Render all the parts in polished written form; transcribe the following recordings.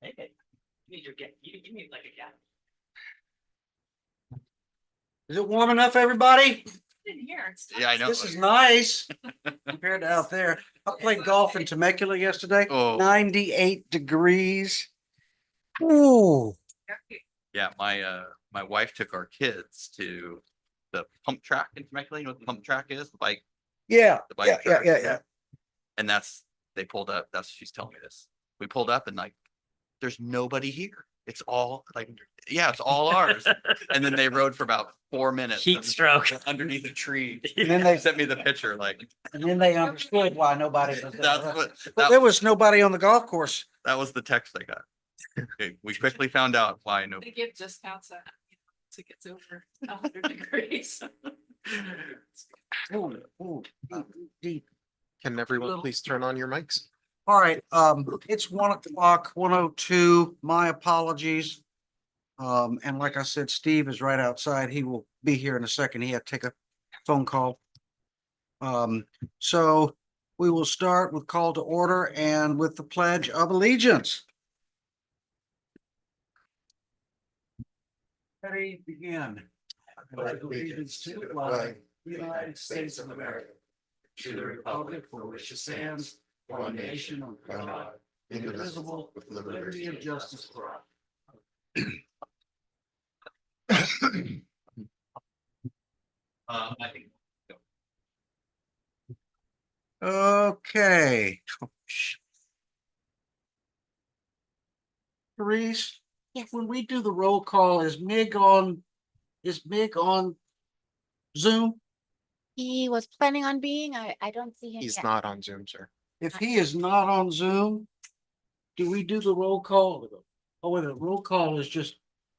Hey, you need like a gap. Is it warm enough, everybody? In here. Yeah, I know. This is nice compared to out there. I played golf in Temecula yesterday, Oh. 98 degrees. Ooh, Yeah, my wife took our kids to the pump track in Temecula. You know what the pump track is? The bike, yeah, the bike yeah, yeah, track. yeah, yeah. And they pulled up. That's she's telling me this. We pulled up and like, there's nobody here. It's all like, yeah, it's all ours. And then they rode for about 4 minutes. Heat stroke. Underneath a tree. And then They they, sent me the picture. Like and then they understood why nobody was that's there. what But there was nobody on the golf course. that was the text I got. Okay, we quickly found out why no. They give discounts to get over 100 degrees. Ooh, ooh, deep. Can everyone please turn on your mics? All right, it's 1:00, 1:02. My apologies. And like I said, Steve is right outside. He will be here in a second. He had to take a phone call. So we will start with call to order and with the Pledge of Allegiance. Ready, begin. I pledge allegiance to the flag of the United States of America, to the republic for which it stands, one nation under God, indivisible, with liberty and justice for all. I think. Okay. Therese, Yes, when we do the roll call, is Mig on Zoom? he was planning on being, I don't see him He's yet. not on Zoom, sir. If he is not on Zoom, do we do the roll call? Oh, wait, the roll call is just,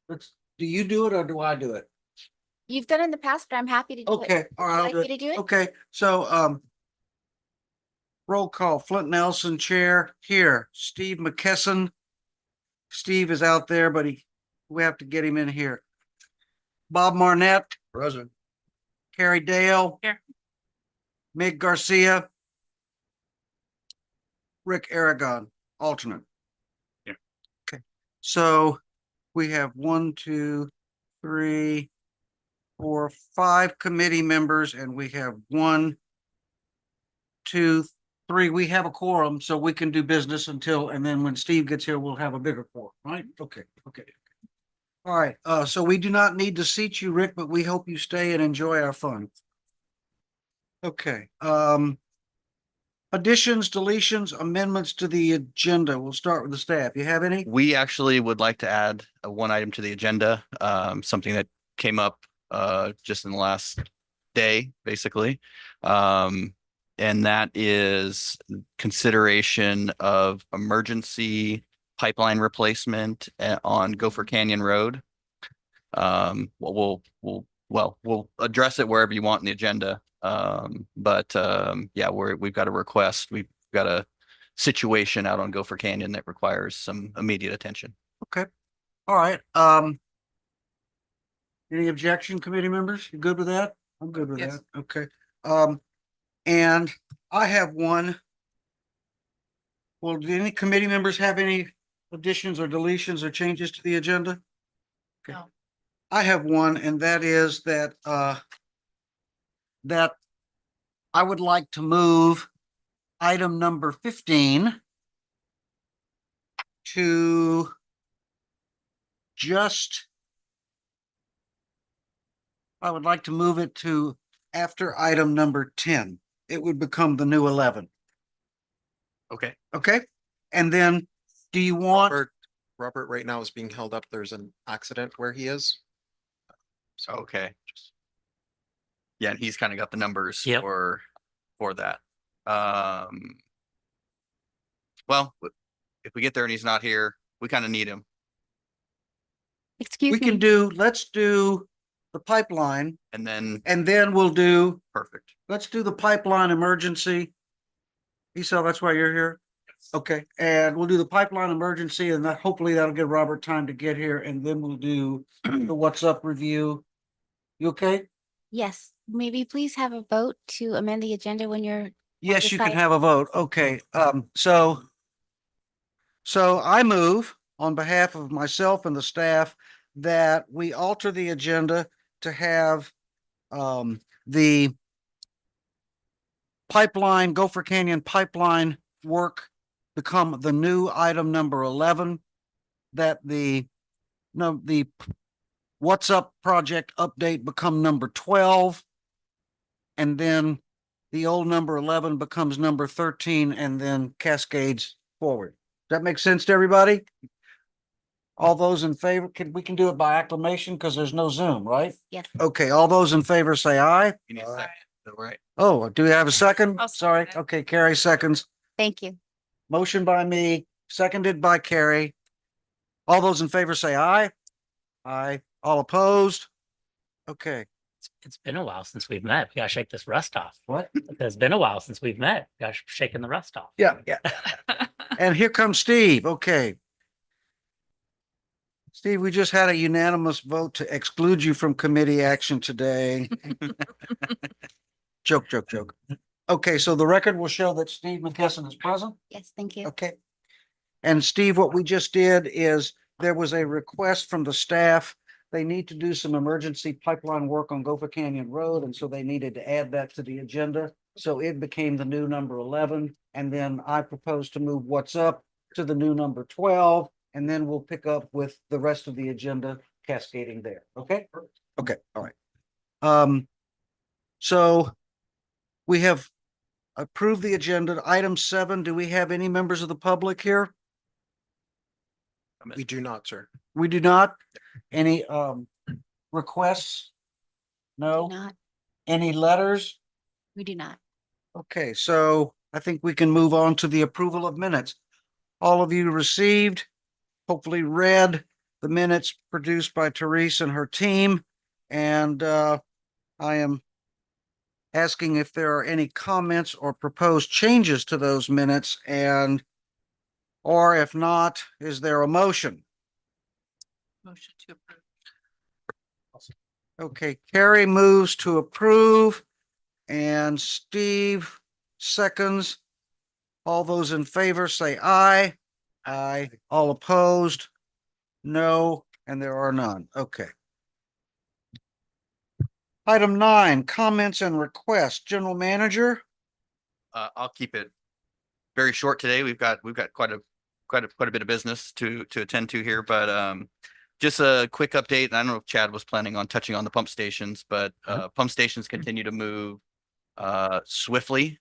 do you do it or do I do it? You've done it in the past, but I'm happy to do it. Okay, all right, Would I'll you do like me it. to do it? Okay, so, roll call, Flint Nelson, chair, here, Steve McKesson. Steve is out there, but we have to get him in here. Bob Marnett. Present. Carrie Dale. Here. Mig Garcia. Rick Aragon, alternate. Yeah. Okay, so we have 1, 2, 3, 4, 5 committee members, and we have 1, 2, 3. We have a quorum, so we can do business until, and then when Steve gets here, we'll have a bigger quorum, right? Okay, okay. All right, so we do not need to seat you, Rick, but we hope you stay and enjoy our fun. Okay, additions, deletions, amendments to the agenda. We'll start with the staff. You have any? We actually would like to add one item to the agenda, something that came up just in the last day, basically. And that is consideration of emergency pipeline replacement on Gopher Canyon Road. We'll address it wherever you want in the agenda. Yeah, we've got a request. We've got a situation out on Gopher Canyon that requires some immediate attention. Okay, all right, any objection, committee members? You good with that? I'm good with Yes. that. Okay, and I have one. Well, do any committee members have any additions or deletions or changes to the agenda? Okay. No. I have one, and that is that that I would like to move item number 15 to I would like to move it to after item number 10. It would become the new 11. Okay. Okay? And then do you want, Robert right now is being held up. There's an accident where he is. So, okay. Yeah, and he's kind of got the numbers Yep. for that. Well, if we get there and he's not here, we kind of need him. Excuse we me. can do, let's do the pipeline And then and then we'll do, perfect. let's do the pipeline emergency. Esau, that's why you're here? Okay, and we'll do the pipeline emergency and that hopefully that'll give Robert time to get here and then we'll do the what's up review. You okay? Yes, maybe please have a vote to amend the agenda when you're, Yes, you can decide. have a vote. Okay, so I move on behalf of myself and the staff that we alter the agenda to have the pipeline, Gopher Canyon pipeline work become the new item number 11, that the What's Up project update become number 12, and then the old number 11 becomes number 13 and then cascades forward. Does that make sense to everybody? All those in favor, we can do it by acclamation because there's no Zoom, right? Yes. Okay, all those in favor say aye. You need a second, so, right? Oh, do we have a second? I'll second Sorry. it. Okay, Carrie seconds. Thank you. Motion by me, seconded by Carrie. All those in favor say aye. Aye. All opposed? Okay, It's been a while since we've met. We gotta shake this rust off. what? It's been a while since we've met. We gotta shaking the rust off. Yeah, yeah. And here comes Steve. Okay. Steve, we just had a unanimous vote to exclude you from committee action today. Joke, joke, joke. Okay, so the record will show that Steve McKesson is present. Yes, thank you. Okay. And Steve, what we just did is there was a request from the staff. They need to do some emergency pipeline work on Gopher Canyon Road, and so they needed to add that to the agenda. So it became the new number 11, and then I proposed to move What's Up to the new number 12, and then we'll pick up with the rest of the agenda cascading there. Okay? Okay, all right. So we have approved the agenda. Item 7, do we have any members of the public here? We do not, sir. We do not. Any requests? We do No. not. Any letters? We do not. Okay, so I think we can move on to the approval of minutes. All of you received, hopefully read the minutes produced by Therese and her team. And I am asking if there are any comments or proposed changes to those minutes, and or if not, is there a motion? Motion to approve. Okay, Carrie moves to approve and Steve seconds. All those in favor say aye. Aye. All opposed? No, and there are none. Okay. Item 9, comments and requests. General Manager? I'll keep it very short today. We've got quite a bit of business to attend to here, but just a quick update. And I don't know if Chad was planning on touching on the pump stations, but pump stations continue to move swiftly.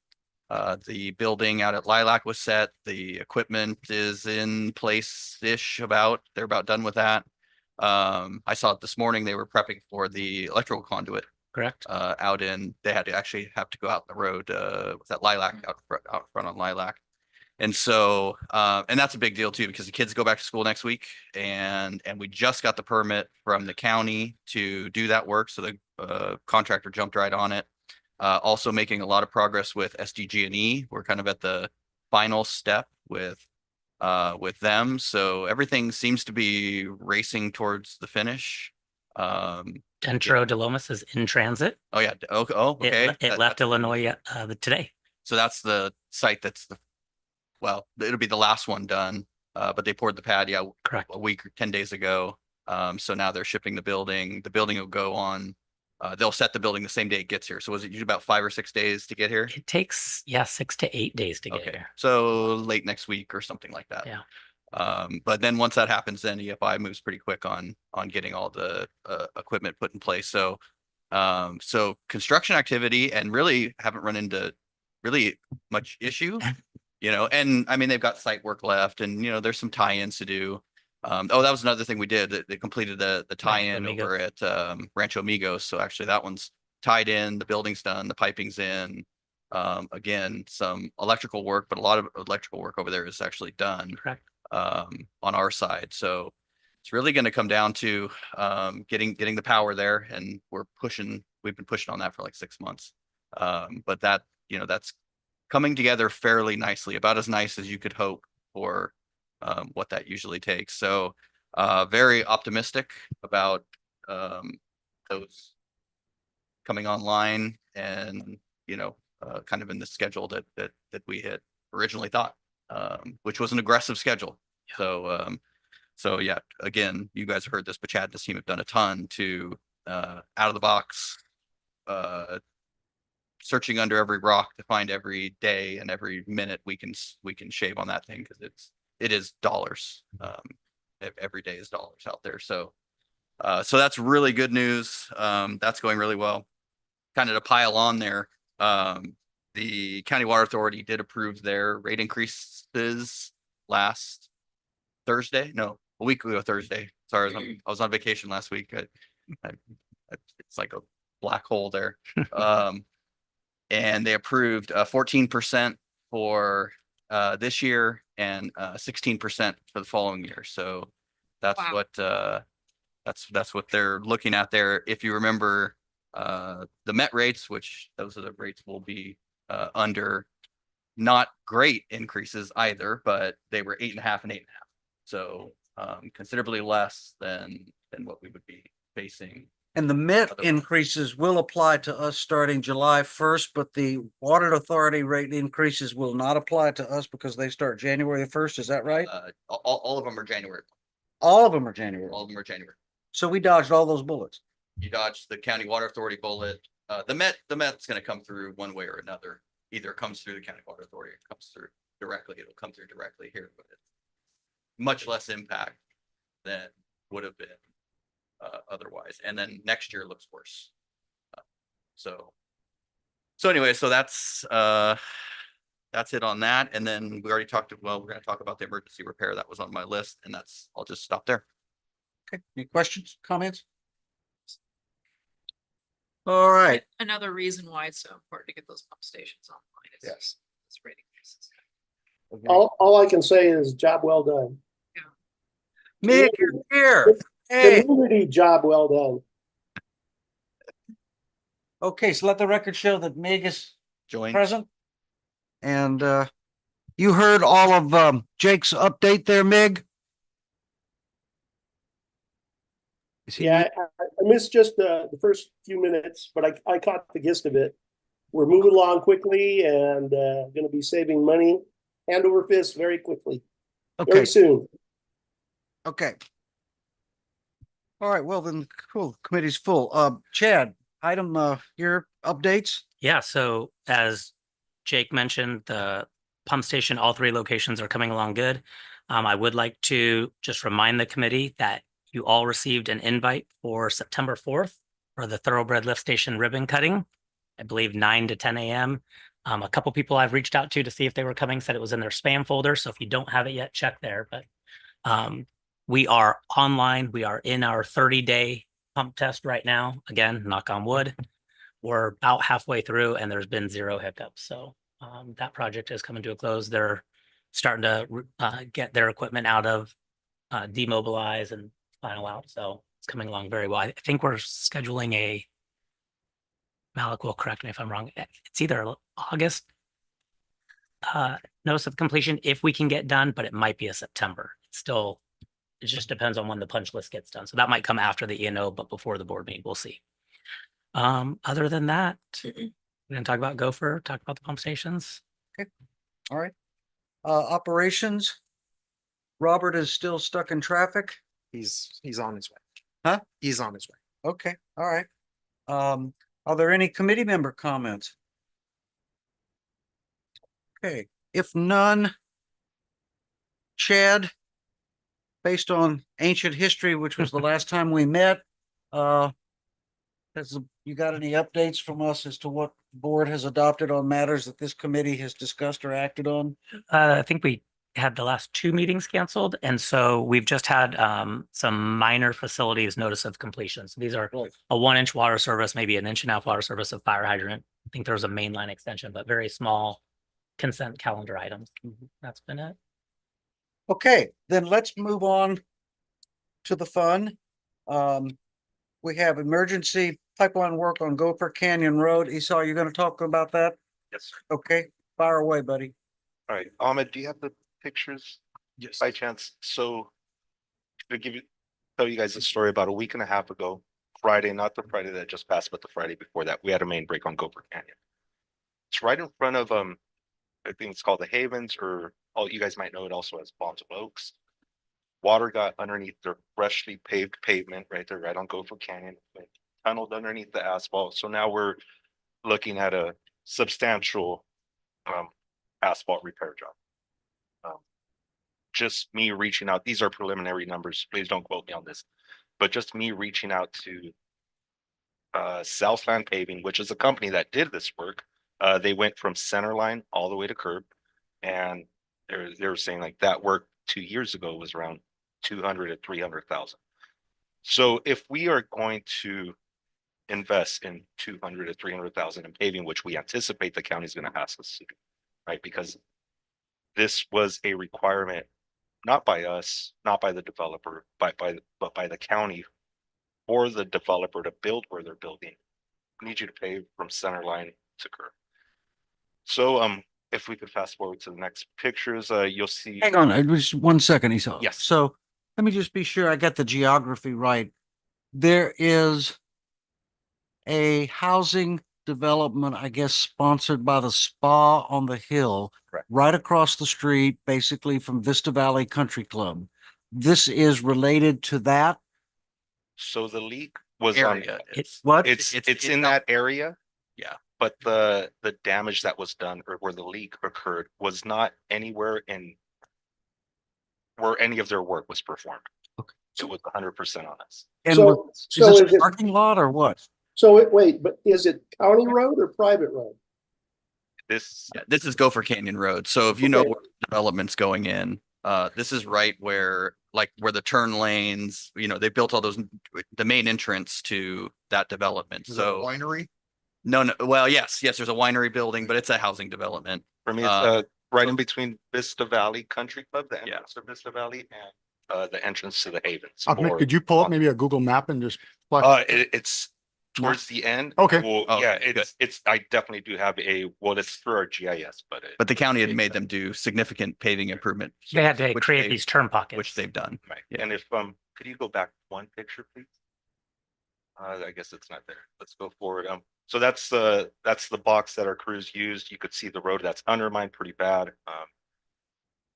The building out at Lilac was set. The equipment is in place-ish they're about done with that. I saw it this morning. They were prepping for the electrical conduit. Correct. They had to actually have to go out the road, with that Lilac out front on Lilac. And so, and that's a big deal too, because the kids go back to school next week, and we just got the permit from the county to do that work. So the contractor jumped right on it. Also making a lot of progress with SDG&E. We're kind of at the final step with them. So everything seems to be racing towards the finish. Dentro de Lomas is in transit. Oh yeah. Okay. It left Illinois today. So that's the site it'll be the last one done. But they poured the pad, Correct. a week or 10 days ago. So now they're shipping the building. The building will go on. They'll set the building the same day it gets here. So was it usually about 5 or 6 days to get here? It takes 6 to 8 days to get Okay. here. So late next week or something like that. Yeah. But then once that happens, then EFI moves pretty quick on getting all the equipment put in place. So construction activity, and really haven't run into really much issue, and I mean, they've got site work left, and there's some tie-ins to do. That was another thing we did. They completed the tie-in Amigos. over at Rancho Amigos. So actually that one's tied in, the building's done, the piping's in. Again, some electrical work, but a lot of electrical work over there is actually done Correct. on our side. So it's really going to come down to getting the power there, and we've been pushing on that for like 6 months. But that, that's coming together fairly nicely, about as nice as you could hope for what that usually takes. So very optimistic about those coming online, and kind of in the schedule that we had originally thought, which was an aggressive schedule. So So yeah, again, you guys heard this, but Chad and his team have done a ton to out of the box searching under every rock to find every day and every minute we can shave on that thing because it is dollars. Every day is dollars out there. So so that's really good news. That's going really well. Kind of to pile on there, the County Water Authority did approve their rate increases last Thursday. No, a week ago Thursday. Sorry, I was on vacation last week. It's like a black hole there. And they approved 14% for this year and 16% for the following year. So that's Wow. what that's what they're looking at there. If you remember the Met rates, which those are the rates will be under, not great increases either, but they were 8.5 and 8.5. So considerably less than what we would be facing. And the Met increases will apply to us starting July 1st, but the Water Authority rate increases will not apply to us because they start January 1st. Is that right? All of them are January. All of them are January. All of them are January. So we dodged all those bullets. You dodged the County Water Authority bullet. The Met's gonna come through one way or another. Either it comes through the County Water Authority, or it comes through directly. It'll come through directly here, but it's much less impact than would have been otherwise. And then next year looks worse. So anyway, so that's it on that. And then we already talked, well, we're gonna talk about the emergency repair. That was on my list, and I'll just stop there. Okay, any questions, comments? All right, Another reason why it's so important to get those pump stations online is Yes. just this rate increases. All I can say is job well done. Mick, you're here. Hey, Community job well done. okay, so let the record show that Mig is Join. present. And you heard all of Jake's update there, Mig? Is he Yeah, I missed just the first few minutes, but I caught the gist of it. We're moving along quickly and going to be saving money hand over fist very quickly, Okay, very soon. okay. All right, well then, cool, committee's full. Chad, item, your updates? Yeah, so as Jake mentioned, the pump station, all three locations are coming along good. I would like to just remind the committee that you all received an invite for September 4th for the Thoroughbred Lift Station ribbon cutting. I believe 9 to 10 a.m. A couple people I've reached out to see if they were coming said it was in their spam folder. So if you don't have it yet, check there. But we are online. We are in our 30-day pump test right now. Again, knock on wood. We're about halfway through and there's been zero hiccups. So that project is coming to a close. They're starting to get their equipment out of demobilize and final out. So it's coming along very well. I think we're scheduling Malik will correct me if I'm wrong. It's either August notice of completion if we can get done, but it might be a September. It just depends on when the punch list gets done. So that might come after the E&O, but before the board meeting, we'll see. Other than that, we're gonna talk about Gopher, talk about the pump stations. All right. Operations. Robert is still stuck in traffic. He's on his way. Huh? He's on his way. Okay, all right. Are there any committee member comments? Okay, if none. Chad, based on ancient history, which was the last time we met, you got any updates from us as to what the board has adopted on matters that this committee has discussed or acted on? I think we had the last two meetings canceled. And so we've just had some minor facilities notice of completion. So these are a 1-inch water service, maybe an 1.5-inch water service of fire hydrant. I think there's a main line extension, but very small consent calendar items. That's been it. Okay, then let's move on to the fun. We have emergency pipeline work on Gopher Canyon Road. Esau, you're gonna talk about that? Yes, sir. Okay, fire away, buddy. All right, Ahmed, do you have the pictures Yes. by chance? So to tell you guys a story about a week and a half ago, Friday, not the Friday that just passed, but the Friday before that, we had a main break on Gopher Canyon. It's right in front of, I think it's called the Havens, or you guys might know it also as Bonds of Oaks. Water got underneath their freshly paved pavement right there, right on Gopher Canyon, like, tunneled underneath the asphalt. So now we're looking at a substantial asphalt repair job. Just me reaching out, these are preliminary numbers, please don't quote me on this, but just me reaching out to Southland Paving, which is a company that did this work. They went from center line all the way to curb, and they were saying like that work 2 years ago was around 200 to 300,000. So if we are going to invest in 200 to 300,000 in paving, which we anticipate the county is going to ask us to do, right? Because this was a requirement, not by us, not by the developer, but by the county for the developer to build where they're building. We need you to pave from center line to curb. So if we could fast forward to the next pictures, you'll see. Hang on, just 1 second, Esau. Yes. So let me just be sure I got the geography right. There is a housing development, I guess, sponsored by the Spa on the Hill, Correct. right across the street, basically from Vista Valley Country Club. This is related to that So the leak was on, Area. what? it's it's in not- that area. Yeah. But the damage that was done or where the leak occurred was not anywhere in where any of their work was performed. Okay. It was 100% on us. And So, is so this is a it, parking lot or what? wait, but is it county road or private road? This, Yeah, this is Gopher Canyon Road. So if you know Okay. where development's going in, this is right where, like, where the turn lanes, they built all those, the main entrance to that development. So Winery? no, well, yes, there's a winery building, but it's a housing development. for me, it's right in between Vista Valley Country Club, the Yeah. entrance to Vista Valley, and the entrance to the Havens. Could you pull up maybe a Google map and just? flash- It's towards the end. Okay. Well, Oh, yeah, good. it's, I definitely do have it's through our GIS, but. But the county had made them do significant paving improvement. They had to which create they- these turn pockets. Which they've done. Right, Yeah. and if, could you go back one picture, please? I guess it's not there. Let's go forward. So that's the box that our crews used. You could see the road that's undermined pretty bad.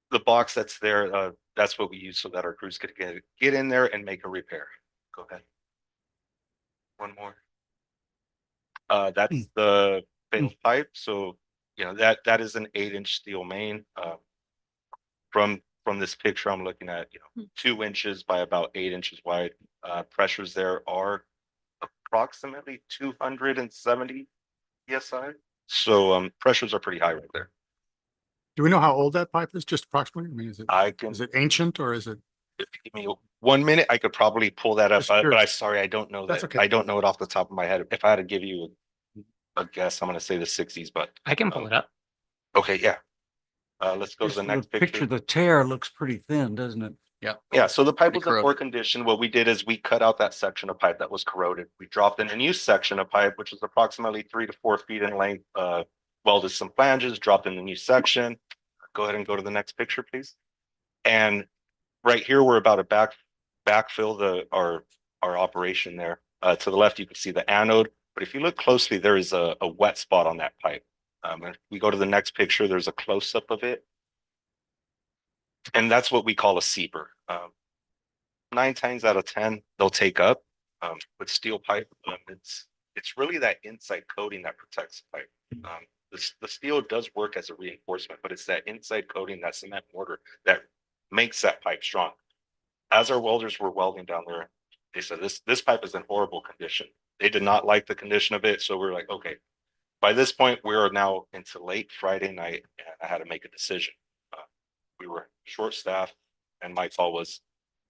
The box that's there, that's what we use so that our crews could get in there and make a repair. Go ahead. One more. That's the failed pipe. So, that is an 8-inch steel main. From this picture, I'm looking at, 2 inches by about 8 inches wide. Pressures there are approximately 270 PSI. So pressures are pretty high right there. Do we know how old that pipe is? Just approximately? I mean, I can, is it ancient or is it? if you give me 1 minute, I could probably pull that up, Just but curious. sorry, I don't know That's that. okay. I don't know it off the top of my head. If I had to give you a guess, I'm gonna say the 60s, but I can pull it up. okay, yeah. Let's go to Just the the next picture. the tear looks pretty thin, doesn't it? Yeah, so the pipe Pretty was in poor corroded. condition. What we did is we cut out that section of pipe that was corroded. We dropped in a new section of pipe, which is approximately 3 to 4 feet in length. Welded some flanges, dropped in the new section. Go ahead and go to the next picture, please. And right here, we're about to backfill our operation there. To the left, you can see the anode, but if you look closely, there is a wet spot on that pipe. If we go to the next picture, there's a close-up of it. And that's what we call a seeper. 9 times out of 10, they'll take up. With steel pipe, it's really that inside coating that protects the pipe. The steel does work as a reinforcement, but it's that inside coating, that cement mortar, that makes that pipe strong. As our welders were welding down there, they said this pipe is in horrible condition. They did not like the condition of it, so we're like, okay. By this point, we are now into late Friday night, and I had to make a decision. We were short-staffed, and my call was,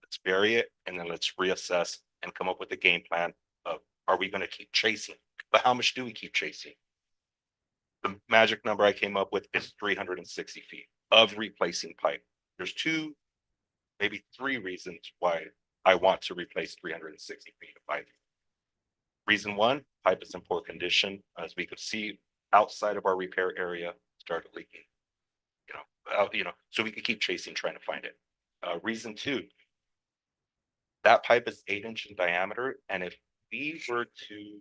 let's bury it, and then let's reassess and come up with a game plan of, are we going to keep chasing? But how much do we keep chasing? The magic number I came up with is 360 feet of replacing pipe. There's 2, maybe 3 reasons why I want to replace 360 feet of pipe. Reason 1, pipe is in poor condition. As we could see, outside of our repair area, started leaking. So we could keep chasing, trying to find it. Reason 2, that pipe is 8-inch in diameter, and if we were to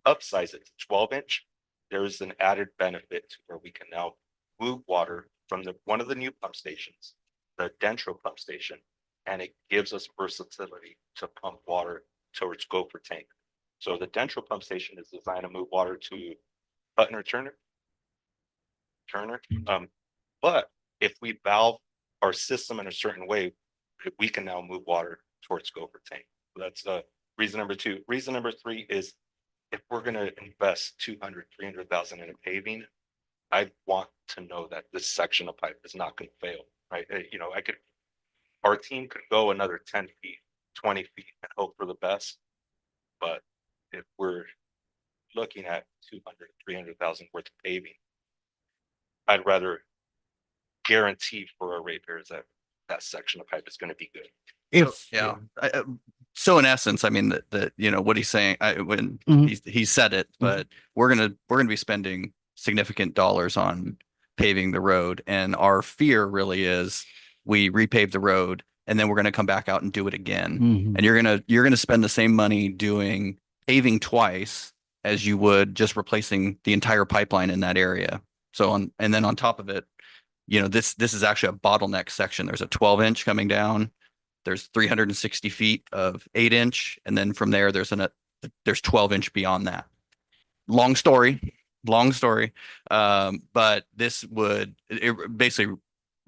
upsize it to 12-inch, there is an added benefit to where we can now move water from one of the new pump stations, the Dentro pump station, and it gives us versatility to pump water towards Gopher Tank. So the Dentro pump station is designed to move water to Hutton or Turner. But if we valve our system in a certain way, we can now move water towards Gopher Tank. That's reason number two. Reason number three is if we're gonna invest 300,000 in a paving, I want to know that this section of pipe is not gonna fail, right? You know, our team could go another 10 feet, 20 feet and hope for the best. But if we're looking at 300,000 worth of paving, I'd rather guarantee for our ratepayers that that section of pipe is going to be good. If, Yeah. So in essence, I mean, that, you know, what he's saying, when Mhm. he said it, but we're gonna be spending significant dollars on paving the road. And our fear really is we repave the road and then we're gonna come back out and do it again. Mhm. And you're gonna spend the same money doing paving twice as you would just replacing the entire pipeline in that area. And then on top of it, you know, this is actually a bottleneck section. There's a 12-inch coming down. There's 360 feet of 8-inch, and then from there, there's 12-inch beyond that. Long story. But this it basically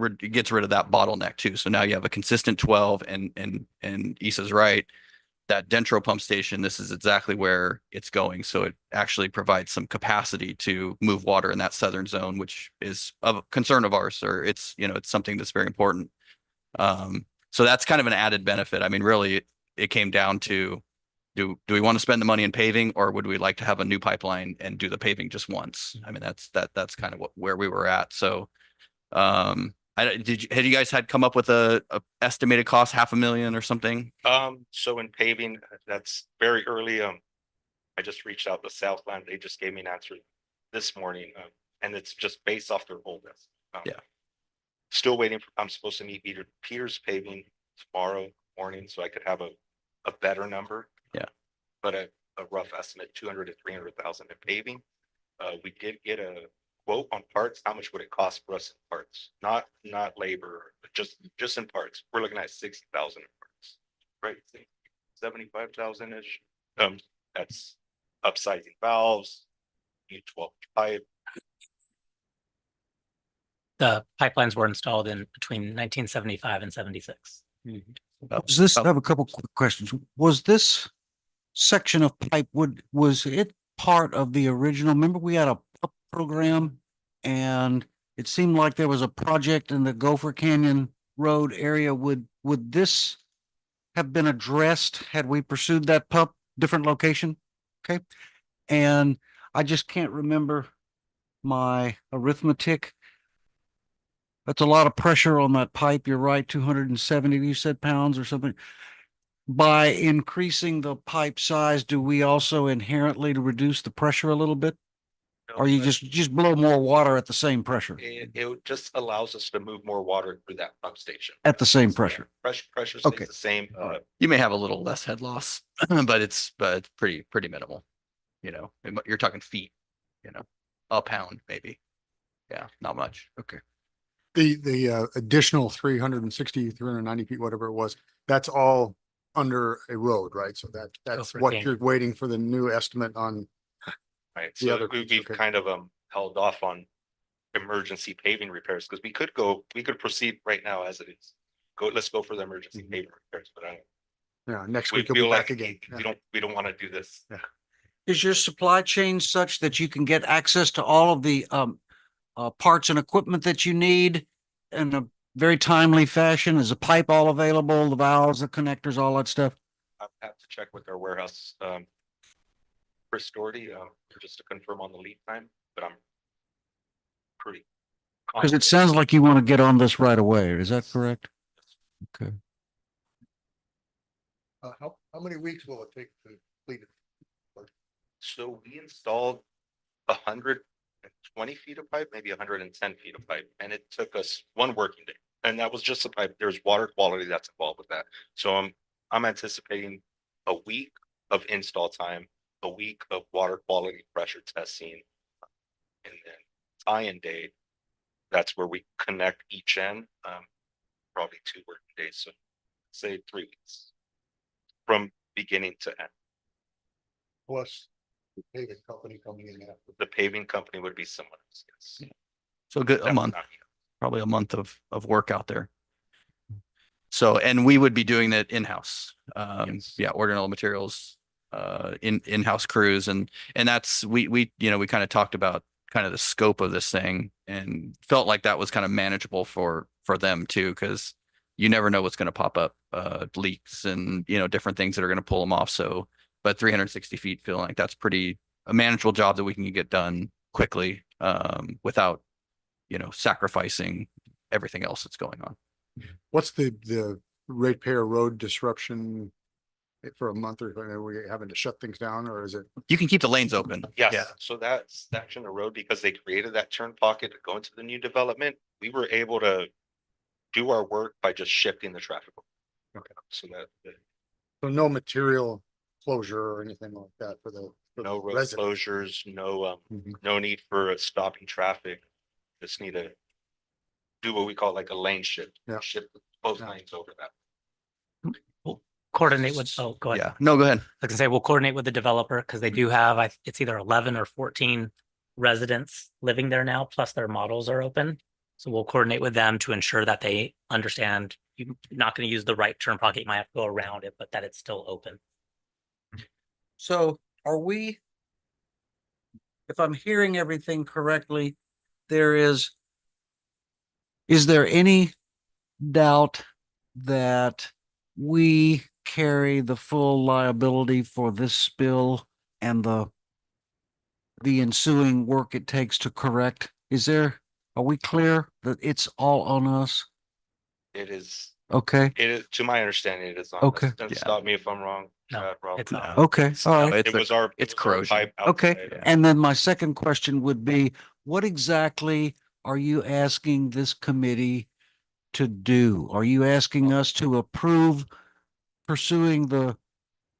it gets rid of that bottleneck too. So now you have a consistent 12, and Issa's right. That Dentro pump station, this is exactly where it's going. So it actually provides some capacity to move water in that southern zone, which is of concern of ours, or it's, you know, it's something that's very important. So that's kind of an added benefit. I mean, really, it came down to, do we want to spend the money in paving, or would we like to have a new pipeline and do the paving just once? I mean, that's kind of where we were at. So, had you guys come up with a estimated cost, $500,000 or something? So in paving, that's very early. I just reached out to Southland. They just gave me an answer this morning, and it's just based off their old estimate. Yeah. Still waiting I'm supposed to meet Peters Paving tomorrow morning, so I could have a better number. Yeah. But a rough estimate, 200 to 300,000 in paving. We did get a quote on parts. How much would it cost for us in parts? Not labor, but just in parts. We're looking at 60,000 in parts, right? 75,000-ish. That's upsizing valves, need 12 pipe. The pipelines were installed in between 1975 and 76. I have a couple quick questions. Was this section of pipe, was it part of the original? Remember, we had a PUP program and it seemed like there was a project in the Gopher Canyon Road area. Would this have been addressed had we pursued that PUP different location? Okay. And I just can't remember my arithmetic. That's a lot of pressure on that pipe. You're right, 270, you said, pounds or something. By increasing the pipe size, do we also inherently reduce the pressure a little bit? Or you just blow more water at the same pressure? It just allows us to move more water through that pump station. At the same pressure? Pressure Okay. stays the same. You may have a little less head loss, but it's pretty minimal. You know, you're talking feet, you know, a pound maybe. Yeah, not much. Okay. The additional 390 feet, whatever it was, that's all under a road, right? So that's for what Canyon. you're waiting for the new estimate on. Right, The so other we've piece, okay. kind of held off on emergency paving repairs because we could proceed right now as it is. Let's go for the emergency paving repairs, but Yeah, next we week you'll feel be like back again. we don't want to do this. Is your supply chain such that you can get access to all of the parts and equipment that you need in a very timely fashion? Is the pipe all available, the valves, the connectors, all that stuff? I have to check with our warehouse, Chris Doherty, just to confirm on the lead time, but I'm pretty. Because it confident. sounds like you want to get on this right away. Is that correct? Okay. How many weeks will it take to complete it? So we installed 120 feet of pipe, maybe 110 feet of pipe, and it took us one working day. And that was just the pipe. There's water quality that's involved with that. So I'm anticipating a week of install time, a week of water quality pressure testing, and then tie-in date. That's where we connect each end. Probably 2 working days. So say 3 weeks. From beginning to end. Plus the paving company coming in after. The paving company would be someone else, yes. So good, a That's month, not- probably a month of work out there. So, and we would be doing that in-house. Yes. Yeah, ordering all the materials, in-house crews and that's, we, you know, we kind of talked about kind of the scope of this thing and felt like that was kind of manageable for them too, because you never know what's going to pop up, leaks and, you know, different things that are going to pull them off. So, but 360 feet, feeling like that's pretty a manageable job that we can get done quickly, without, you know, sacrificing everything else that's going on. What's the ratepayer road disruption for a month, or are we having to shut things down, or is it? You can keep the lanes open. Yes, Yeah. so that section of road, because they created that turn pocket to go into the new development, we were able to do our work by just shifting the traffic. Okay. So that, So no material closure or anything like that for the no road residents? closures, no, Mhm. no need for stopping traffic. Just need to do what we call like a lane shift. Yeah. Shift both Yeah. lanes over that. Coordinate with, oh, go ahead. Yeah. No, go ahead. I was gonna say, we'll coordinate with the developer because they do have, it's either 11 or 14 residents living there now, plus their models are open. So we'll coordinate with them to ensure that they understand you're not going to use the right turn pocket. You might have to go around it, but that it's still open. So are we? If I'm hearing everything correctly, is there any doubt that we carry the full liability for this spill and the ensuing work it takes to correct? Are we clear that it's all on us? It is, Okay, it is, to my understanding, it is not. Okay. And Yeah. stop me if I'm wrong. No, Chad, Rob. it's not. okay, all No, right. it's It was our. it's it was our corrosion. pipe Okay, outside. and then my second question would be, what exactly are you asking this committee to do? Are you asking us to approve pursuing the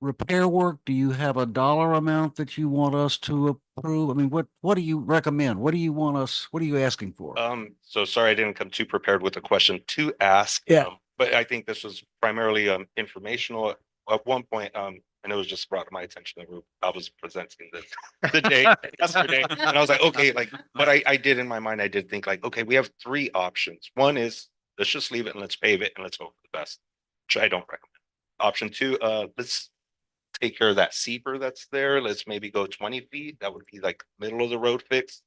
repair work? Do you have a dollar amount that you want us to approve? I mean, what do you recommend? What do you want us, what are you asking for? So sorry, I didn't come too prepared with a question to ask. Yeah. But I think this was primarily informational. At one point, and it was just brought to my attention that I was presenting the day yesterday. And I was like, okay, like, but I did in my mind, I did think like, okay, we have 3 options. One is let's just leave it and let's pave it and let's hope for the best, which I don't recommend. Option 2, let's take care of that seeper that's there. Let's maybe go 20 feet. That would be like middle of the road fix.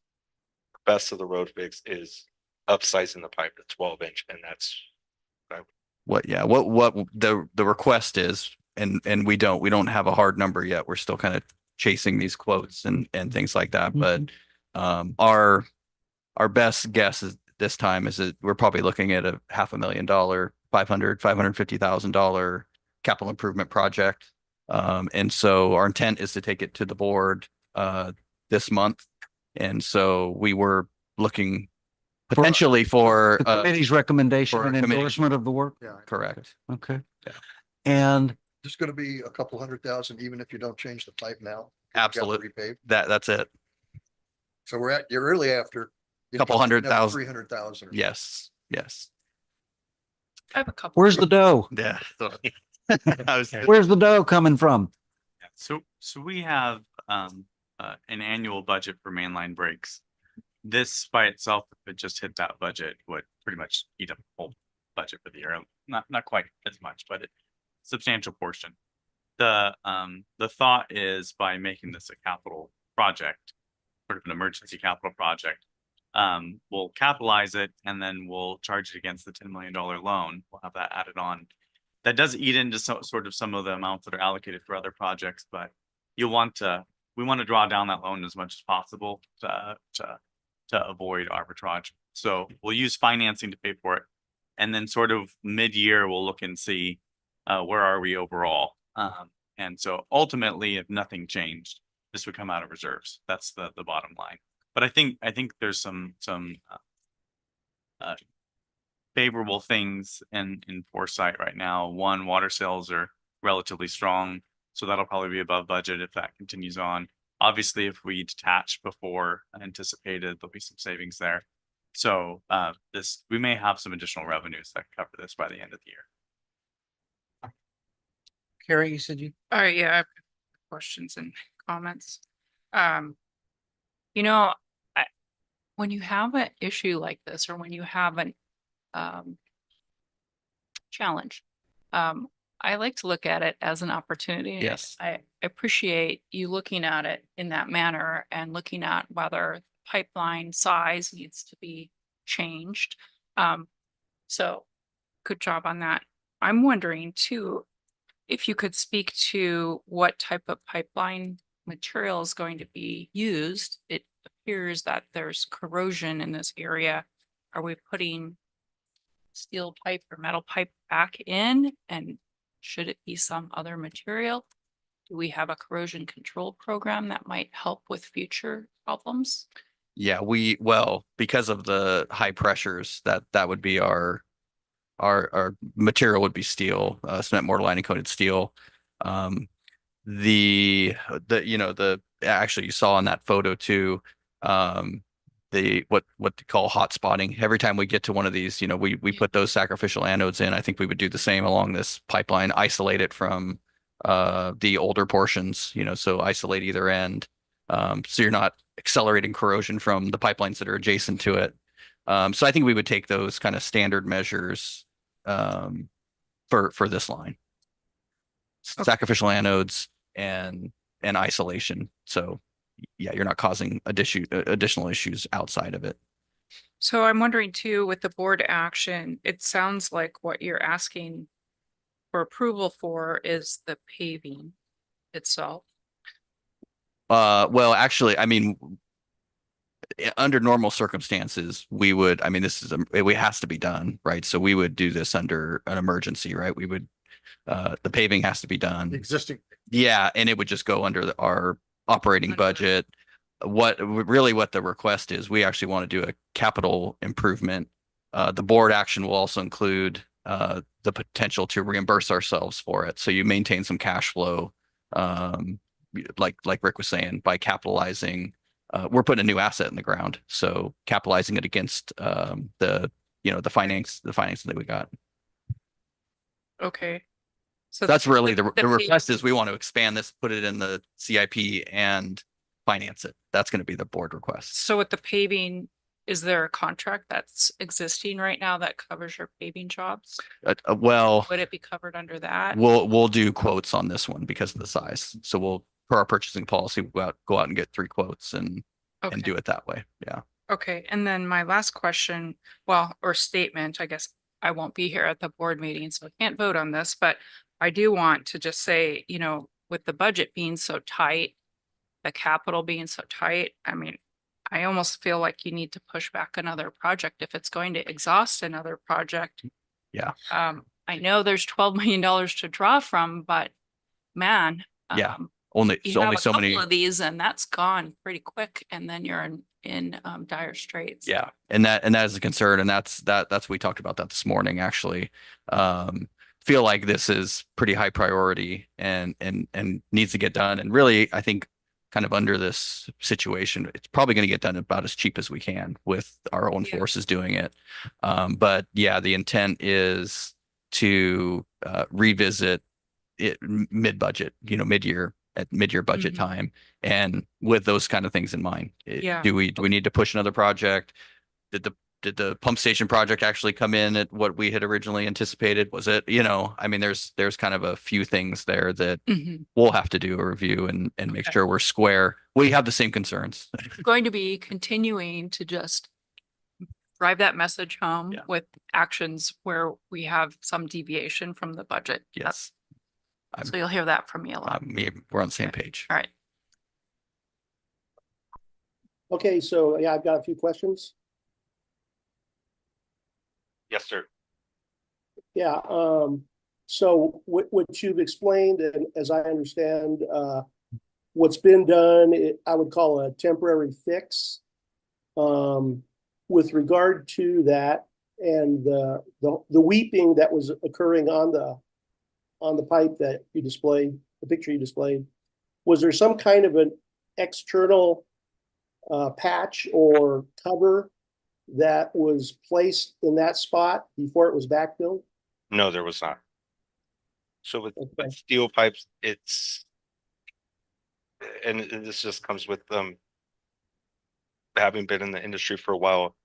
Best of the road fix is upsizing the pipe to 12-inch, and that's What the request is, and we don't have a hard number yet. We're still kind of chasing these quotes and things like that. But our best guess is this time is that we're probably looking at a $500,000, $550,000 capital improvement project. And so our intent is to take it to the board this month. And so we were looking potentially for The committee's recommendation for a and committee. endorsement of the work? Yeah. correct. Okay. Yeah. And There's gonna be a couple $100,000, even if you don't change the pipe now. Absolutely. Repave. That's it. So you're really after. Couple $100,000. 300,000. Yes. Yes. I have a couple. where's the dough? Yeah. I was, Where's the dough coming from? So we have an annual budget for mainline breaks. This by itself, if it just hit that budget, would pretty much eat up the whole budget for the year. Not quite as much, but a substantial portion. The thought is by making this a capital project, sort of an emergency capital project, we'll capitalize it and then we'll charge it against the $10 million loan. We'll have that added on. That does eat into sort of some of the amounts that are allocated for other projects, but we want to draw down that loan as much as possible to avoid arbitrage. So we'll use financing to pay for it. And then sort of mid-year, we'll look and see where are we overall. And so ultimately, if nothing changed, this would come out of reserves. That's the bottom line. But I think there's some favorable things in foresight right now. One, water sales are relatively strong, so that'll probably be above budget if that continues on. Obviously, if we detach before anticipated, there'll be some savings there. So we may have some additional revenues that cover this by the end of the year. Carrie, you said you, All right, yeah, I have questions and comments. Um, you know, when you have an issue like this, or when you have an challenge, I like to look at it as an opportunity. Yes. I appreciate you looking at it in that manner and looking at whether pipeline size needs to be changed. So good job on that. I'm wondering too, if you could speak to what type of pipeline material is going to be used. It appears that there's corrosion in this area. Are we putting steel pipe or metal pipe back in? And should it be some other material? Do we have a corrosion control program that might help with future problems? Yeah, well, because of the high pressures, that would be our material would be steel, cement mortar lining coated steel. Actually you saw in that photo too, what they call hot spotting. Every time we get to one of these, we put those sacrificial anodes in. I think we would do the same along this pipeline, isolate it from the older portions, so isolate either end. So you're not accelerating corrosion from the pipelines that are adjacent to it. So I think we would take those kind of standard measures for this line. Okay. Sacrificial anodes and isolation. So yeah, you're not causing additional issues outside of it. So I'm wondering too, with the board action, it sounds like what you're asking for approval for is the paving itself. Well, actually, I mean, under normal circumstances, we would, I mean, it has to be done, right? So we would do this under an emergency, right? We would, the paving has to be done. Existing. Yeah, and it would just go under our operating budget. What the request is, we actually want to do a capital improvement. The board action will also include the potential to reimburse ourselves for it. So you maintain some cash flow, like Rick was saying, by capitalizing. We're putting a new asset in the ground, so capitalizing it against the financing that we got. Okay. So That's really the paving- request is we want to expand this, put it in the CIP and finance it. That's going to be the board request. So with the paving, is there a contract that's existing right now that covers your paving jobs? Well, Would it be covered under that? we'll do quotes on this one because of the size. So we'll, per our purchasing policy, go out and get 3 quotes and Okay. do it that way. Yeah. Okay, and then my last question, well, or statement, I guess I won't be here at the board meeting, so I can't vote on this, but I do want to just say, with the budget being so tight, the capital being so tight, I mean, I almost feel like you need to push back another project if it's going to exhaust another project. Yeah. I know there's $12 million to draw from, but man. Yeah. You Only have a so many. couple of these and that's gone pretty quick, and then you're in dire straits. Yeah. And that is a concern. And that's we talked about that this morning, actually. Feel like this is pretty high priority and needs to get done. And really, I think kind of under this situation, it's probably going to get done about as cheap as we can with our own forces doing it. But yeah, the intent is to revisit it mid-budget, mid-year budget time. And with those kind of things in mind, do we need to push another project? Did the pump station project actually come in at what we had originally anticipated? Was it, I mean, there's kind of a few things there that we'll have to do a review and make sure we're square. We have the same concerns. Going to be continuing to just drive that message home with actions where we have some deviation from the budget. Yes. So you'll hear that from me a lot. We're on the same page. All right. Okay, so yeah, I've got a few questions. Yes, sir. Yeah, so what you've explained, and as I understand, what's been done, I would call a temporary fix. With regard to that and the weeping that was occurring on the pipe that you displayed, the picture you displayed, was there some kind of an external patch or cover that was placed in that spot before it was backfilled? No, there was not. So with Okay. steel pipes, and this just comes with having been in the industry for a while,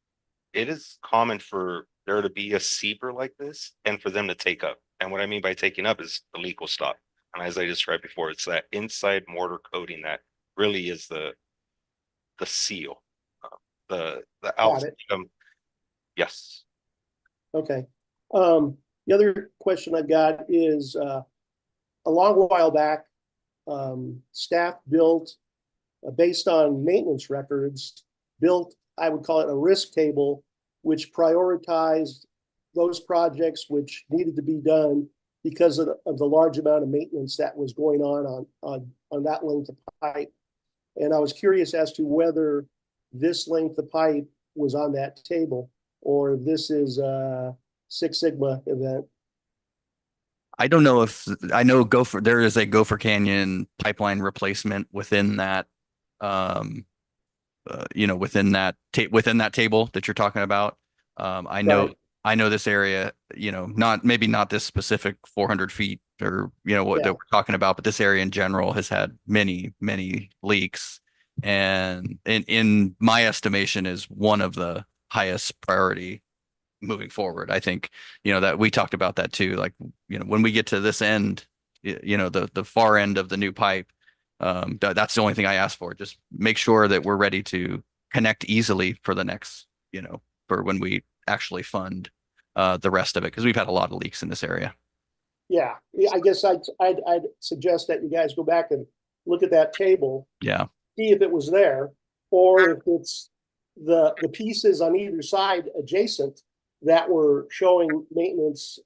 it is common for there to be a seeper like this and for them to take up. And what I mean by taking up is the leak will stop. And as I described before, it's that inside mortar coating that really is the seal. The outside. it. Yes. Okay. The other question I've got is, a long while back, staff built, based on maintenance records, built, I would call it a risk table, which prioritized those projects which needed to be done because of the large amount of maintenance that was going on that length of pipe. And I was curious as to whether this length of pipe was on that table, or this is a Six Sigma event. I don't know if I know there is a Gopher Canyon pipeline replacement within that, within that table that you're talking about. I know, Right. I know this area, maybe not this specific 400 feet or, what Yeah. that we're talking about, but this area in general has had many, many leaks. And in my estimation is one of the highest priority moving forward. I think, that we talked about that too. Like, when we get to this end, the far end of the new pipe, that's the only thing I ask for. Just make sure that we're ready to connect easily for the next, for when we actually fund the rest of it, because we've had a lot of leaks in this area. Yeah, I guess I'd suggest that you guys go back and look at that table, Yeah. see if it was there, or if it's the pieces on either side adjacent that were showing maintenance,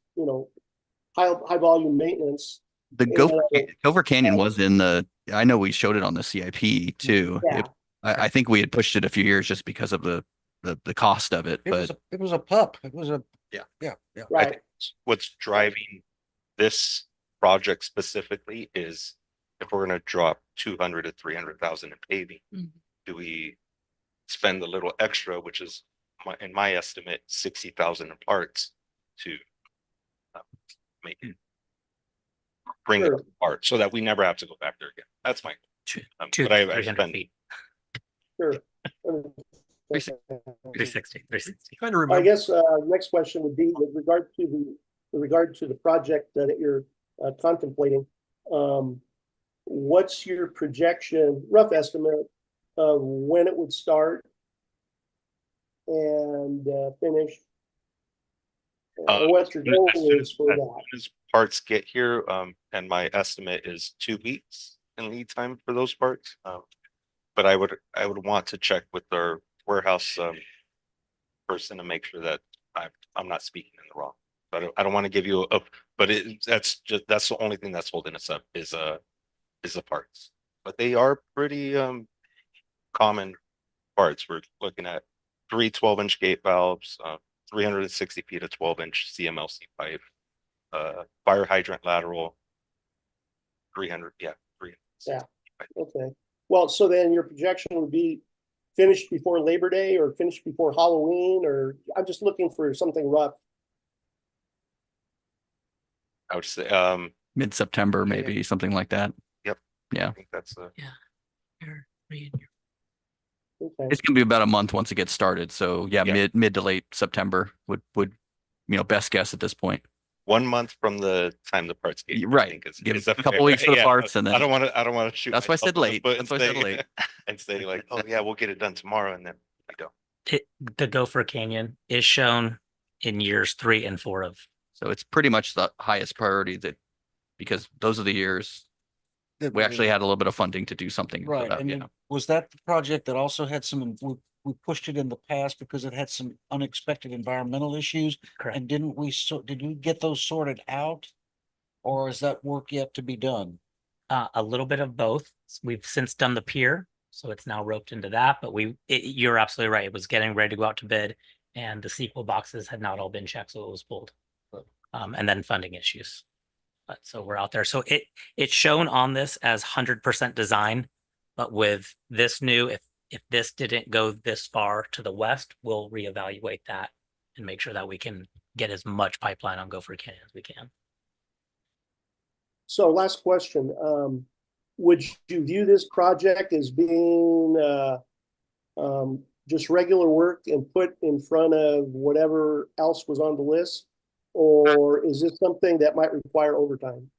high volume maintenance. The And, Gopher Canyon was I know we showed it on the CIP too. Yeah. I think we had pushed it a few years just because of the cost of it, but It was a pup. It was a. Yeah. Yeah. I Right. think what's driving this project specifically is if we're gonna drop 200 to 300,000 in paving, Mhm. do we spend a little extra, which is in my estimate, 60,000 in parts to make it bring it Sure. apart so that we never have to go back there again. That's my, Two but to I 300 spent, feet, Sure. 360, 360. Trying to I remember. guess, next question would be with regard to the project that you're contemplating. What's your projection, rough estimate of when it would start and finish? What your goal is for that? as parts get here, and my estimate is 2 weeks in lead time for those parts. But I would want to check with our warehouse person to make sure that I'm not speaking in the wrong. I don't want to give you but that's the only thing that's holding us up is the parts. But they are pretty common parts. We're looking at 3 12-inch gate valves, 360 feet of 12-inch CMLC pipe, fire hydrant lateral, 300, 300. Yeah. Okay. Well, so then your projection would be finished before Labor Day or finished before Halloween, or I'm just looking for something rough. I would say, mid-September, maybe something like that. I think that's Okay. It's gonna be about a month once it gets started. So yeah, Yeah. mid to late September would best guess at this point. 1 month from the time the parts get. Right. I think Give is a couple weeks for the parts and then I don't want to shoot. That's why I said myself in the late. foot That's why I said and say- late. And say like, oh yeah, we'll get it done tomorrow, and then we don't. The Gopher Canyon is shown in years 3 and 4 of. So it's pretty much the highest priority because those are the years we actually had a little bit of funding to do something. for Right, that, and was that the project that also had some, we pushed it in the past because it had some unexpected environmental issues? Correct. And did you get those sorted out? Or is that work yet to be done? A little bit of both. We've since done the pier, so it's now roped into that, but you're absolutely right. It was getting ready to go out to bid and the sequel boxes had not all been checked, so it was pulled. And then funding issues. But so we're out there. So it's shown on this as 100% design, but with this new, if this didn't go this far to the west, we'll reevaluate that and make sure that we can get as much pipeline on Gopher Canyon as we can. So last question, would you view this project as being, just regular work and put in front of whatever else was on the list? Or is this something that might require overtime?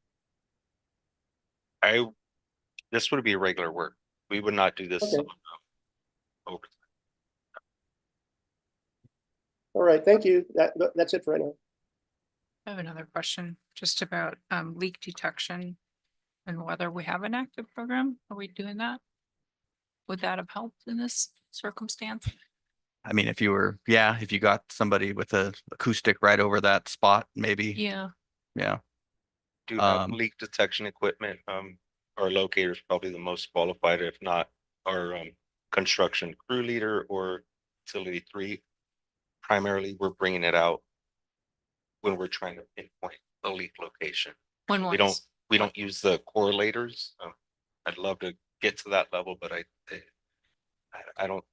This would be regular work. We would not do this. Okay. Over. All right, thank you. That's it for right now. I have another question just about leak detection and whether we have an active program. Are we doing that? Would that have helped in this circumstance? I mean, if you got somebody with a acoustic right over that spot, maybe, Yeah. yeah. Do have Um, leak detection equipment. Our locator is probably the most qualified, if not our construction crew leader or utility 3. Primarily, we're bringing it out when we're trying to pinpoint the leak location. When We don't use the correlators. I'd love to get to that level, but I don't.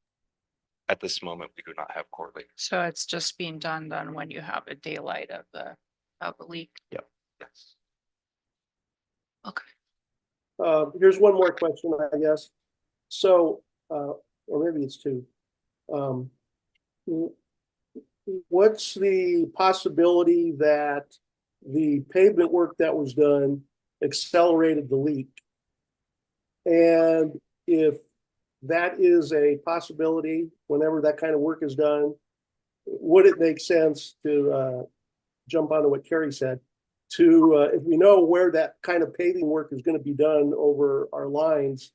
At this moment, we do not have correlators. So it's just being done when you have a daylight of the leak. Yes. Okay. Here's one more question, I guess. So, or maybe it's two. What's the possibility that the pavement work that was done accelerated the leak? And if that is a possibility, whenever that kind of work is done, would it make sense to jump onto what Carrie said? If we know where that kind of paving work is going to be done over our lines,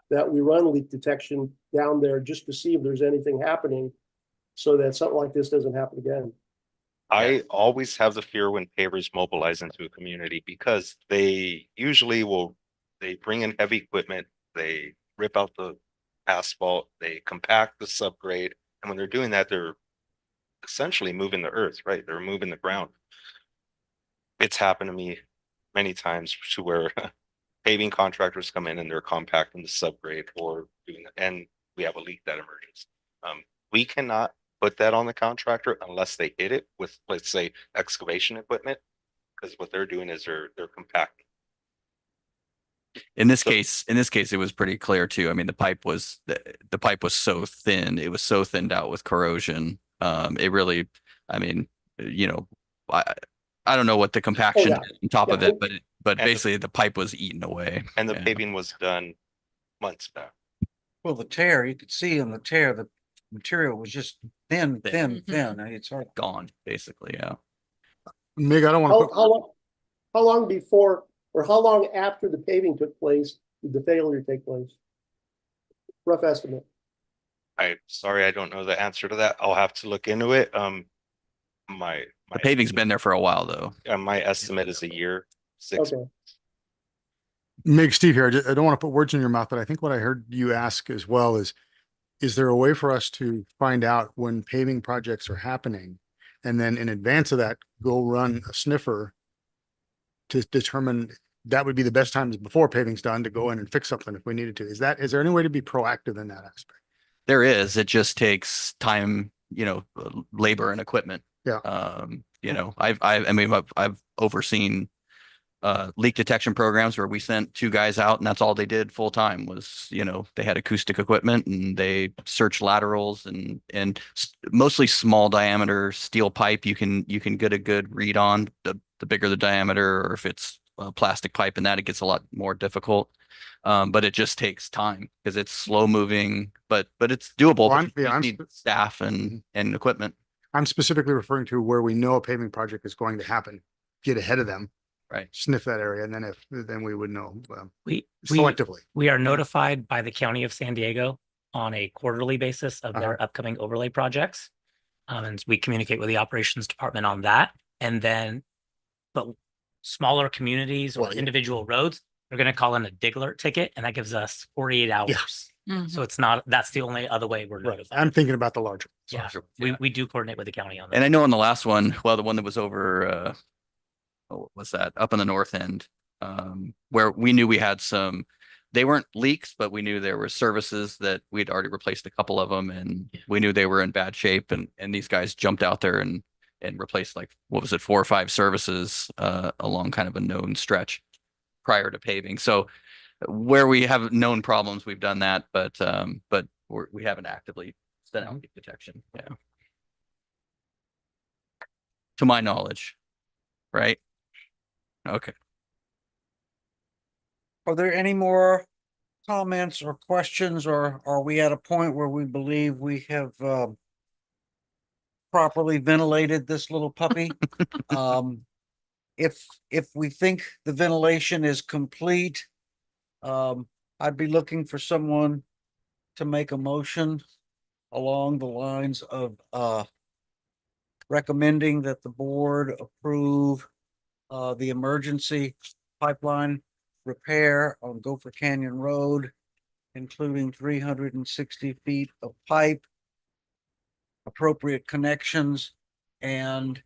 that we run leak detection down there just to see if there's anything happening, so that something like this doesn't happen again. I always have the fear when pavers mobilize into a community because they usually they bring in heavy equipment, they rip out the asphalt, they compact the subgrade, and when they're doing that, they're essentially moving the earth, right? They're moving the ground. It's happened to me many times to where paving contractors come in and they're compacting the subgrade or doing, and we have a leak that emerges. We cannot put that on the contractor unless they hit it with, let's say, excavation equipment, because what they're doing is they're compacting. in this case, it was pretty clear too. I mean, the pipe was so thin, it was so thinned out with corrosion. It really, I mean, I don't know what the compaction yeah. on top of Yeah. it, but And basically the pipe was eaten away. And the Yeah. paving was done months back. Well, the tear, you could see on the tear, the material was just thin. Mhm. I mean, it's hard. Gone, basically, yeah. Mig, I don't want to How long before, or how long after the paving took place did the failure take place? Rough estimate. I'm sorry, I don't know the answer to that. I'll have to look into it. The paving's been there for a while though. My estimate is a year, 6. Okay. Mig, Steve here. I don't want to put words in your mouth, but I think what I heard you ask as well is there a way for us to find out when paving projects are happening? And then in advance of that, go run a sniffer to determine that would be the best times before paving's done to go in and fix something if we needed to. Is there any way to be proactive in that aspect? There is, it just takes time, labor and equipment. Yeah. I've overseen leak detection programs where we sent 2 guys out and that's all they did full time was, they had acoustic equipment and they searched laterals and mostly small diameter steel pipe. You can get a good read on the bigger the diameter, or if it's plastic pipe and that, it gets a lot more difficult. But it just takes time because it's slow moving, but it's doable. Well, But you need staff and equipment. I'm specifically referring to where we know a paving project is going to happen, get ahead of them. Right. Sniff that area. And then we would know We selectively. we are notified by the County of San Diego on a quarterly basis of their upcoming overlay projects. And we communicate with the operations department on that. And then, but smaller communities or Well, yeah. individual roads, they're going to call in a DIGLERT ticket and that gives us 48 hours. Mhm. So that's the only other way we're notified. I'm thinking about the larger. Yeah, Yeah. we do coordinate with the county on that. And I know on the last one, well, the one that was over, what was that? Up in the north end, where we knew we had they weren't leaks, but we knew there were services that we'd already replaced a couple of them and we knew they were in bad shape. And these guys jumped out there and replaced 4 or 5 services, along kind of a known stretch. prior to paving. So where we have known problems, we've done that, but we haven't actively sent out leak detection. Yeah. To my knowledge, right? Okay. Are there any more comments or questions, or are we at a point where we believe we have properly ventilated this little puppy? If we think the ventilation is complete, I'd be looking for someone to make a motion along the lines of recommending that the board approve the emergency pipeline repair on Gopher Canyon Road, including 360 feet of pipe, appropriate connections, and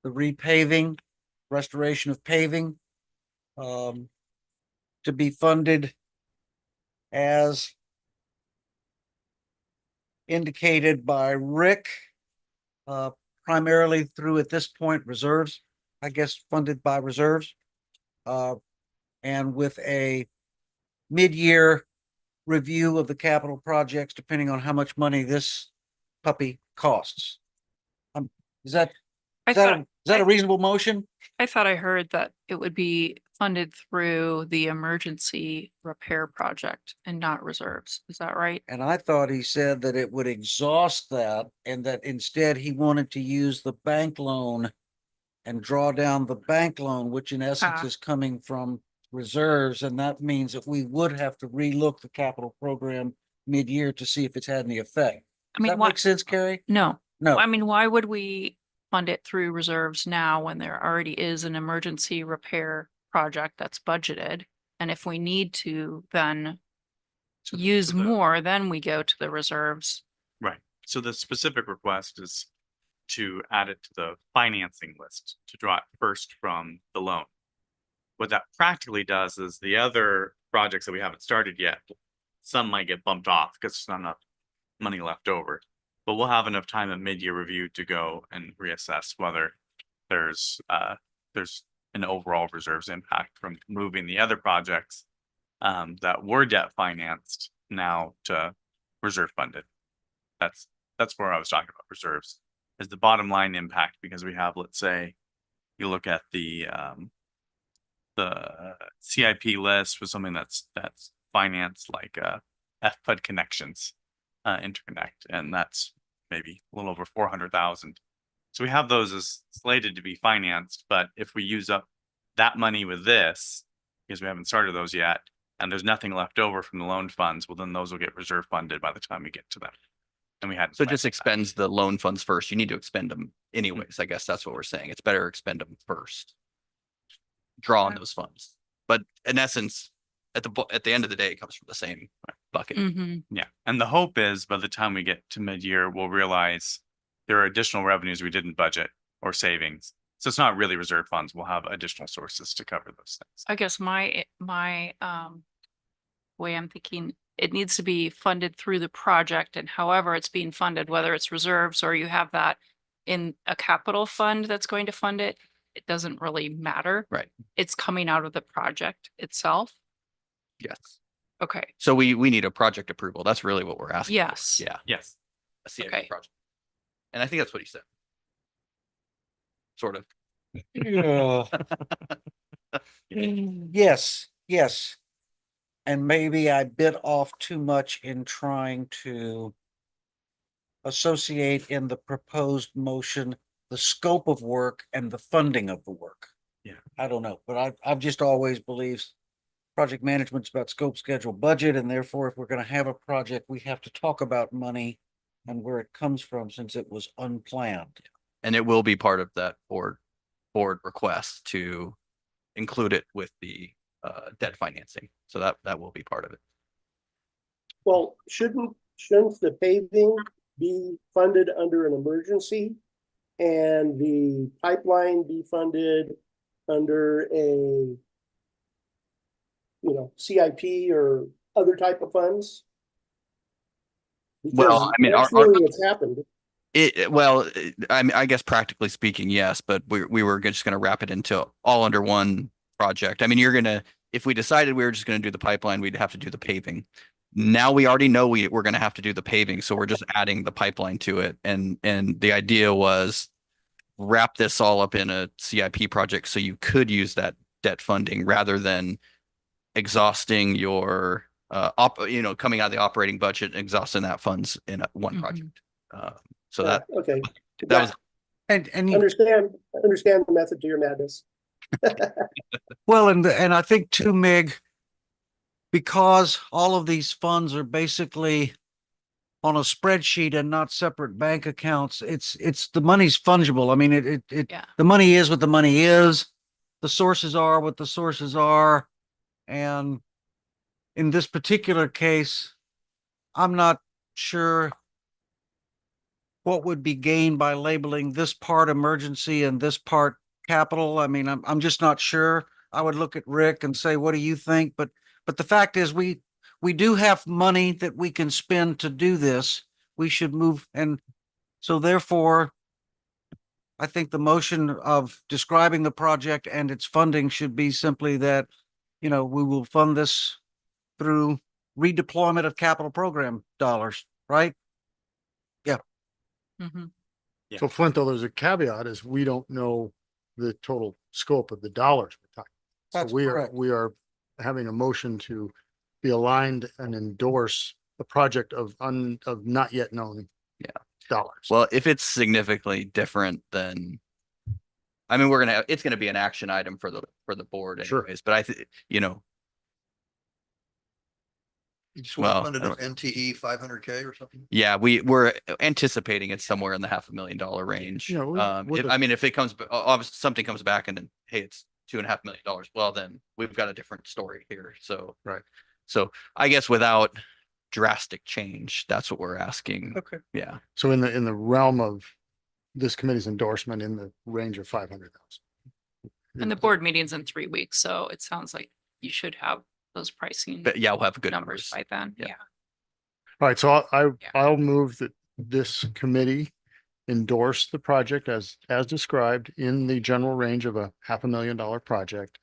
the repaving, restoration of paving, to be funded as indicated by Rick, primarily through, at this point, reserves, I guess, funded by reserves. And with a mid-year review of the capital projects, depending on how much money this puppy costs. Is that a reasonable motion? I thought I heard that it would be funded through the emergency repair project and not reserves. Is that right? And I thought he said that it would exhaust that and that instead he wanted to use the bank loan and draw down the bank loan, which in essence Ah. is coming from reserves. And that means that we would have to relook the capital program mid-year to see if it's had any effect. I mean, Does that why, make sense, Carrie? no, No. I mean, why would we fund it through reserves now when there already is an emergency repair project that's budgeted? And if we need to then So- use so the- more, then we go to the reserves. Right. So the specific request is to add it to the financing list, to draw it first from the loan. What that practically does is the other projects that we haven't started yet, some might get bumped off because there's not enough money left over. But we'll have enough time at mid-year review to go and reassess whether there's an overall reserves impact from moving the other projects that were debt financed now to reserve funded. That's where I was talking about reserves, is the bottom line impact, because we have, let's say, you look at the CIP list for something that's financed like FPUD connections interconnect, and that's maybe a little over 400,000. So we have those as slated to be financed, but if we use up that money with this, because we haven't started those yet, and there's nothing left over from the loan funds, well, then those will get reserve funded by the time we get to them. And we hadn't. So it planned just for that. expends the loan funds first. You need to expend them anyways. I guess that's what we're saying. It's better expend them first. Draw on Okay. those funds. But in essence, at the end of the day, it comes from the same bucket. Mhm. Yeah, and the hope is by the time we get to mid-year, we'll realize there are additional revenues we didn't budget or savings. So it's not really reserve funds. We'll have additional sources to cover those things. I guess my way I'm thinking, it needs to be funded through the project, and however it's being funded, whether it's reserves or you have that in a capital fund that's going to fund it, it doesn't really matter. Right. It's coming out of the project itself. Yes. Okay, So we need a project approval. That's really what we're asking. for. Yes. Yeah. Yes. A CIP Okay. project. And I think that's what he said. Sort of. Yeah. Yes, yes. And maybe I bit off too much in trying to associate in the proposed motion the scope of work and the funding of the work. Yeah. I don't know, but I've just always believed project management's about scope, schedule, budget, and therefore if we're gonna have a project, we have to talk about money and where it comes from since it was unplanned. And it will be part of that board request to include it with the debt financing. So that will be part of it. Well, shouldn't the paving be funded under an emergency? And the pipeline be funded under a, CIP or other type of funds? Well, Because I mean, that's our- really what's happened. I guess practically speaking, yes, but we were just going to wrap it into all under one project. I mean, you're going to if we decided we were just gonna do the pipeline, we'd have to do the paving. Now we already know we're gonna have to do the paving, so we're just adding the pipeline to it. And the idea was wrap this all up in a CIP project so you could use that debt funding rather than exhausting your coming out of the operating budget, exhausting that funds in one Mhm. project. So that Okay, that was And you, understand the method to your madness. well, and I think too, Mig, because all of these funds are basically on a spreadsheet and not separate bank accounts, it's the money's fungible. I mean, Yeah. the money is what the money is. The sources are what the sources are. And in this particular case, I'm not sure what would be gained by labeling this part emergency and this part capital. I mean, I'm just not sure. I would look at Rick and say, what do you think? But the fact is we do have money that we can spend to do this. We should move. And so therefore, I think the motion of describing the project and its funding should be simply that, we will fund this through redeployment of capital program dollars, right? Mhm. Yeah. So Flint, though, there's a caveat is we don't know the total scope of the dollars we're talking. So That's we correct. we are having a motion to be aligned and endorse the project of not yet known. Yeah. Dollars. well, if it's significantly different, then I mean, it's gonna be an action item for the board Sure. anyways, but I think, You just want Well, to fund it I as NTE 500K or something? yeah, we're anticipating it's somewhere in the $500,000 range. Yeah, with I mean, if it comes, obviously something comes back and then, hey, it's $2.5 million, well, then we've got a different story here. So. Right. So I guess without drastic change, that's what we're asking. Okay. Yeah. So in the realm of this committee's endorsement in the range of 500,000. And the board meeting's in 3 weeks, so it sounds like you should have those pricing But yeah, we'll have good numbers by then. Yeah. Yeah. All right, so Yeah. I'll move that this committee endorse the project as described in the general range of a $500,000 project,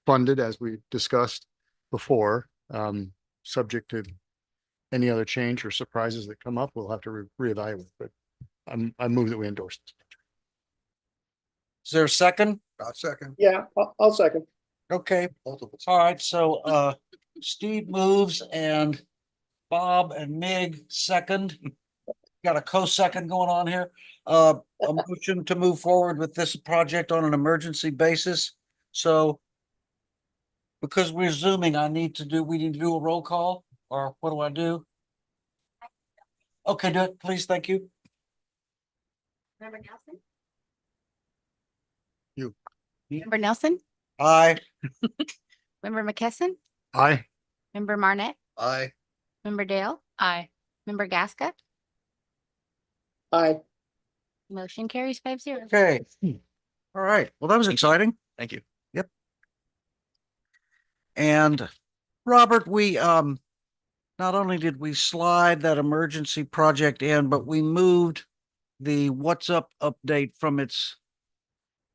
funded as we discussed before, subject to any other change or surprises that come up, we'll have to reevaluate, but I move that we endorse this. Is there a second? I'll second. Yeah, I'll second. Okay, Multiple. all right, so Steve moves and Bob and Mig second. Got a co-second going on here. A motion to move forward with this project on an emergency basis. So because we're zooming, we need to do a roll call, or what do I do? Okay, do it, please, thank you. Member Nelson? You. Member Nelson? Aye. Member McKesson? Aye. Member Marnet? Aye. Member Dale? Aye. Member Gasca? Aye. Motion carries 5-0. Okay. All right, well, that was exciting. Thank you. And Robert, we, not only did we slide that emergency project in, but we moved the What's Up update from its,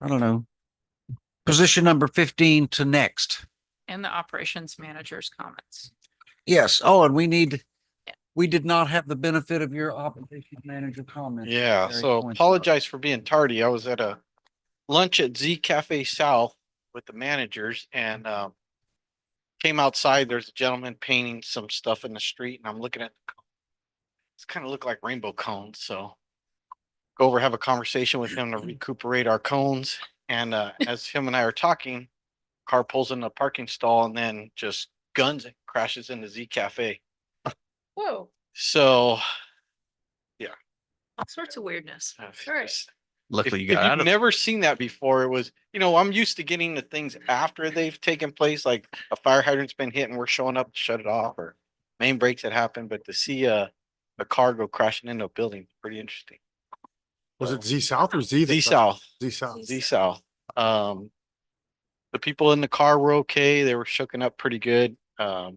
I don't know, position number 15 to next. And the operations manager's comments. Yes. Oh, and we did not have the benefit of your operations manager comment. Yeah, Very so coincidental. apologize for being tardy. I was at a lunch at Z Cafe South with the managers and came outside. There's a gentleman painting some stuff in the street and I'm looking at it's kind of look like rainbow cones. So go over, have a conversation with him to recuperate our cones. And as him and I are talking, car pulls in the parking stall and then just guns it, crashes into Z Cafe. Whoa, So all sorts of weirdness. first. Luckily, you If got out you've of never seen that before, it was, I'm used to getting the things after they've taken place, like a fire hydrant's been hit and we're showing up to shut it off, or main breaks had happened, but to see a car go crashing into a building, pretty interesting. Was it Z South or Z? Z South, Z South. Z South. The people in the car were okay. They were shooken up pretty good.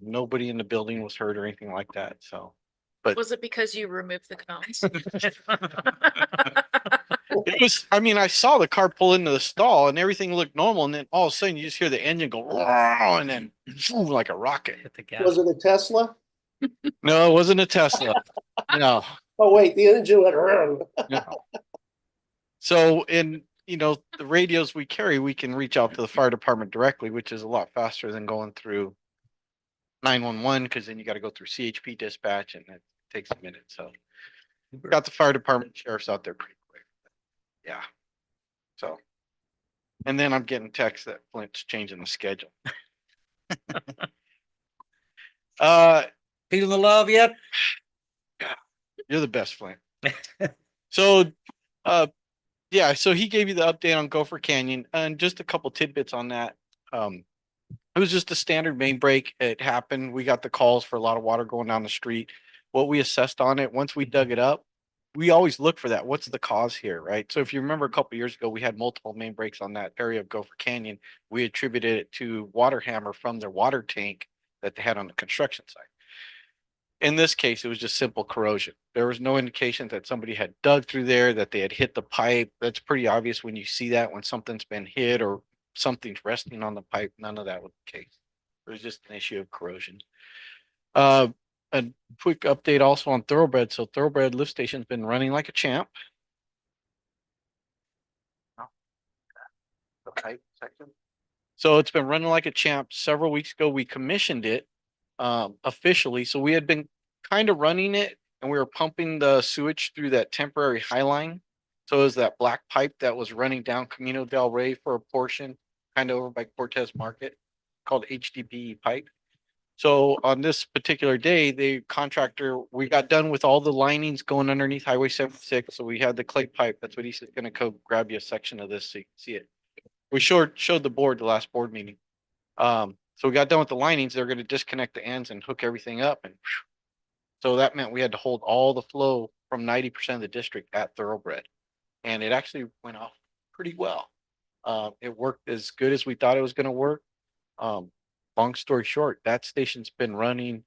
Nobody in the building was hurt or anything like that, so. But Was it because you removed the cones? It was, I mean, I saw the car pull into the stall and everything looked normal. And then all of a sudden you just hear the engine go, "Wow," and then boom, like a rocket. Hit the gas. Was it a Tesla? No, it wasn't a Tesla. No, Oh, wait, the engine went around. no. So in, the radios we carry, we can reach out to the fire department directly, which is a lot faster than going through 911, because then you got to go through CHP dispatch and it takes a minute. So got the fire department, sheriff's out there pretty quick. Yeah. So, and then I'm getting texts that Flint's changing the schedule. Feeling the love yet? You're the best, Flint. So, yeah, so he gave you the update on Gopher Canyon and just a couple tidbits on that. It was just a standard main break. It happened. We got the calls for a lot of water going down the street. What we assessed on it, once we dug it up, we always look for that. What's the cause here, right? So if you remember a couple years ago, we had multiple main breaks on that area of Gopher Canyon. We attributed it to water hammer from their water tank that they had on the construction site. In this case, it was just simple corrosion. There was no indication that somebody had dug through there, that they had hit the pipe. That's pretty obvious when you see that, when something's been hit or something's resting on the pipe. None of that was the case. It was just an issue of corrosion. A quick update also on Thoroughbred. So Thoroughbred lift station's been running like a champ. The pipe section. So it's been running like a champ. Several weeks ago, we commissioned it officially. So we had been kind of running it and we were pumping the sewage through that temporary high line. So it was that black pipe that was running down Camino del Rey for a portion, kind of over by Cortez Market, called HDPE pipe. So on this particular day, the contractor, we got done with all the linings going underneath Highway 76. So we had the clay pipe. That's what he's going to go grab you a section of this so you can see it. We showed the board the last board meeting. So we got done with the linings. They're going to disconnect the ends and hook everything up. And so that meant we had to hold all the flow from 90% of the district at Thoroughbred. And it actually went off pretty well. It worked as good as we thought it was going to work. Long story short, that station's been running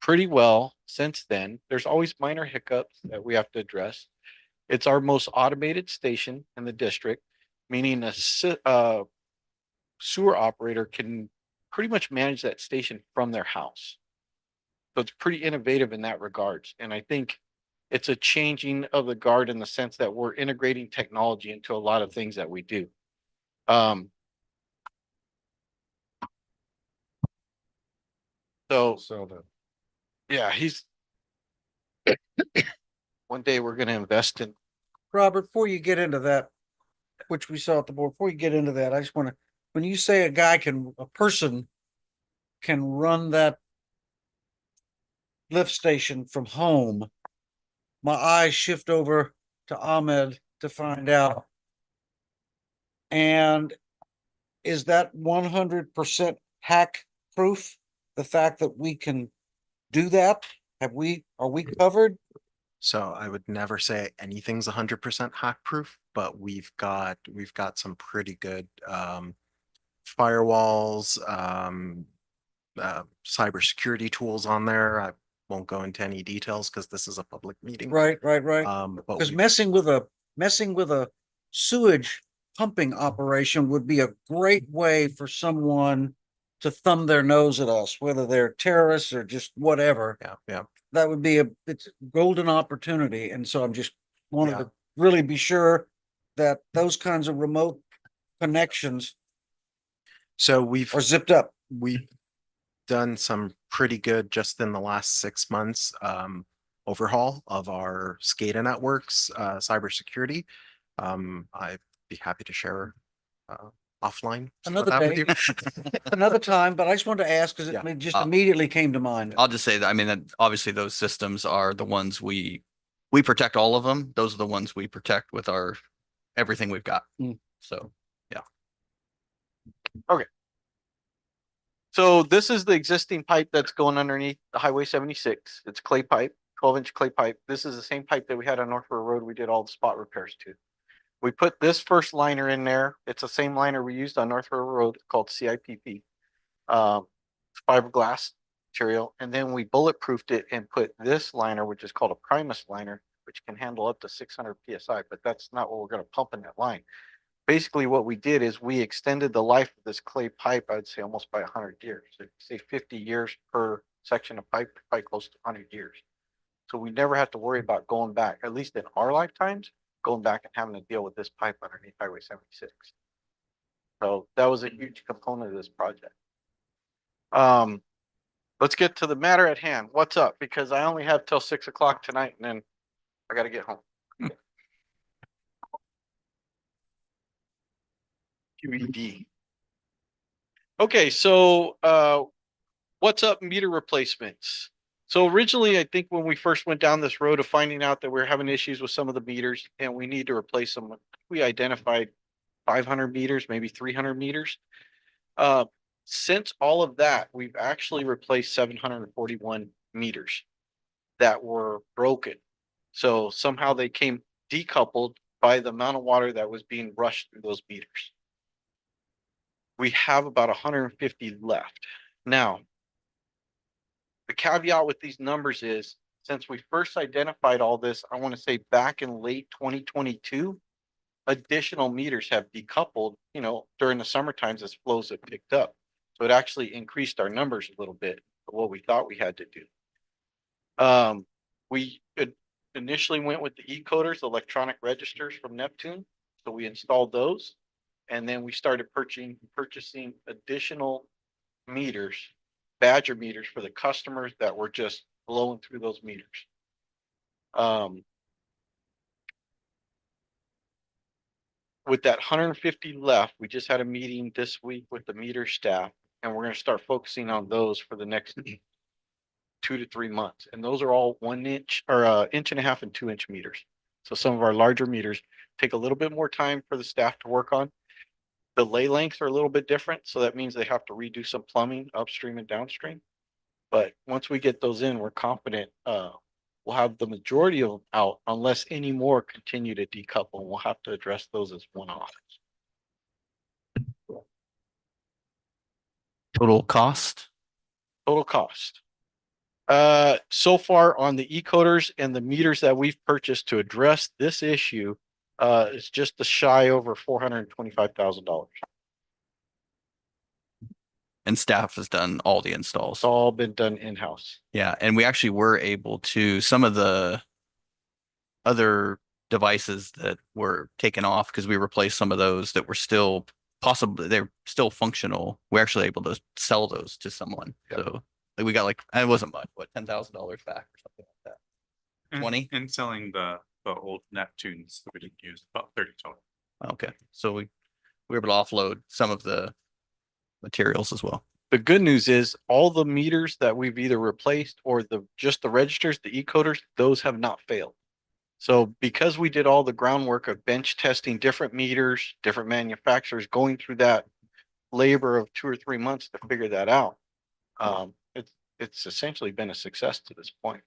pretty well since then. There's always minor hiccups that we have to address. It's our most automated station in the district, meaning a sewer operator can pretty much manage that station from their house. So it's pretty innovative in that regards. And I think it's a changing of the guard in the sense that we're integrating technology into a lot of things that we do. Yeah, one day we're gonna invest in. Robert, before you get into that, which we saw at the board, before you get into that, I just want to, when you say a person can run that lift station from home, my eyes shift over to Ahmed to find out. And is that 100% hack proof? The fact that we can do that? Are we covered? So I would never say anything's 100% hack proof, but we've got some pretty good firewalls, cybersecurity tools on there. I won't go into any details because this is a public meeting. Right. But Because messing with a sewage pumping operation would be a great way for someone to thumb their nose at us, whether they're terrorists or just whatever. Yeah. That would be it's a golden opportunity. And so I'm just wanted Yeah. to really be sure that those kinds of remote connections So we've are zipped up. we've done some pretty good just in the last 6 months overhaul of our SCADA networks, cybersecurity. I'd be happy to share offline. some of Another that with day. you. Another time, but I just wanted to ask because Yeah. it just immediately came to mind. I'll just say that, I mean, that obviously those systems are the ones we protect all of them. Those are the ones we protect with everything we've got. Mm. So, yeah. So this is the existing pipe that's going underneath the Highway 76. It's clay pipe, 12-inch clay pipe. This is the same pipe that we had on Northborough Road. We did all the spot repairs to. We put this first liner in there. It's the same liner we used on Northborough Road called CIPP. Fiberglass material. And then we bulletproofed it and put this liner, which is called a Primus liner, which can handle up to 600 PSI, but that's not what we're gonna pump in that line. Basically, what we did is we extended the life of this clay pipe, I'd say almost by 100 years. So say 50 years per section of pipe, probably close to 100 years. So we never have to worry about going back, at least in our lifetimes, going back and having to deal with this pipe underneath Highway 76. So that was a huge component of this project. Let's get to the matter at hand. What's up? Because I only have till 6 o'clock tonight and then I gotta get home. QED. Okay, so what's up meter replacements? So originally, I think when we first went down this road of finding out that we're having issues with some of the meters and we need to replace them, we identified 500 meters, maybe 300 meters. Since all of that, we've actually replaced 741 meters that were broken. So somehow they came decoupled by the amount of water that was being rushed through those meters. We have about 150 left. Now, the caveat with these numbers is, since we first identified all this, I want to say back in late 2022, additional meters have decoupled, you know, during the summer times as flows have picked up. So it actually increased our numbers a little bit of what we thought we had to do. We initially went with the E-coders, electronic registers from Neptune. So we installed those. And then we started purchasing additional meters, Badger meters for the customers that were just blowing through those meters. With that 150 left, we just had a meeting this week with the meter staff, and we're going to start focusing on those for the next 2 to 3 months. And those are all 1 inch or 1.5 inch and 2 inch meters. So some of our larger meters take a little bit more time for the staff to work on. The lay lengths are a little bit different, so that means they have to redo some plumbing upstream and downstream. But once we get those in, we're confident we'll have the majority of them out, unless any more continue to decouple. We'll have to address those as one-offs. Total cost? Total cost. So far on the E-coders and the meters that we've purchased to address this issue, it's just a shy over $425,000. And staff has done all the installs. It's all been done in-house. Yeah, and we actually were able to, some of the other devices that were taken off, because we replaced some of those that were still possibly, they're still functional. We're actually able to sell those to someone. Yep. So like, we got like, it wasn't much, what, $10,000 back or something like that. 20? And selling the old Neptunes that we didn't use, about 30 total. Okay, so we were able to offload some of the materials as well. The good news is all the meters that we've either replaced or just the registers, the E-coders, those have not failed. So because we did all the groundwork of bench testing different meters, different manufacturers, going through that labor of 2 or 3 months to figure that out, it's essentially been a success to this point.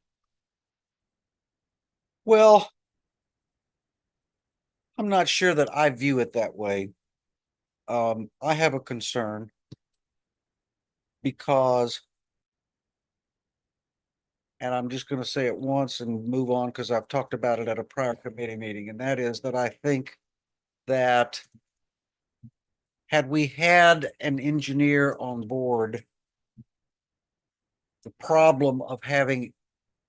Well, I'm not sure that I view it that way. I have a concern because, and I'm just going to say it once and move on because I've talked about it at a prior committee meeting, and that is that I think that had we had an engineer on board, the problem of having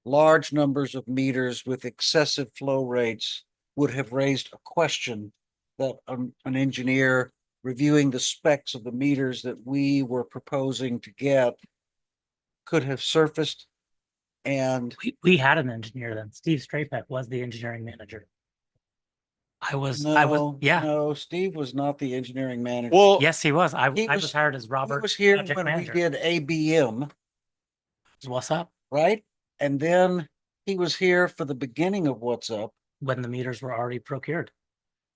large numbers of meters with excessive flow rates would have raised a question that an engineer reviewing the specs of the meters that we were proposing to get could have surfaced. And We had an engineer then. Steve Strapek was the engineering manager. I was, yeah. No, Steve was not the engineering manager. Well, Yes, he was. I He was was- hired as He Robert. was here project when we manager. did ABM, What's up? right? And then he was here for the beginning of What's Up, When the meters were already procured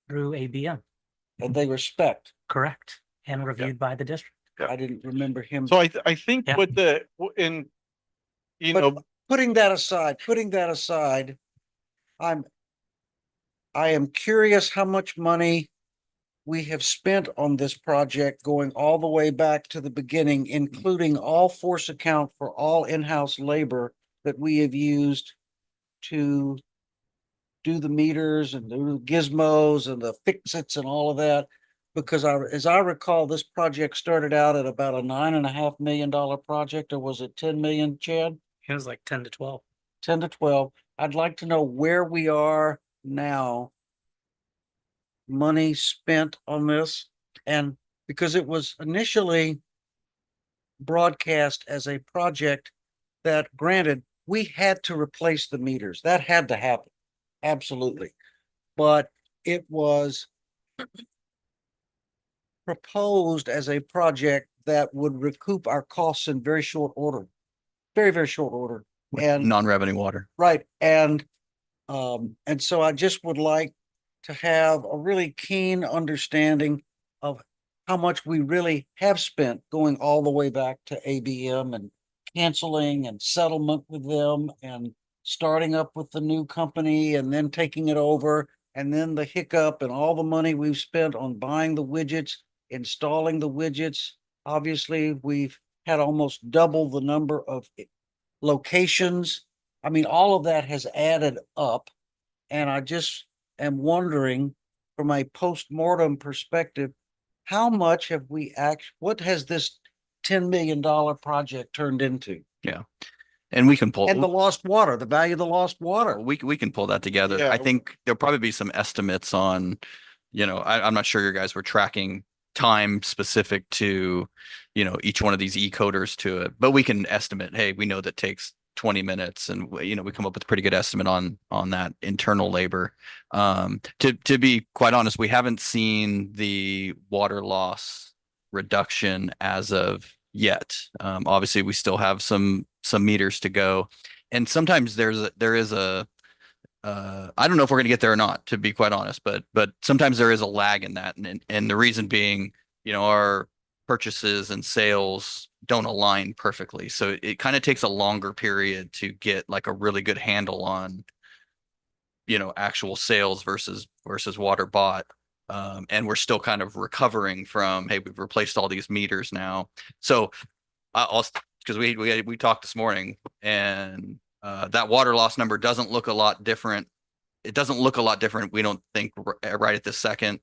through ABM, and they were spec'd. correct, and reviewed by the district. I didn't remember him. so I think Yeah. with you But know, putting that aside, I am curious how much money we have spent on this project going all the way back to the beginning, including all force account for all in-house labor that we have used to do the meters and do the gizmos and the fix-its and all of that. Because as I recall, this project started out at about a $9.5 million project, or was it 10 million, Chad? It was like 10 to 12. 10 to 12. I'd like to know where we are now. Money spent on this, and because it was initially broadcast as a project that, granted, we had to replace the meters. That had to happen. Absolutely. But it was proposed as a project that would recoup our costs in very short order. Very, very short order. And Non-revenue water. right, and so I just would like to have a really keen understanding of how much we really have spent, going all the way back to ABM and canceling and settlement with them and starting up with the new company and then taking it over, and then the hiccup and all the money we've spent on buying the widgets, installing the widgets. Obviously, we've had almost double the number of locations. I mean, all of that has added up. And I just am wondering, from a post-mortem perspective, how much have we what has this $10 million project turned into? Yeah. And we can pull. And the lost water, the value of the lost water. We can pull that together. Yeah. I think there'll probably be some estimates on, I'm not sure you guys were tracking time specific to, each one of these e-coders to it, but we can estimate, hey, we know that takes 20 minutes and, we come up with a pretty good estimate on that internal labor. To be quite honest, we haven't seen the water loss reduction as of yet. Obviously we still have some meters to go. And sometimes there is a I don't know if we're going to get there or not, to be quite honest, but sometimes there is a lag in that. And the reason being, our purchases and sales don't align perfectly. So it kind of takes a longer period to get like a really good handle on, actual sales versus water bought. And we're still kind of recovering from, hey, we've replaced all these meters now. So because we talked this morning, and that water loss number doesn't look a lot different. It doesn't look a lot different, we don't think, right at this second.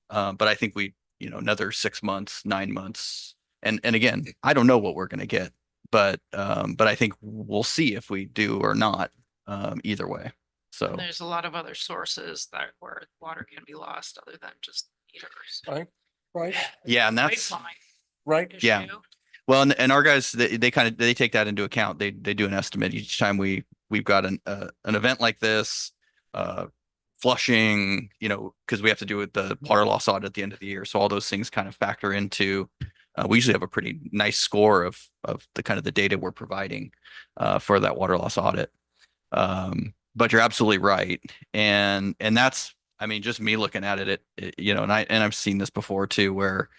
But I think another 6 months, 9 months. And again, I don't know what we're going to get, but I think we'll see if we do or not, either way. So And there's a lot of other sources where water can be lost other than just meters. Right, right, yeah, and that's Pipeline right. Yeah. issue. well, and our guys, they take that into account. They do an estimate each time we've got an event like this, flushing, because we have to do with the water loss audit at the end of the year. So all those things kind of factor into. We usually have a pretty nice score of the kind of the data we're providing for that water loss audit. But you're absolutely right, and that's, I mean, just me looking at it, and I've seen this before too, where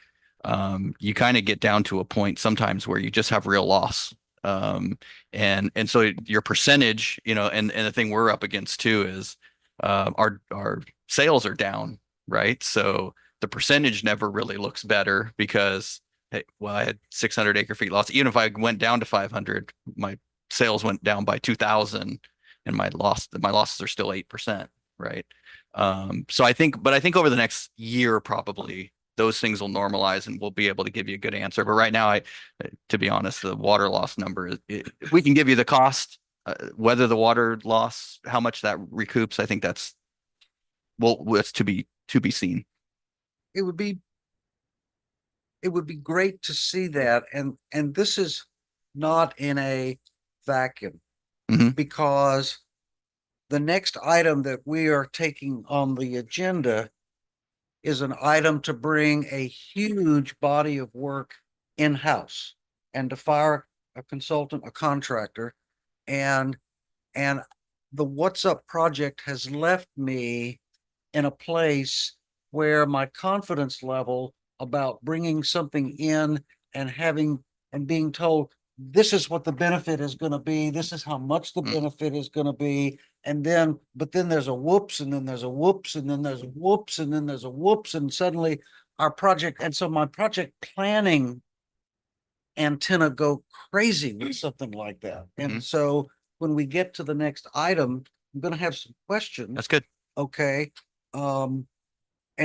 you kind of get down to a point sometimes where you just have real loss. And so your percentage, and the thing we're up against too is our sales are down, right? So the percentage never really looks better because, hey, well, I had 600 acre feet loss. Even if I went down to 500, my sales went down by 2,000, and my losses are still 8%, right? So I think over the next year, probably those things will normalize and we'll be able to give you a good answer. But right now, to be honest, the water loss number, we can give you the cost, whether the water loss, how much that recoups. I think that's to be seen. It would be great to see that. And this is not in a vacuum, Mhm. because the next item that we are taking on the agenda is an item to bring a huge body of work in-house and to fire a consultant, a contractor. And the What's Up project has left me in a place where my confidence level about bringing something in and being told, this is what the benefit is going to be, this is how much the benefit is going to be. But then there's a whoops, and then there's a whoops, and then there's a whoops, and then there's a whoops, and suddenly our project, and so my project planning antenna go crazy with something like that. And so when we get to the next item, I'm gonna have some questions. That's good. Okay, and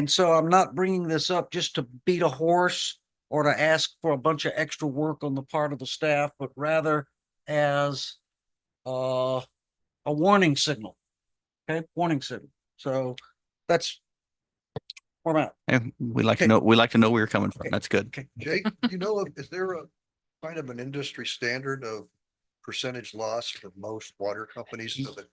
so I'm not bringing this up just to beat a horse or to ask for a bunch of extra work on the part of the staff, but rather as a warning signal. Okay, warning signal. So that's where I'm at. And we like to Okay. know, we like to know where you're coming from. Okay. That's good. Okay. Jake, you know, is there a kind of an industry standard of percentage loss for most water companies so that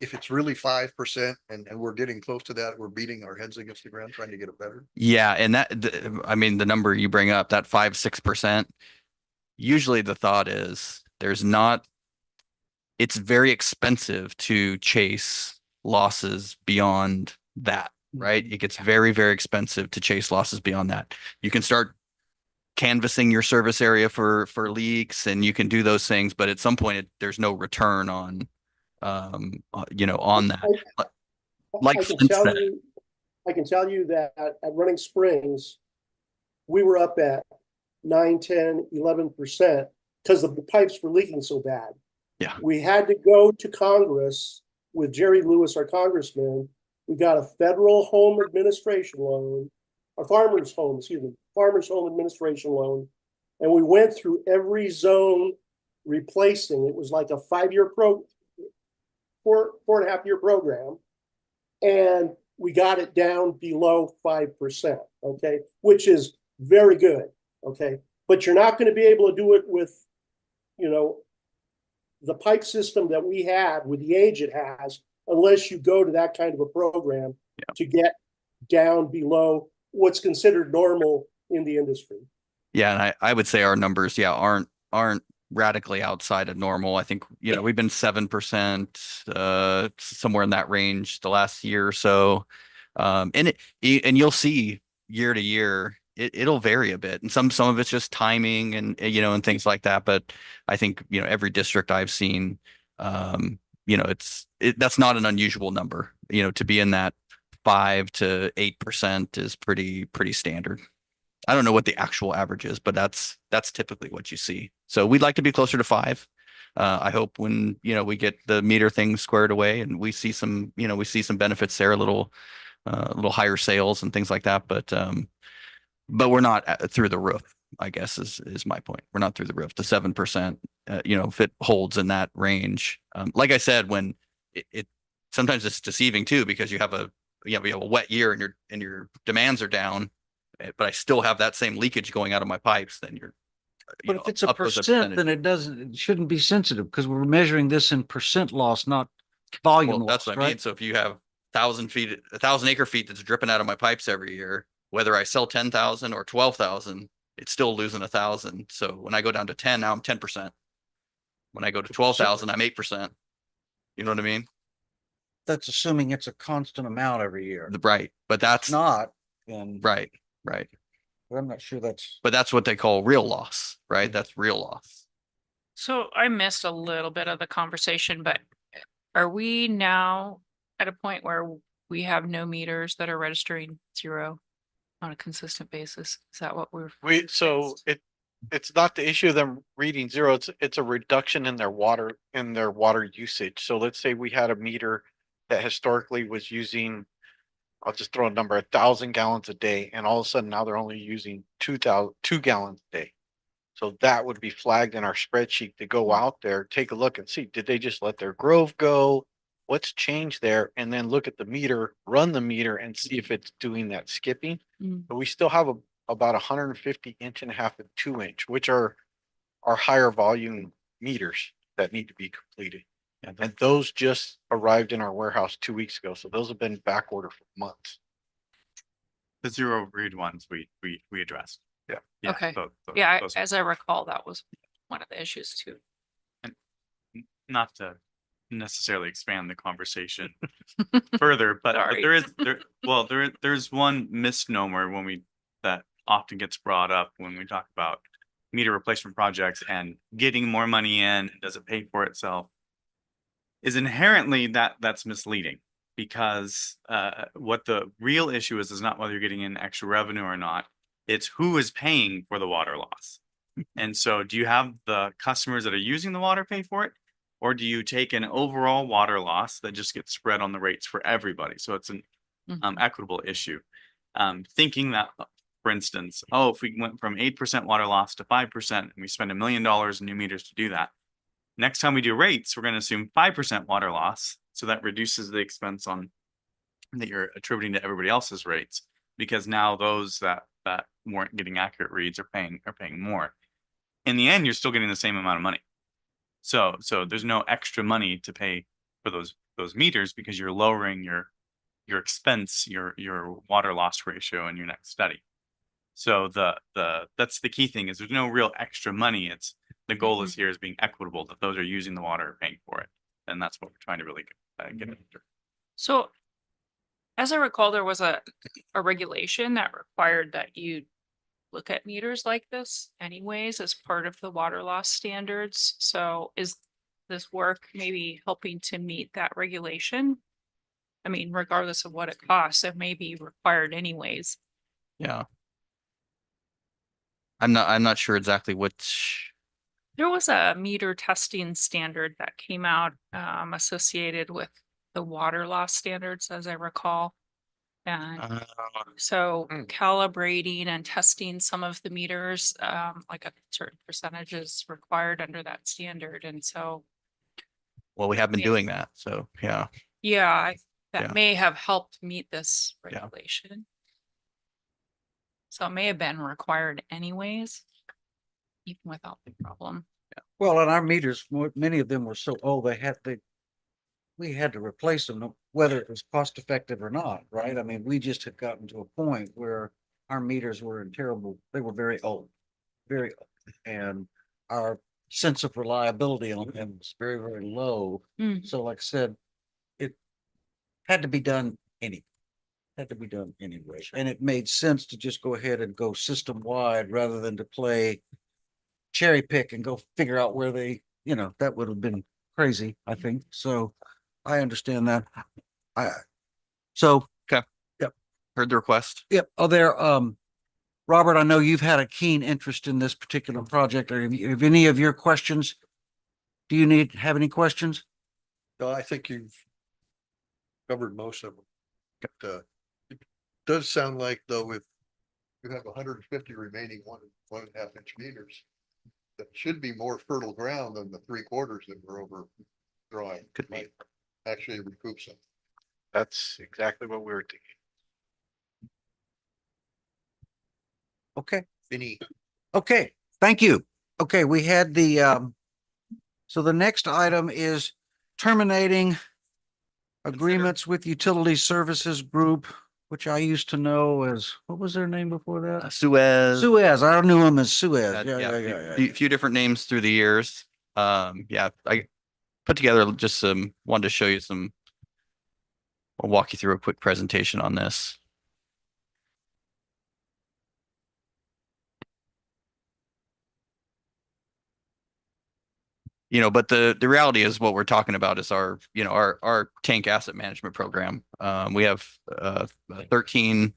if it's really 5% and we're getting close to that, we're beating our heads against the ground trying to get it better? Yeah, and I mean, the number you bring up, that 5-6%, usually the thought is it's very expensive to chase losses beyond that, right? It gets very, very expensive to chase losses beyond that. You can start canvassing your service area for leaks and you can do those things, but at some point there's no return on on that. Like I can Flint tell said. you, I can tell you that at Running Springs, we were up at 9, 10, 11% because the pipes were leaking so bad. Yeah. We had to go to Congress with Jerry Lewis, our congressman. We got a federal home administration loan, a farmer's home administration loan. And we went through every zone replacing. It was like a 5-year 4.5-year program. And we got it down below 5%, okay, which is very good, okay? But you're not going to be able to do it with, the pipe system that we have with the age it has, unless you go to that kind of a program to get down below what's considered normal in the industry. Yeah, and I would say our numbers, aren't radically outside of normal. I think, we've been 7%, somewhere in that range the last year or so. And you'll see year to year, it'll vary a bit. And some of it's just timing and, and things like that. But I think, every district I've seen, that's not an unusual number, to be in that 5 to 8% is pretty standard. I don't know what the actual average is, but that's typically what you see. So we'd like to be closer to 5. I hope when, we get the meter thing squared away and we see some benefits there, a little higher sales and things like that. But we're not through the roof, I guess is my point. We're not through the roof. The 7%, if it holds in that range, like I said, when it sometimes it's deceiving too, because you have a wet year and your demands are down, but I still have that same leakage going out of my pipes, then you're. But if it's a percent, then it shouldn't be sensitive because we're measuring this in percent loss, not volume Well, that's loss, what I mean. right? So if you have 1,000 acre feet that's dripping out of my pipes every year, whether I sell 10,000 or 12,000, it's still losing 1,000. So when I go down to 10, now I'm 10%. When I go to 12,000, I'm 8%. You know what I mean? That's assuming it's a constant amount every year. Right. But that's Not, and right. I'm not sure that's. But that's what they call real loss, right? That's real loss. So I missed a little bit of the conversation, but are we now at a point where we have no meters that are registering 0 on a consistent basis? Is that what we're? It's not the issue of them reading 0. It's a reduction in their water usage. So let's say we had a meter that historically was using, I'll just throw a number, 1,000 gallons a day, and all of a sudden now they're only using 2 gallons a day. So that would be flagged in our spreadsheet to go out there, take a look and see, did they just let their grove go? What's changed there? And then look at the meter, run the meter and see if it's doing that skipping. But we still have about 150 1.5 and 2 which are our higher volume meters that need to be completed. And those just arrived in our warehouse 2 weeks ago. So those have been back order for months. The 0 read ones we addressed. Yeah. Okay. Yeah. As I recall, that was one of the issues too. Not to necessarily expand the conversation further, but Sorry. there's one misnomer that often gets brought up when we talk about meter replacement projects and getting more money in, does it pay for itself? Is inherently that's misleading, because what the real issue is not whether you're getting in extra revenue or not. It's who is paying for the water loss. And so do you have the customers that are using the water pay for it? Or do you take an overall water loss that just gets spread on the rates for everybody? So it's an equitable issue. Thinking that, for instance, oh, if we went from 8% water loss to 5% and we spend $1 million in new meters to do that, next time we do rates, we're going to assume 5% water loss. So that reduces the expense on that you're attributing to everybody else's rates, because now those that weren't getting accurate reads are paying more. In the end, you're still getting the same amount of money. So there's no extra money to pay for those meters, because you're lowering your expense, your water loss ratio in your next study. So that's the key thing, is there's no real extra money. It's the goal is here is being equitable, that those are using the water are paying for it. And that's what we're trying to really get after. So as I recall, there was a regulation that required that you look at meters like this anyways as part of the water loss standards. So is this work maybe helping to meet that regulation? I mean, regardless of what it costs, it may be required anyways. Yeah. I'm not sure exactly which. There was a meter testing standard that came out associated with the water loss standards, as I recall. And so calibrating and testing some of the meters, like a certain percentage is required under that standard. And so, Well, we have been Yeah. doing that. So yeah. that Yeah. may have helped meet this Yeah. regulation. So it may have been required anyways, even without the problem. Well, and our meters, many of them were so old, we had to replace them, whether it was cost effective or not, right? I mean, we just had gotten to a point where our meters were they were very old, very old. And our sense of reliability on them was very, very low. Mm. So like I said, it had to be done anyway. And it made sense to just go ahead and go system wide rather than to play cherry pick and go figure out where that would have been crazy, I think. So I understand that. Heard the request. Yep. Robert, I know you've had a keen interest in this particular project. Have any of your questions? Do you have any questions? No, I think you've covered most of them. But, it does sound like, though, if you have 150 remaining 1.5 inch meters, that should be more fertile ground than the 3/4 that we're over drawing. Could be. Might actually recoup some. That's exactly what we were thinking. Okay. Any Okay, thank you. Okay, we had so the next item is terminating agreements with Utility Services Group, which I used to know as, what was their name before that? Suez. I knew them as Suez. Few different names through the years. I put together just wanted to show you I'll walk you through a quick presentation on this. But the reality is what we're talking about is our tank asset management program. We have 13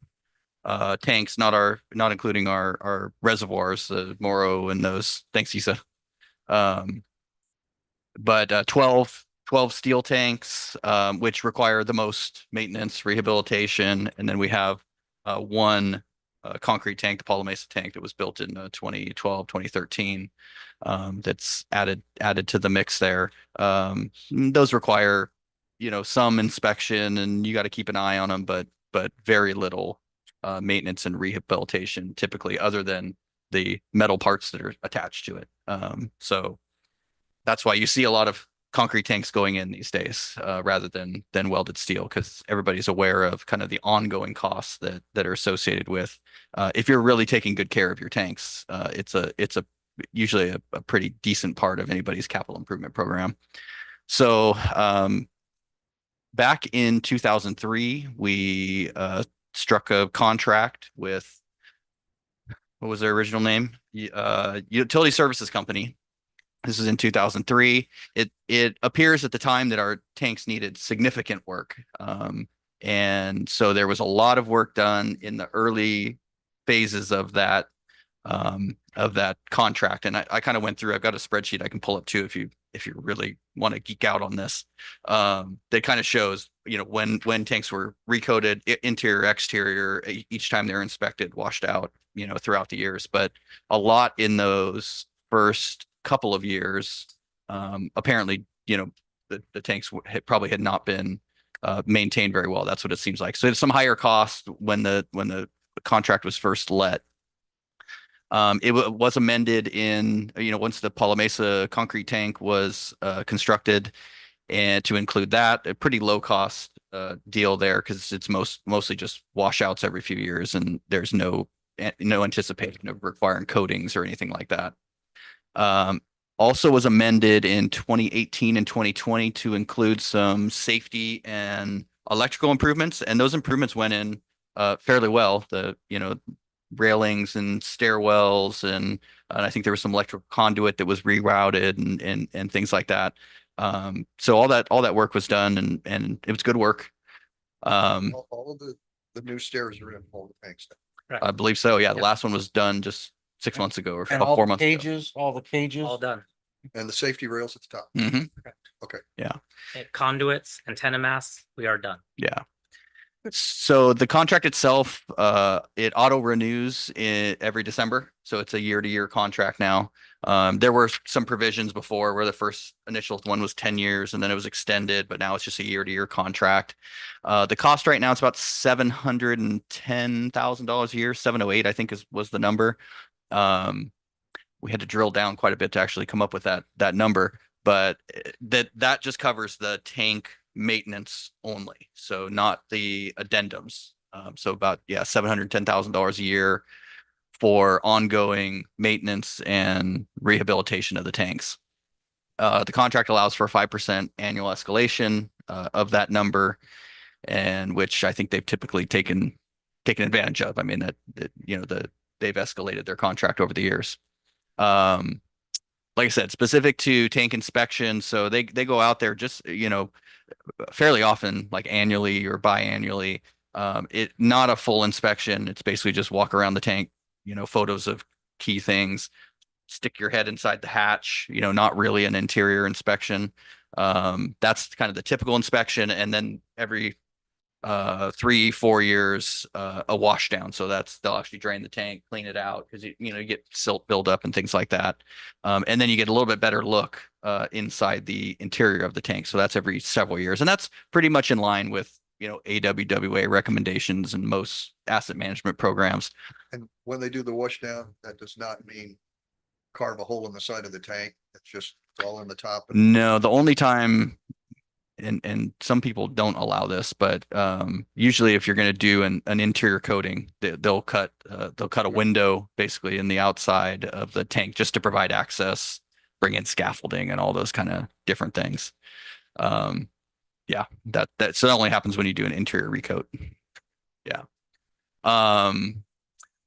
tanks, not including our reservoirs, the Morrow and those. Thanks, Isa. But 12 steel tanks, which require the most maintenance, rehabilitation. And then we have one concrete tank, the Palo Mesa tank that was built in 2012, 2013. That's added to the mix there. Those require, some inspection, and you got to keep an eye on them, but very little maintenance and rehabilitation typically, other than the metal parts that are attached to it. So that's why you see a lot of concrete tanks going in these days, rather than welded steel, because everybody's aware of kind of the ongoing costs that are associated with. If you're really taking good care of your tanks, it's usually a pretty decent part of anybody's capital improvement program. So back in 2003, we struck a contract with, what was their original name? Utility Services Company. This is in 2003. It appears at the time that our tanks needed significant work. And so there was a lot of work done in the early phases of that contract. And I kind of went through, I've got a spreadsheet I can pull up too if you really want to geek out on this. That kind of shows, you know, when tanks were recoated, interior, exterior, each time they're inspected, washed out, you know, throughout the years. But a lot in those first couple of years, apparently, you know, the tanks probably had not been maintained very well. That's what it seems like. So it's some higher cost when the contract was first let. It was amended in, you know, once the Palo Mesa concrete tank was constructed, and to include that, a pretty low cost deal there, because it's mostly just washouts every few years, and there's no anticipation of requiring coatings or anything like that. Also was amended in 2018 and 2020 to include some safety and electrical improvements, and those improvements went in fairly well. The, you know, railings and stairwells, and I think there was some electrical conduit that was rerouted and things like that. So all that work was done, and it was good work. All of the new stairs are in all the tanks. I believe so. Yeah, the Yep. last one was done just 6 months ago, or And about all 4 the months ago. cages, all the cages. All done. And the safety rails at the top. Mhm. Okay. Conduits, antenna masts, we are done. Yeah. So the contract itself, it auto renews every December. So it's a year-to-year contract now. There were some provisions before where the first initial one was 10 years and then it was extended, but now it's just a year-to-year contract. The cost right now is about $710,000 a year. 708, I think was the number. We had to drill down quite a bit to actually come up with that number, but that just covers the tank maintenance only, so not the addendums. So about, yeah, $710,000 a year for ongoing maintenance and rehabilitation of the tanks. The contract allows for a 5% annual escalation of that number, and which I think they've typically taken advantage of. I mean, that you know, they've escalated their contract over the years. Like I said, specific to tank inspection, so they go out there just, you know, fairly often, like annually or biannually. It not a full inspection. It's basically just walk around the tank, you know, photos of key things, stick your head inside the hatch, you know, not really an interior inspection. That's kind of the typical inspection. And then every 3-4 years, a wash down. So they'll actually drain the tank, clean it out, because you know, you get silt buildup and things like that. And then you get a little bit better look inside the interior of the tank. So that's every several years, and that's pretty much in line with, you know, AWWA recommendations and most asset management programs. And when they do the wash down, that does not mean carve a hole in the side of the tank. It's just all in the top. No, the only time, and some people don't allow this, but usually if you're going to do an interior coating, they'll cut a window basically in the outside of the tank just to provide access, bring in scaffolding and all those kind of different things. Yeah, so that only happens when you do an interior recoat. Yeah.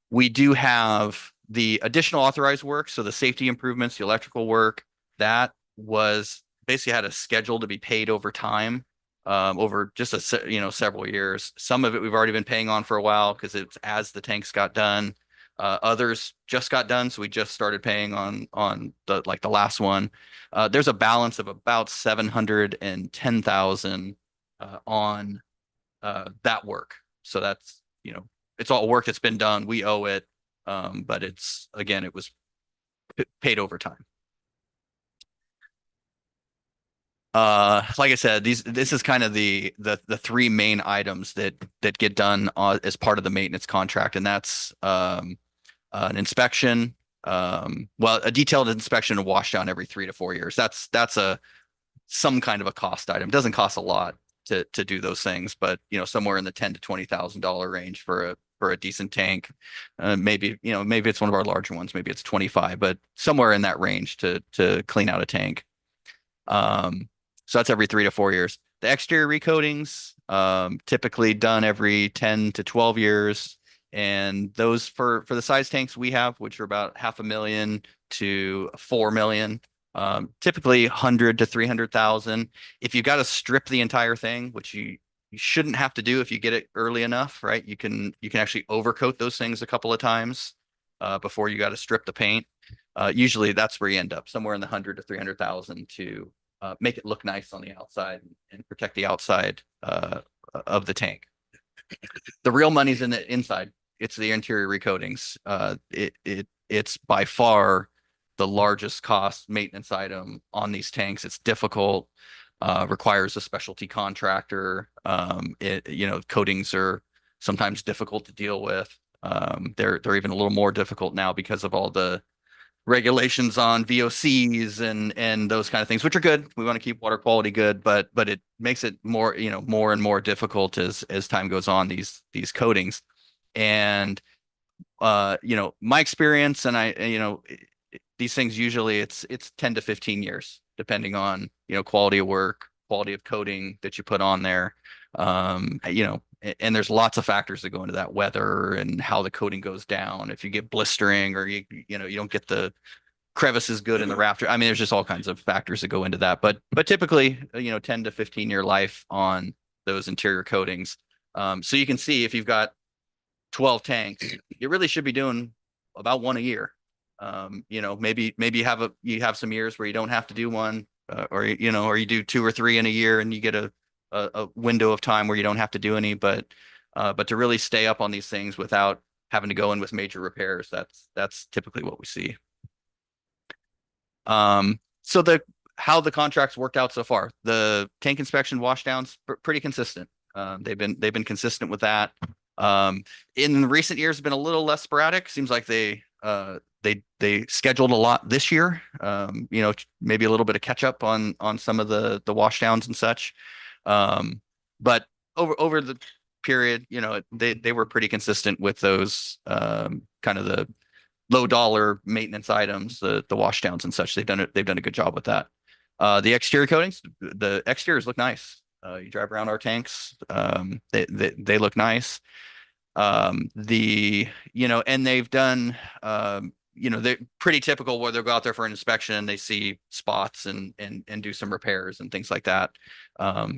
We do have the additional authorized work, so the safety improvements, the electrical work, that was basically had a schedule to be paid over time, over just several years. Some of it we've already been paying on for a while because it's as the tanks got done. Others just got done, so we just started paying on the last one. There's a balance of about 710,000 on that work. So that's, you know, it's all work that's been done. We owe it, but it was paid over time. Like I said, this is kind of the three main items that get done as part of the maintenance contract, and that's an inspection, a detailed inspection and wash down every 3 to 4 years. That's some kind of a cost item. It doesn't cost a lot to do those things, but you know, somewhere in the $10,000 to $20,000 range for a decent tank. Maybe it's one of our larger ones, maybe it's 25, but somewhere in that range to clean out a tank. So that's every 3 to 4 years. The exterior recoatings, typically done every 10 to 12 years. And those for the size tanks we have, which are about $500,000 to $4 million, typically 100 to 300,000. If you've got to strip the entire thing, which you shouldn't have to do if you get it early enough, right? You can actually overcoat those things a couple of times. before you got to strip the paint. Usually that's where you end up, somewhere in the 100 to 300,000 to make it look nice on the outside and protect the outside of the tank. The real money's in the inside. It's the interior recoatings. It's by far the largest cost maintenance item on these tanks. It's difficult, requires a specialty contractor. Coatings are sometimes difficult to deal with. They're even a little more difficult now because of all the regulations on VOCs and those kind of things, which are good. We want to keep water quality good, but it makes it more and more difficult as time goes on, these coatings. And my experience, and these things usually it's 10 to 15 years, depending on quality of work, quality of coating that you put on there. And there's lots of factors that go into that, weather and how the coating goes down. If you get blistering, or you don't get the crevices good in the rafter. I mean, there's just all kinds of factors that go into that. But typically, 10 to 15 year life on those interior coatings. So you can see if you've got 12 tanks, you really should be doing about one a year. Maybe you have some years where you don't have to do one, or you do 2 or 3 in a year, and you get a window of time where you don't have to do any, but to really stay up on these things without having to go in with major repairs, that's typically what we see. So how the contracts worked out so far, the tank inspection washdowns pretty consistent. They've been consistent with that. In recent years, have been a little less sporadic. Seems like they scheduled a lot this year. Maybe a little bit of catch up on some of the washdowns and such. But over the period, they were pretty consistent with those kind of the low dollar maintenance items, the washdowns and such. They've done a good job with that. The exterior coatings, the exteriors look nice. You drive around our tanks, they look nice. And they've done they're pretty typical where they'll go out there for an inspection and they see spots and do some repairs and things like that.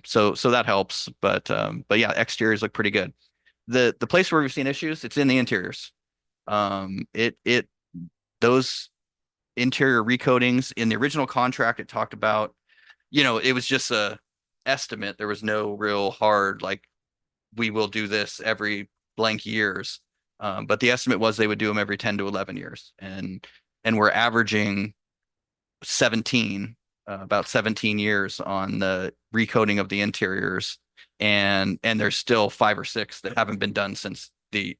So that helps. But yeah, exteriors look pretty good. The place where we've seen issues, it's in the interiors. Those interior recoatings in the original contract, it talked about, it was just a estimate. There was no real hard, like, we will do this every blank years. But the estimate was they would do them every 10 to 11 years. And we're averaging about 17 years on the recoating of the interiors. And there's still 5 or 6 that haven't been done since the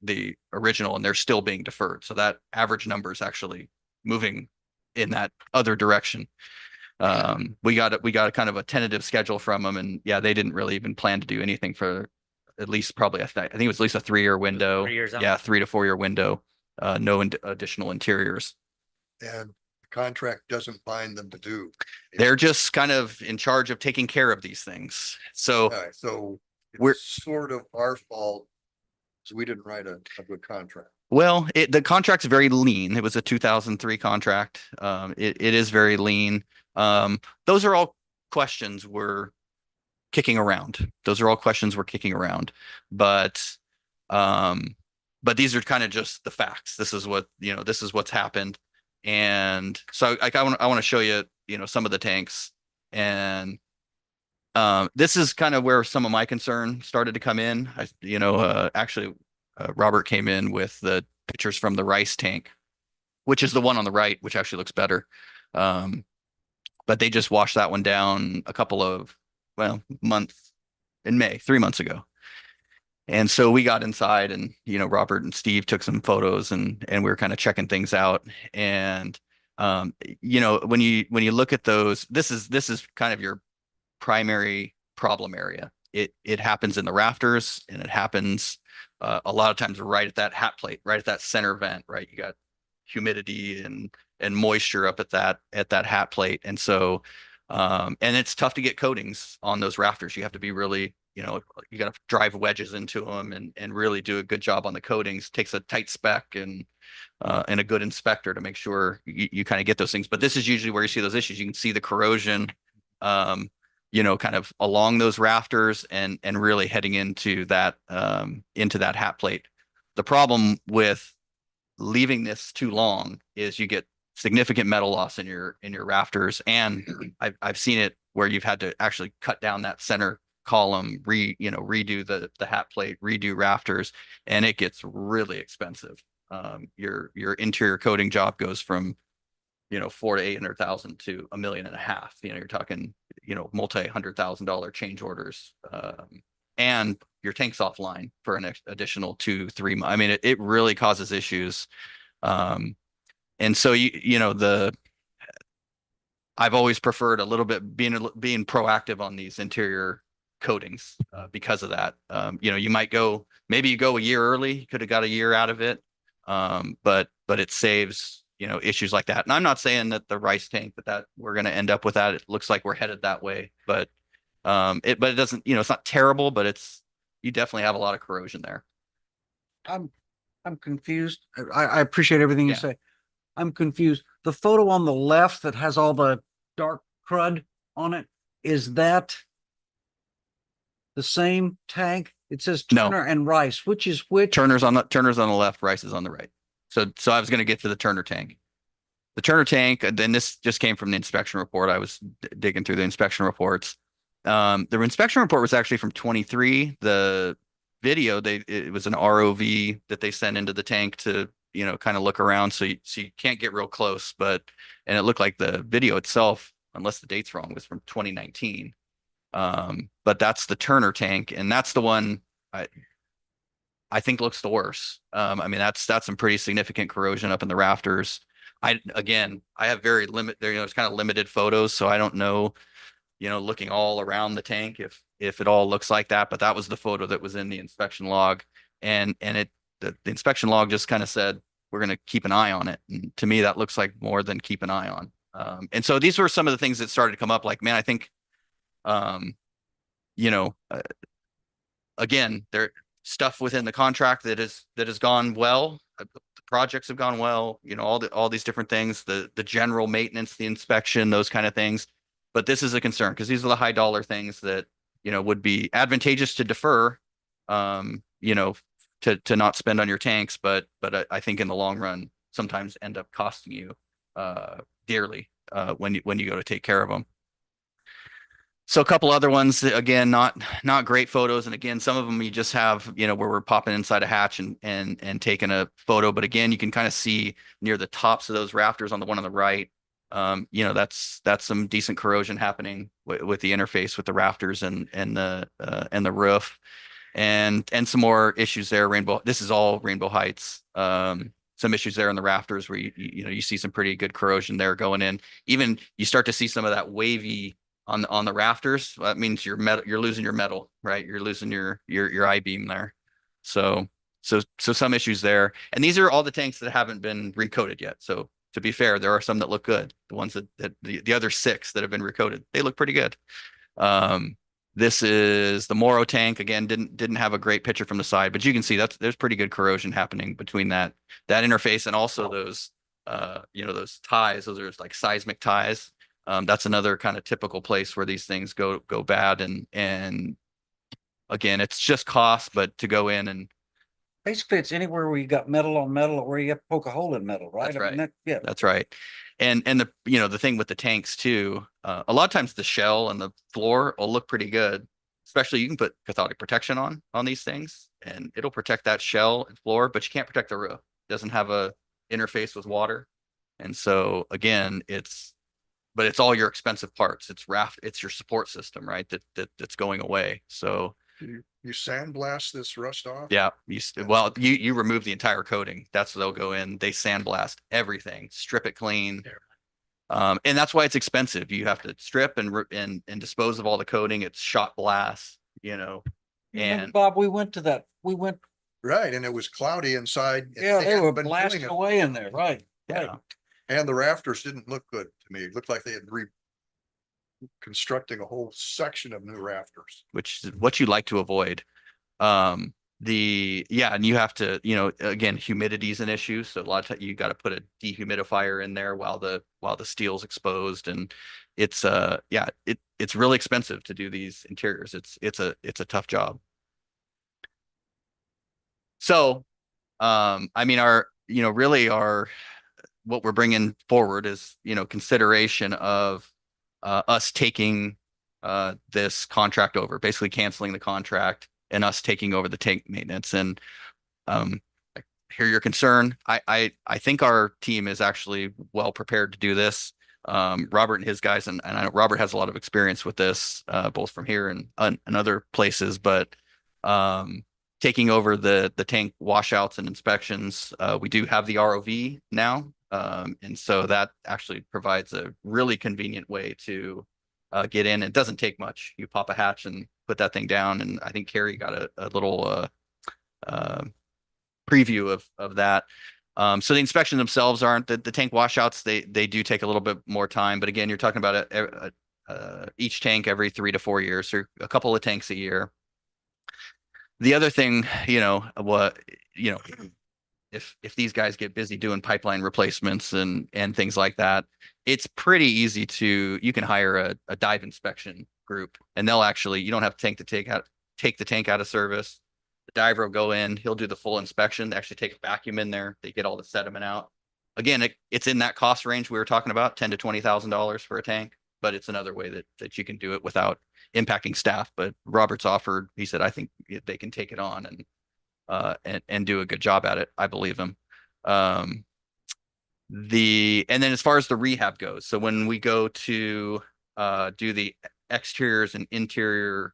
original, and they're still being deferred. So that average number is actually moving in that other direction. We got a kind of a tentative schedule from them, and yeah, they didn't really even plan to do anything for at least probably, I think it was at least a 3-year window. 3 years out. Yeah, 3 to 4 year window. No additional interiors. And the contract doesn't bind them to do. They're just kind of in charge of taking care of these things. So Alright, so we're- it's sort of our fault. So we didn't write a good contract. well, the contract's very lean. It was a 2003 contract. It is very lean. Those are all questions we're kicking around. But these are kind of just the facts. This is what's happened. And so I want to show you, some of the tanks. And this is kind of where some of my concern started to come in. Actually, Robert came in with the pictures from the Rice tank, which is the one on the right, which actually looks better. But they just washed that one down a couple of, months in May, 3 months ago. And so we got inside, and, Robert and Steve took some photos, and we were kind of checking things out. And, when you look at those, this is kind of your primary problem area. It happens in the rafters, and it happens a lot of times right at that hat plate, right at that center vent, right? You got humidity and moisture up at that hat plate. And so, and it's tough to get coatings on those rafters. You have to be really, you got to drive wedges into them and really do a good job on the coatings. It takes a tight spec and a good inspector to make sure you kind of get those things. But this is usually where you see those issues. You can see the corrosion, kind of along those rafters and really heading into that hat plate. The problem with leaving this too long is you get significant metal loss in your rafters. And I've seen it where you've had to actually cut down that center column, redo the hat plate, redo rafters, and it gets really expensive. Your interior coating job goes from, $400,000 to $800,000 to $1.5 million. You're talking, multi-$100,000 change orders. And your tank's offline for an additional 2-3 months. I mean, it really causes issues. And so I've always preferred a little bit being proactive on these interior coatings because of that. You might maybe you go a year early, you could have got a year out of it. But it saves, issues like that. And I'm not saying that the rice tank, that we're going to end up with that. It looks like we're headed that way, but it doesn't, it's not terrible, but you definitely have a lot of corrosion there. I'm confused. I appreciate everything you Yeah. say. I'm confused. The photo on the left that has all the dark crud on it, is that the same tank? It says No. Turner and Rice. Which is which? Turner's on the left, Rice is on the right. So I was going to get to the Turner tank. The Turner tank, then this just came from the inspection report. I was digging through the inspection reports. The inspection report was actually from 23. The video, it was an ROV that they sent into the tank to, kind of look around. So you can't get real close, and it looked like the video itself, unless the date's wrong, was from 2019. But that's the Turner tank, and that's the one I think looks the worst. I mean, that's some pretty significant corrosion up in the rafters. I have very limited, it's kind of limited photos, so I don't know, looking all around the tank if it all looks like that, but that was the photo that was in the inspection log. And the inspection log just kind of said, we're going to keep an eye on it. And to me, that looks like more than keep an eye on. And so these were some of the things that started to come up, like, man, I think, again, there stuff within the contract that has gone well. The projects have gone well, all these different things, the general maintenance, the inspection, those kind of things. But this is a concern because these are the high dollar things that, would be advantageous to defer, to not spend on your tanks. But I think in the long run, sometimes end up costing you dearly when you go to take care of them. So a couple other ones, again, not great photos. And again, some of them you just have, where we're popping inside a hatch and taking a photo. But again, you can kind of see near the tops of those rafters on the one on the right, that's some decent corrosion happening with the interface with the rafters and the roof, and some more issues there. This is all Rainbow Heights. Some issues there in the rafters where you see some pretty good corrosion there going in. Even you start to see some of that wavy on the rafters. That means you're losing your metal, right? You're losing your I-beam there. So some issues there. And these are all the tanks that haven't been recoated yet. So to be fair, there are some that look good. The ones that the other 6 that have been recoated, they look pretty good. This is the Morrow tank. Again, didn't have a great picture from the side, but you can see there's pretty good corrosion happening between that interface and also those those ties. Those are like seismic ties. That's another kind of typical place where these things go bad. And again, it's just cost, but to go in and Basically, it's anywhere where you got metal on metal or where you have to poke a hole in metal, right? That's I mean, right. That's right. And the thing with the tanks too, a lot of times the shell and the floor will look pretty good. Especially you can put cathodic protection on these things and it'll protect that shell and floor, but you can't protect the roof. It doesn't have a interface with water. And so again, it's all your expensive parts. It's your support system, right? That's going away. So you sandblast this rust off? yeah, you remove the entire coating. That's what they'll go in. They sandblast everything, strip it clean. And that's why it's expensive. You have to strip and dispose of all the coating. It's shot glass, and Bob, we went to that. We went. Right, and it was cloudy inside. Yeah, they were blasting away in there, right? Yeah. Right. And the rafters didn't look good to me. It looked like they had reconstructing a whole section of new rafters. which is what you like to avoid. And you have to, again, humidity is an issue. So a lot of times you got to put a dehumidifier in there while the steel's exposed. And it's it's really expensive to do these interiors. It's a tough job. So, I mean, really what we're bringing forward is, consideration of us taking this contract over, basically canceling the contract and us taking over the tank maintenance. And I hear your concern. I think our team is actually well prepared to do this. Robert and his guys, and I know Robert has a lot of experience with this, both from here and other places, but taking over the tank washouts and inspections, we do have the ROV now. And so that actually provides a really convenient way to get in. It doesn't take much. You pop a hatch and put that thing down. And I think Carrie got a little preview of that. So the inspections themselves aren't the tank washouts. They do take a little bit more time, but again, you're talking about each tank every 3 to 4 years, or a couple of tanks a year. The other thing, if these guys get busy doing pipeline replacements and things like that, it's pretty easy you can hire a dive inspection group, and they'll actually, you don't have to take the tank out of service. The diver will go in, he'll do the full inspection. They actually take a vacuum in there. They get all the sediment out. Again, it's in that cost range we were talking about, $10,000 to $20,000 for a tank, but it's another way that you can do it without impacting staff. But Robert's offered, he said, I think they can take it on and do a good job at it. I believe him. And then as far as the rehab goes, so when we go to do the exteriors and interior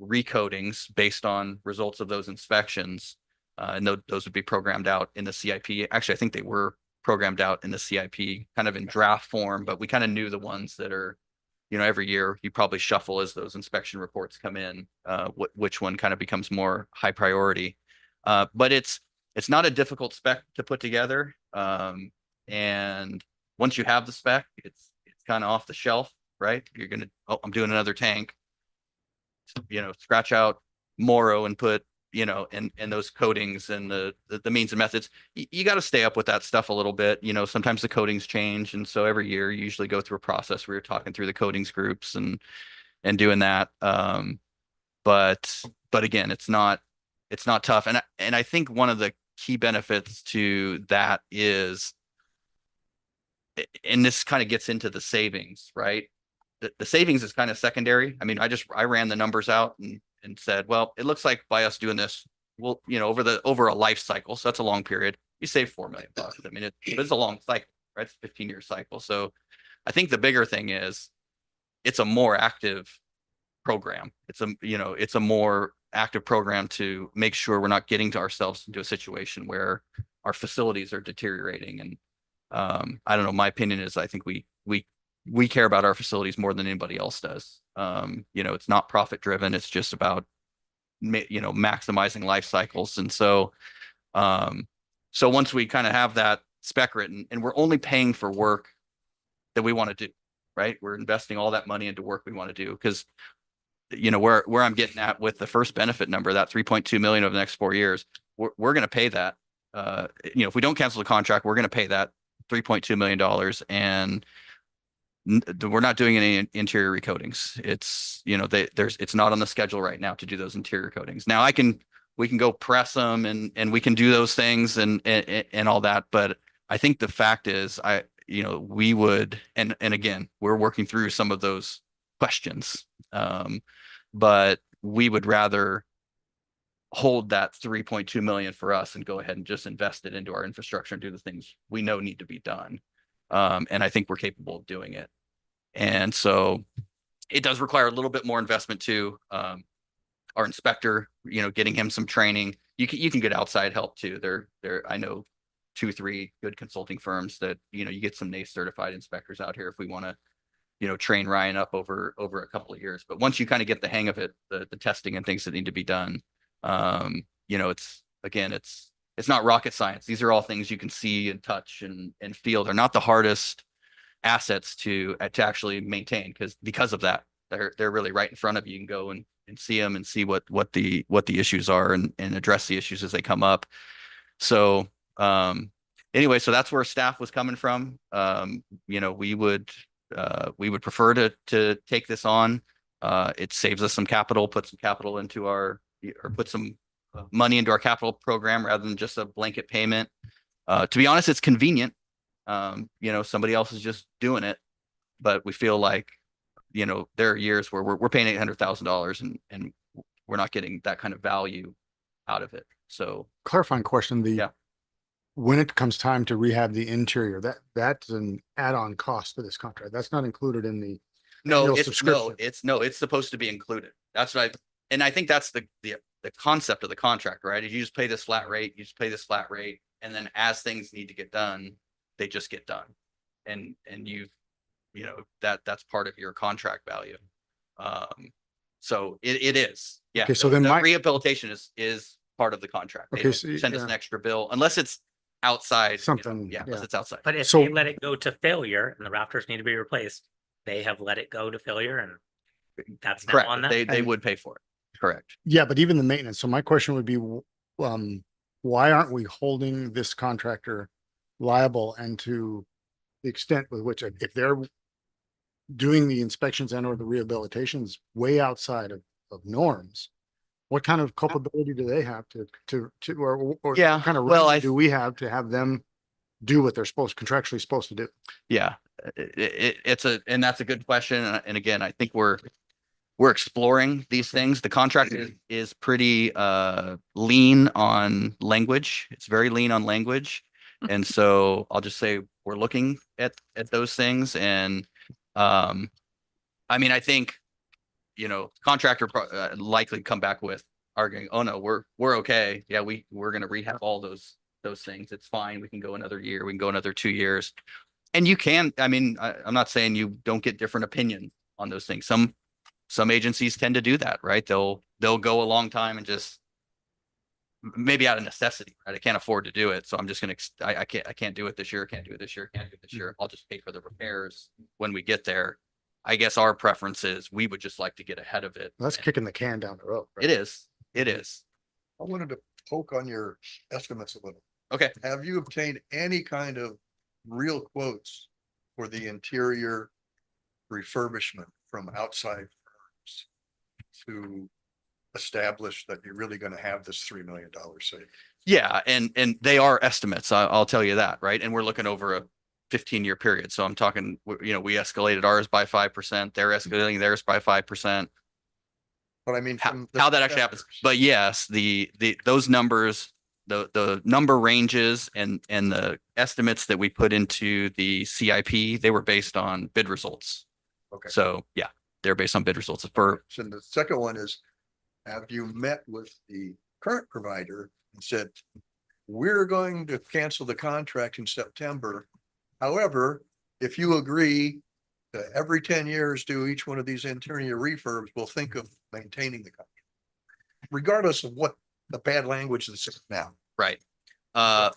recoatings based on results of those inspections, and those would be programmed out in the CIP. Actually, I think they were programmed out in the CIP kind of in draft form, but we kind of knew the ones that are, every year you probably shuffle as those inspection reports come in, which one kind of becomes more high priority. But it's not a difficult spec to put together. And once you have the spec, it's kind of off the shelf, right? You're going to, I'm doing another tank, scratch out Moro and put, and those coatings and the means and methods. You got to stay up with that stuff a little bit. Sometimes the coatings change. And so every year you usually go through a process where you're talking through the coatings groups and doing that. But again, it's not tough. And I think one of the key benefits to that is, and this kind of gets into the savings, right? The savings is kind of secondary. I mean, I ran the numbers out and said, well, it looks like by us doing this, we'll, over a life cycle, so that's a long period, you save $4 million. I mean, it's a long cycle, right? It's a 15-year cycle. So I think the bigger thing is it's a more active program. It's a more active program to make sure we're not getting to ourselves into a situation where our facilities are deteriorating. And I don't know, my opinion is I think we care about our facilities more than anybody else does. It's not profit driven. It's just about, maximizing life cycles. And so once we kind of have that spec written, and we're only paying for work that we want to do, right? We're investing all that money into work we want to do. Because, where I'm getting at with the first benefit number, that 3.2 million over the next 4 years, we're going to pay that. If we don't cancel the contract, we're going to pay that $3.2 million. And we're not doing any interior recoatings. It's, it's not on the schedule right now to do those interior coatings. Now we can go press them and we can do those things and all that. But I think the fact is we would, and again, we're working through some of those questions. But we would rather hold that 3.2 million for us and go ahead and just invest it into our infrastructure and do the things we know need to be done. And I think we're capable of doing it. And so it does require a little bit more investment too. Our inspector, getting him some training. You can get outside help too. I know 2-3 good consulting firms that, you get some NACE certified inspectors out here if we want to, train Ryan up over a couple of years. But once you kind of get the hang of it, the testing and things that need to be done, it's not rocket science. These are all things you can see and touch and feel. They're not the hardest assets to actually maintain because of that. They're really right in front of you. You can go and see them and see what the issues are and address the issues as they come up. So anyway, so that's where staff was coming from. We would prefer to take this on. It saves us some capital, put some capital into put some money into our capital program rather than just a blanket payment. To be honest, it's convenient. Somebody else is just doing it, but we feel like, there are years where we're paying $800,000 and we're not getting that kind of value out of it. So Clarifying question, Yeah. when it comes time to rehab the interior, that's an add-on cost to this contract. That's not included in the annual subscription. it's supposed to be included. That's what and I think that's the concept of the contract, right? You just pay this flat rate, and then as things need to get done, they just get done. And that's part of your contract value. So it is, yeah. Okay, so then the my- rehabilitation is part of the contract. They Okay, don't so, send us yeah. an extra bill unless it's outside. Something, Yeah, yeah. unless it's outside. But if So- they let it go to failure and the rafters need to be replaced, they have let it go to failure and that's now on Correct. them. They And- would pay for it. Correct. Yeah, but even the maintenance. So my question would be, why aren't we holding this contractor liable, and to the extent with which, if they're doing the inspections and or the rehabilitations way outside of norms, what kind of culpability do they have or Yeah, what kind of well, reason do we have to have them do what they're contractually supposed to do? Yeah, and that's a good question. And again, I think we're exploring these things. The contract is pretty lean on language. It's very lean on language. And so I'll just say we're looking at those things. And I mean, I think, contractor likely come back with arguing, oh no, we're okay. Yeah, we're gonna rehab all those things. It's fine. We can go another year. We can go another 2 years. And you can, I mean, I'm not saying you don't get different opinions on those things. Some agencies tend to do that, right? They'll go a long time and just maybe out of necessity, right? I can't afford to do it. So I'm just going to, I can't do it this year. Can't do it this year. Can't do it this year. I'll just pay for the repairs when we get there. I guess our preference is we would just like to get ahead of it. That's kicking the can down the road. It is. It is. I wanted to poke on your estimates a little. Okay. Have you obtained any kind of real quotes for the interior refurbishment from outside firms to establish that you're really going to have this $3 million savings? Yeah. And they are estimates. I'll tell you that. Right. And we're looking over a 15-year period. So I'm talking, we escalated ours by 5%. They're escalating theirs by 5%. But I mean, How that actually happens. But yes, those numbers, the number ranges and the estimates that we put into the CIP, they were based on bid results. Okay. So yeah, they're based on bid results So the second one is, have you met with the current provider and said, we're going to cancel the contract in September. However, if you agree to every 10 years do each one of these interior refurbs, we'll think of maintaining the contract. Regardless of what the bad language that's now. right.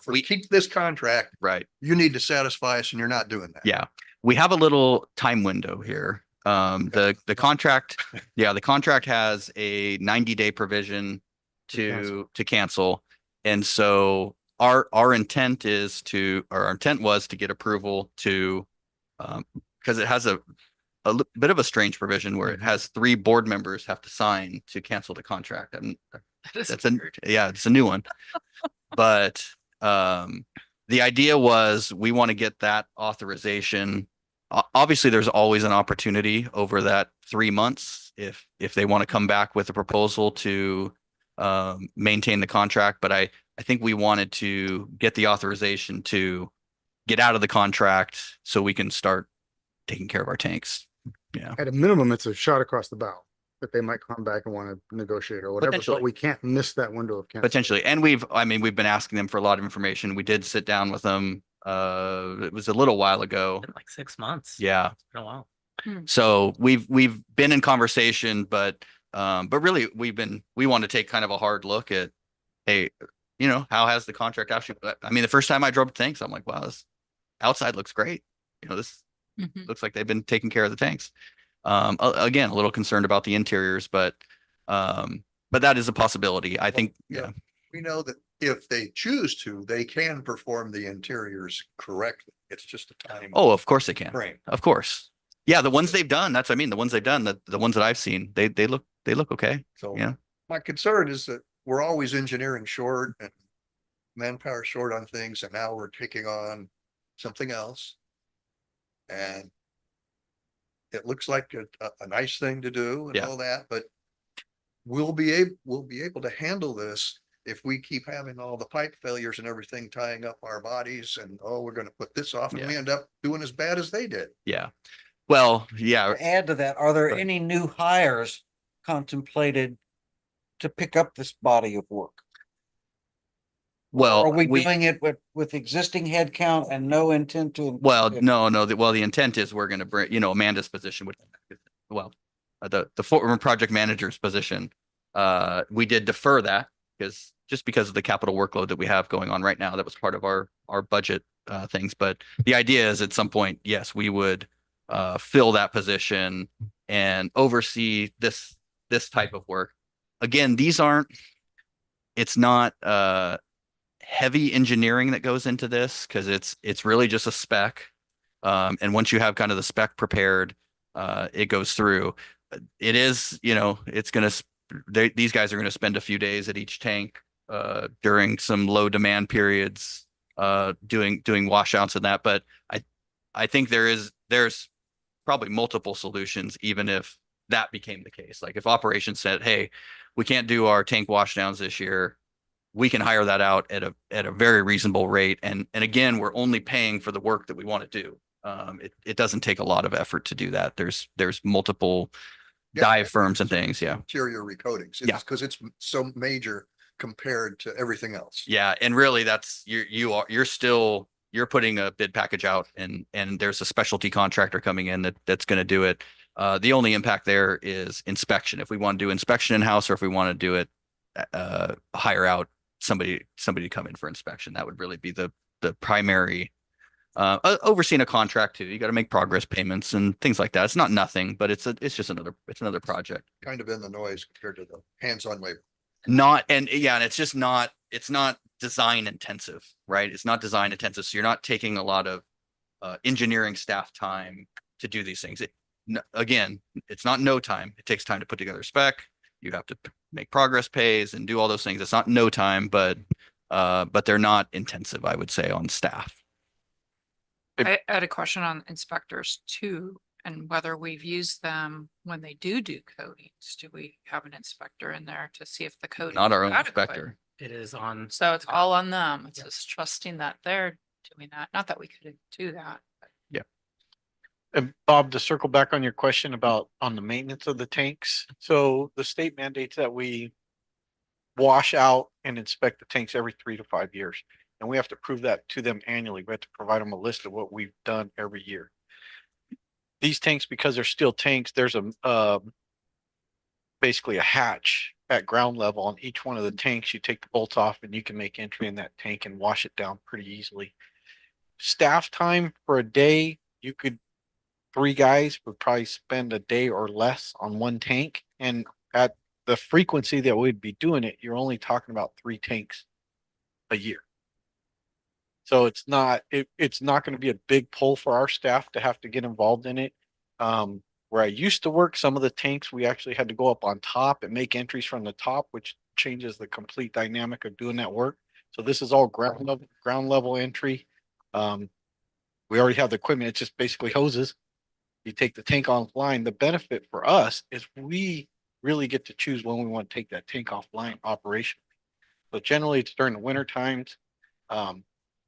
We keep this contract, Right. you need to satisfy us and you're not doing that. Yeah. We have a little time window here. The contract, the contract has a 90-day provision to cancel. And so our intent was to get approval to, because it has a bit of a strange provision where it has 3 board members have to sign to cancel the contract. And it's a new one. But the idea was we want to get that authorization. Obviously, there's always an opportunity over that 3 months if they want to come back with a proposal to maintain the contract. But I think we wanted to get the authorization to get out of the contract so we can start taking care of our tanks. Yeah. At a minimum, it's a shot across the bow that they might come back and want to negotiate or whatever, Potentially. but we can't miss that window of cancellation. Potentially. And we've been asking them for a lot of information. We did sit down with them. It was a little while ago. Been like 6 months. Yeah. It's been a while. So we've been in conversation, but really we want to take kind of a hard look at, hey, how has the contract actually, I mean, the first time I drove tanks, I'm like, wow, this outside looks great. This looks like they've been taking care of the tanks. Again, a little concerned about the interiors, but that is a possibility. I think, yeah. We know that if they choose to, they can perform the interiors correctly. It's just a time. Oh, of course they can. Frame. Of course. Yeah. The ones they've done, that's, the ones they've done, the ones that I've seen, they look okay. So Yeah. my concern is that we're always engineering short and manpower short on things and now we're taking on something else. And it looks like a nice thing to do and Yeah. all that, but we'll be able to handle this if we keep having all the pipe failures and everything tying up our bodies and, oh, we're gonna put this off and we Yeah. end up doing as bad as they did. Yeah. Well, yeah, To add to that, are there Right. any new hires contemplated to pick up this body of work? well, Are we doing it with existing headcount and no intent to? well, no, the intent is we're gonna bring, Amanda's position would, well, the former project manager's position. We did defer that because of the capital workload that we have going on right now. That was part of our budget things. But the idea is at some point, yes, we would fill that position and oversee this type of work. Again, it's not heavy engineering that goes into this because it's really just a spec. And once you have kind of the spec prepared, it goes through. It is, it's going to, these guys are going to spend a few days at each tank during some low demand periods, doing washouts and that. But I think there's probably multiple solutions, even if that became the case. Like if operations said, hey, we can't do our tank washdowns this year, we can hire that out at a very reasonable rate. And again, we're only paying for the work that we want to do. It doesn't take a lot of effort to do that. There's multiple dive firms and things. Yeah. Interior recoatings. Yeah. Because it's so major compared to everything else. Yeah. And really that's, you're putting a bid package out and there's a specialty contractor coming in that's going to do it. The only impact there is inspection. If we want to do inspection in-house or if we want to do it, hire out somebody to come in for inspection, that would really be the primary, overseeing a contract too. You got to make progress payments and things like that. It's not nothing, but it's just another project. Kind of in the noise compared to the hands-on labor. And it's not design intensive, right? It's not design intensive. So you're not taking a lot of engineering staff time to do these things. Again, it's not no time. It takes time to put together a spec. You have to make progress pays and do all those things. It's not no time, but they're not intensive, I would say, on staff. I had a question on inspectors too, and whether we've used them when they do coatings. Do we have an inspector in there to see if the coating? Not our own is adequate? inspector. It is on. So it's all on them. It's Yeah. just trusting that they're doing that. Not that we could do that. but- And Bob, to circle back on your question about on the maintenance of the tanks. So the state mandates that we wash out and inspect the tanks every 3 to 5 years. And we have to prove that to them annually. We have to provide them a list of what we've done every year. These tanks, because they're steel tanks, there's basically a hatch at ground level on each one of the tanks. You take the bolts off and you can make entry in that tank and wash it down pretty easily. Staff time for a day, 3 guys would probably spend a day or less on one tank. And at the frequency that we'd be doing it, you're only talking about 3 tanks a year. So it's not going to be a big pull for our staff to have to get involved in it. Where I used to work, some of the tanks, we actually had to go up on top and make entries from the top, which changes the complete dynamic of doing that work. So this is all ground level entry. We already have the equipment. It's just basically hoses. You take the tank offline. The benefit for us is we really get to choose when we want to take that tank offline operation. So generally it's during the winter times.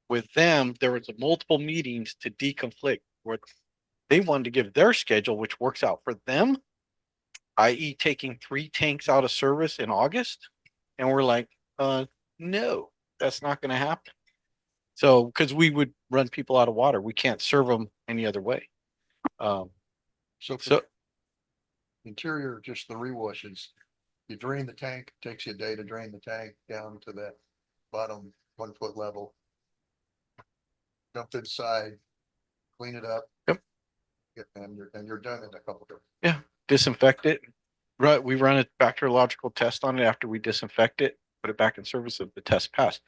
With them, there was multiple meetings to deconflict where they wanted to give their schedule, which works out for them, i.e. taking 3 tanks out of service in August. And we're like, no, that's not going to happen. So, because we would run people out of water, we can't serve them any other way. So interior, just the rewashes. You drain the tank, it takes you a day to drain the tank down to that bottom 1 foot level. Dump inside, clean it up. Yep. And you're done in a couple of days. Yeah, disinfect it. Right, we run a bacteriological test on it after we disinfect it, put it back in service if the test passed.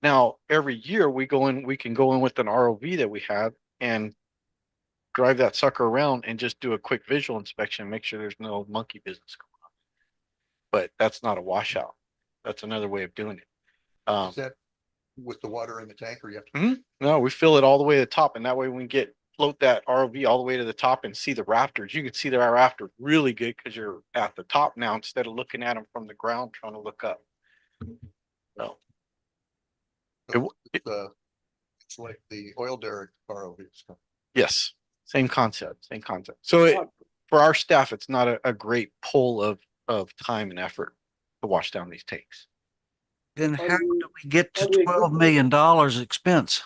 Now, every year we can go in with an ROV that we have and drive that sucker around and just do a quick visual inspection and make sure there's no monkey business going on. But that's not a washout. That's another way of doing it. Is that with the water in the tank, or you have to? No, we fill it all the way to the top, and that way we can float that ROV all the way to the top and see the rafters. You can see the rafters really good because you're at the top now instead of looking at them from the ground trying to look up. So It's like the oil derrick ROVs. yes, same concept, same concept. So for our staff, it's not a great pull of time and effort to wash down these tanks. Then Are how we- do we get to are we $12 million expense?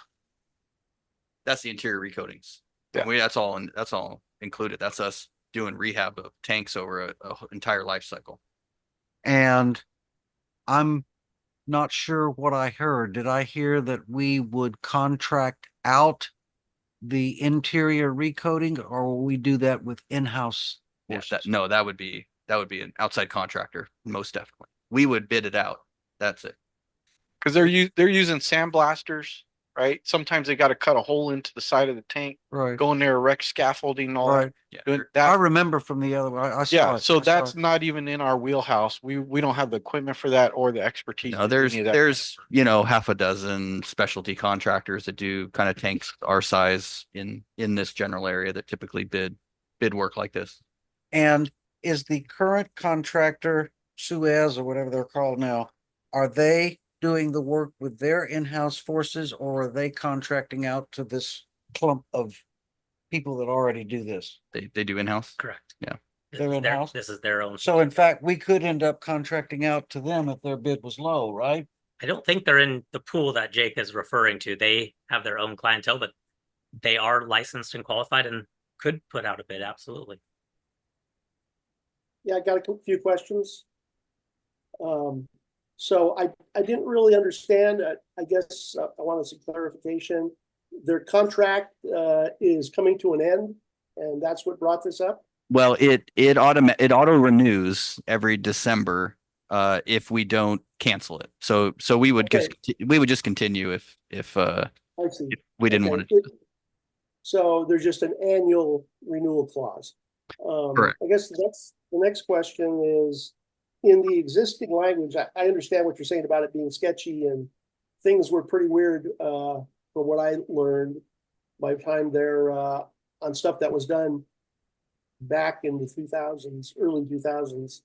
That's the interior recoatings. Yeah. That's all included. That's us doing rehab of tanks over a entire life cycle. And I'm not sure what I heard. Did I hear that we would contract out the interior recoating, or will we do that with in-house Yeah, forces? no, that would be an outside contractor, most definitely. We would bid it out. That's it. Because they're using sandblasters, right? Sometimes they got to cut a hole into the side of the tank, Right, go in there, erect scaffolding and all that. right. Yeah. Doing I that, remember from the other one. I saw yeah, it. so I saw that's it. not even in our wheelhouse. We don't have the equipment for that or the expertise. No, to do any of that kind of there's, work. half a dozen specialty contractors that do kind of tanks our size in this general area that typically bid work like this. And is the current contractor, Suez or whatever they're called now, are they doing the work with their in-house forces, or are they contracting out to this clump of people that already do this? They do in-house. Correct. Yeah. This They're is their- in-house? This is their own. So in fact, we could end up contracting out to them if their bid was low, right? I don't think they're in the pool that Jake is referring to. They have their own clientele, but they are licensed and qualified and could put out a bid. Absolutely. Yeah, I got a few questions. So I didn't really understand, I guess I wanted some clarification. Their contract is coming to an end, and that's what brought this up? Well, it auto renews every December if we don't cancel it. So we would just continue if I see. we didn't Okay, want to. So there's just an annual renewal clause. Correct. I guess that's, the next question is, in the existing language, I understand what you're saying about it being sketchy, and things were pretty weird from what I learned by the time there on stuff that was done back in the 2000s, early 2000s.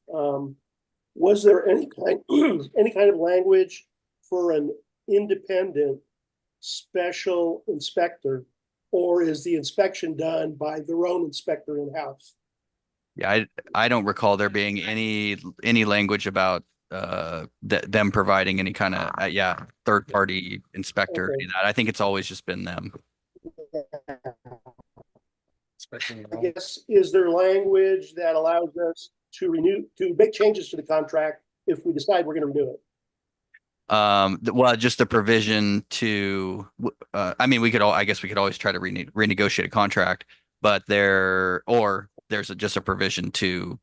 Was there any kind of language for an independent special inspector, or is the inspection done by their own inspector in-house? Yeah, I don't recall there being any language about them providing any kind of third party inspector. Okay. Any of that. I think it's always just been them. I guess, is there language that allows us to make changes to the contract if we decide we're gonna renew it? Well, just the provision to, I mean, I guess we could always try to renegotiate a contract, but there's just a provision to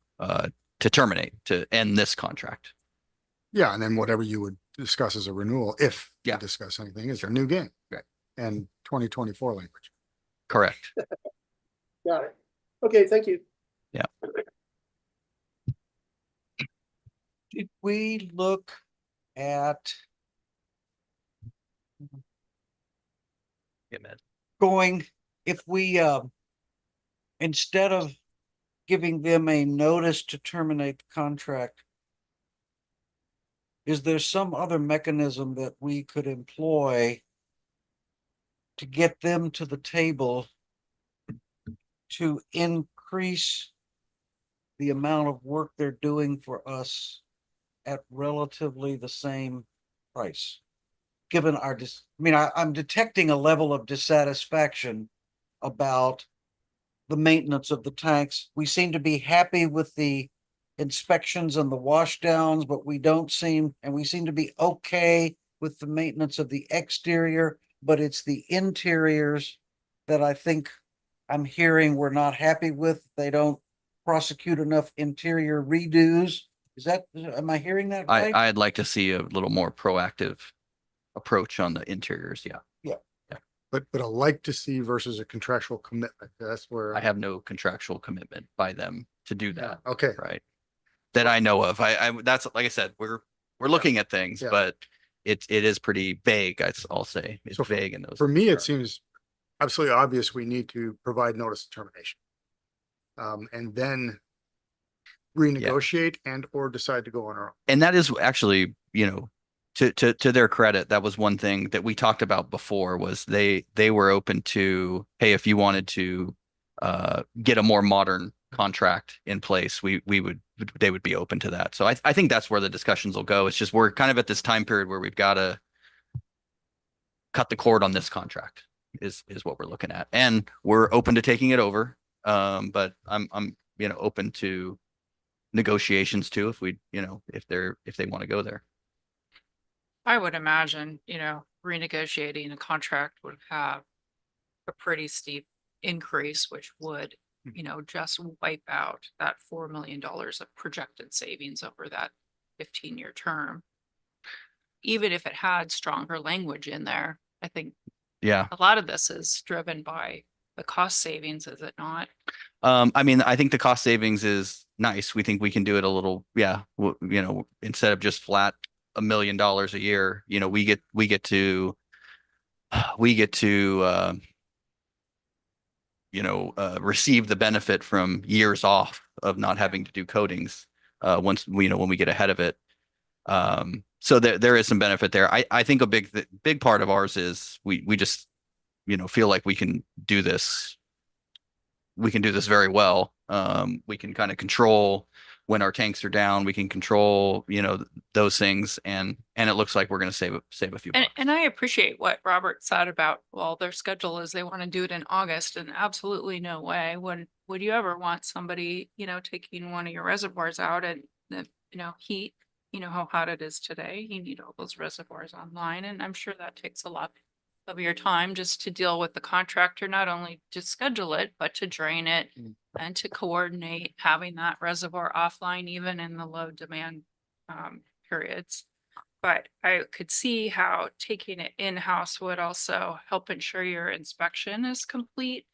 terminate, to end this contract. Yeah, and then whatever you would discuss as a renewal, if you Yeah. discuss anything, is a new game. Right. And 2024 language. Correct. Got it. Okay, thank you. Did we look at Yeah, man. going, if we, instead of giving them a notice to terminate the contract, is there some other mechanism that we could employ to get them to the table to increase the amount of work they're doing for us at relatively the same price? Given our I'm detecting a level of dissatisfaction about the maintenance of the tanks. We seem to be happy with the inspections and the wash downs, but we seem to be okay with the maintenance of the exterior, but it's the interiors that I think I'm hearing we're not happy with. They don't prosecute enough interior redos. Am I hearing that right? I'd like to see a little more proactive approach on the interiors. Yeah. But a like to see versus a contractual commitment. That's where. I have no contractual commitment by them to do that. Okay. Right. That I know of. That's like I said, we're looking at things, Yeah. but it is pretty vague, I'll say. It's So vague in those. For me, it regards. seems absolutely obvious we need to provide notice of termination. And then renegotiate and or decide to go on our own. And that is actually, you know, to their credit, that was one thing that we talked about before was they were open to, hey, if you wanted to get a more modern contract in place, they would be open to that. So I think that's where the discussions will go. It's just we're kind of at this time period where we've got to cut the cord on this contract is what we're looking at. And we're open to taking it over. But I'm you know, open to negotiations too if we, you know, if they want to go there. I would imagine, you know, renegotiating a contract would have a pretty steep increase, which would, you know, just wipe out that $4 million of projected savings over that 15-year term. Even if it had stronger language in there, I think Yeah. a lot of this is driven by the cost savings, is it not? I mean, I think the cost savings is nice. We think we can do it a little, you know, instead of just flat $1 million a year, you know, we get to you know, receive the benefit from years off of not having to do coatings once you know, when we get ahead of it. So there is some benefit there. I think a big part of ours is we just, you know, feel like we can do this very well. We can kind of control when our tanks are down. We can control, you know, those things, and it looks like we're going to save a few bucks. And I appreciate what Robert said about, well, their schedule is they want to do it in August, and absolutely no way would you ever want somebody, you know, taking one of your reservoirs out and the, you know, heat, you know, how hot it is today. You need all those reservoirs online, and I'm sure that takes a lot of your time just to deal with the contractor, not only to schedule it, but to drain it and to coordinate having that reservoir offline, even in the low demand periods. But I could see how taking it in-house would also help ensure your inspection is complete.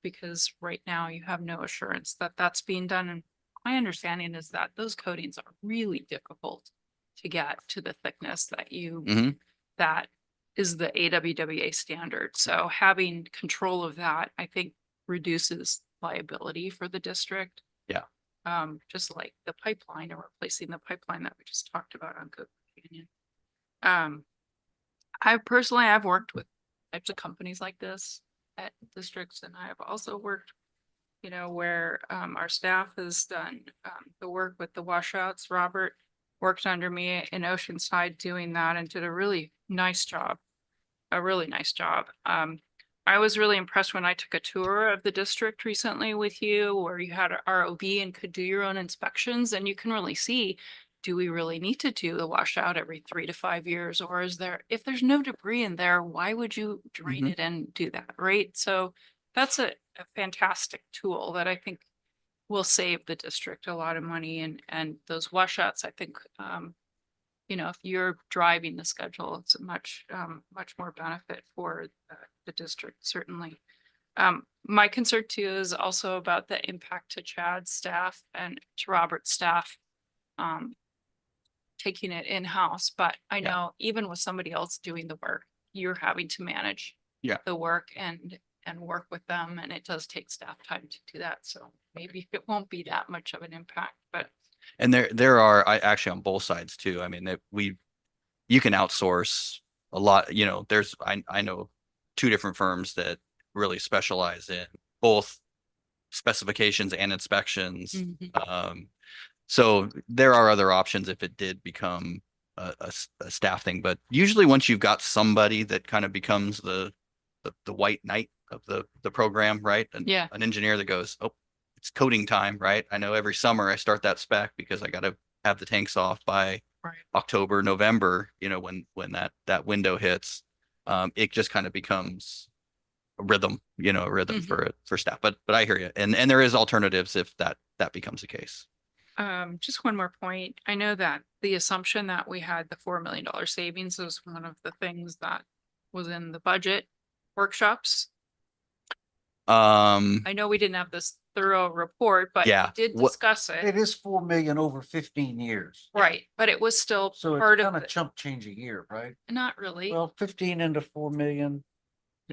Because right now you have no assurance that that's being done. And my understanding is that those coatings are really difficult to get to the thickness that that is the AWWA standard. So having control of that, I think, reduces liability for the district. Yeah. Just like the pipeline or replacing the pipeline that we just talked about on Cook Canyon. I've worked with types of companies like this at districts, and I have also worked, you know, where our staff has done the work with the washouts. Robert worked under me in Oceanside doing that and did a really nice job. I was really impressed when I took a tour of the district recently with you, where you had a ROV and could do your own inspections, and you can really see, do we really need to do the washout every 3 to 5 years? Or if there's no debris in there, why would you drain it and do that, right? So that's a fantastic tool that I think will save the district a lot of money, and those washouts, I think, you know, if you're driving the schedule, it's a much more benefit for the district, certainly. My concern too is also about the impact to Chad's staff and to Robert's staff, taking it in-house. But I know even with somebody else doing the work, you're having to manage the work and work with them, and it does take staff time to do that. So maybe it won't be that much of an impact, but. And there are actually on both sides too. I mean, you can outsource a lot, you know, I know 2 different firms that really specialize in both specifications and inspections. So there are other options if it did become a staff thing, but usually once you've got somebody that kind of becomes the white knight of the program, right? An engineer that goes, oh, it's coating time, right? I know every summer I start that spec because I got to have the tanks off by October, November, you know, when that window hits. It just kind of becomes a rhythm, you know, for staff. But I hear you. And there is alternatives if that becomes the case. Just one more point. I know that the assumption that we had the $4 million savings was one of the things that was in the budget workshops. I know we didn't have this thorough report, but we Yeah, did what- discuss It it, is 4 million over 15 years. right? But it was still So it's part of kind of it. chump change a year, right? Not really. Well, 15 into 4 million.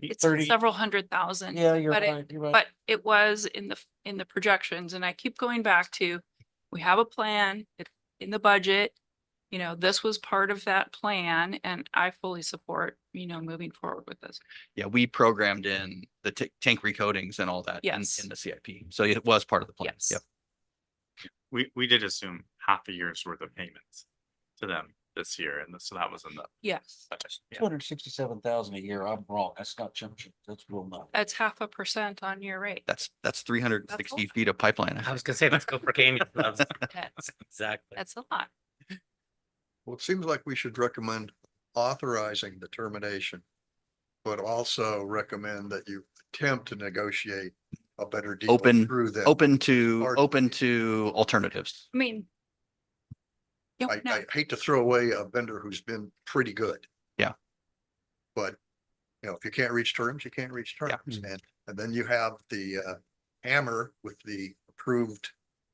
It's 30. several hundred thousand. Yeah, you're but it- right, you're right. But it was in the projections, and I keep going back to, we have a plan, it's in the budget. You know, this was part of that plan, and I fully support, moving forward with this. Yeah, we programmed in the tank recoatings and all that Yes. in the CIP. So it was part of the plan. Yes. Yep. We did assume half a year's worth of payments to them this year, and so that was in the Yes, budget. Yeah. 267,000 a year. I'm wrong. That's not chump change. That's real money. that's 0.5% on your rate. That's 360 That's feet of pipeline. I was gonna say, let's go for Canyon. That's- That's, Exactly. that's a lot. Well, it seems like we should recommend authorizing the termination, but also recommend that you attempt to negotiate a better deal Open- through them. Open to Hard- alternatives. I mean. Yeah, I no, hate to throw away a vendor who's been pretty good. Yeah. But, if you can't reach terms, you can't reach Yeah. terms. And then you have the hammer with the approved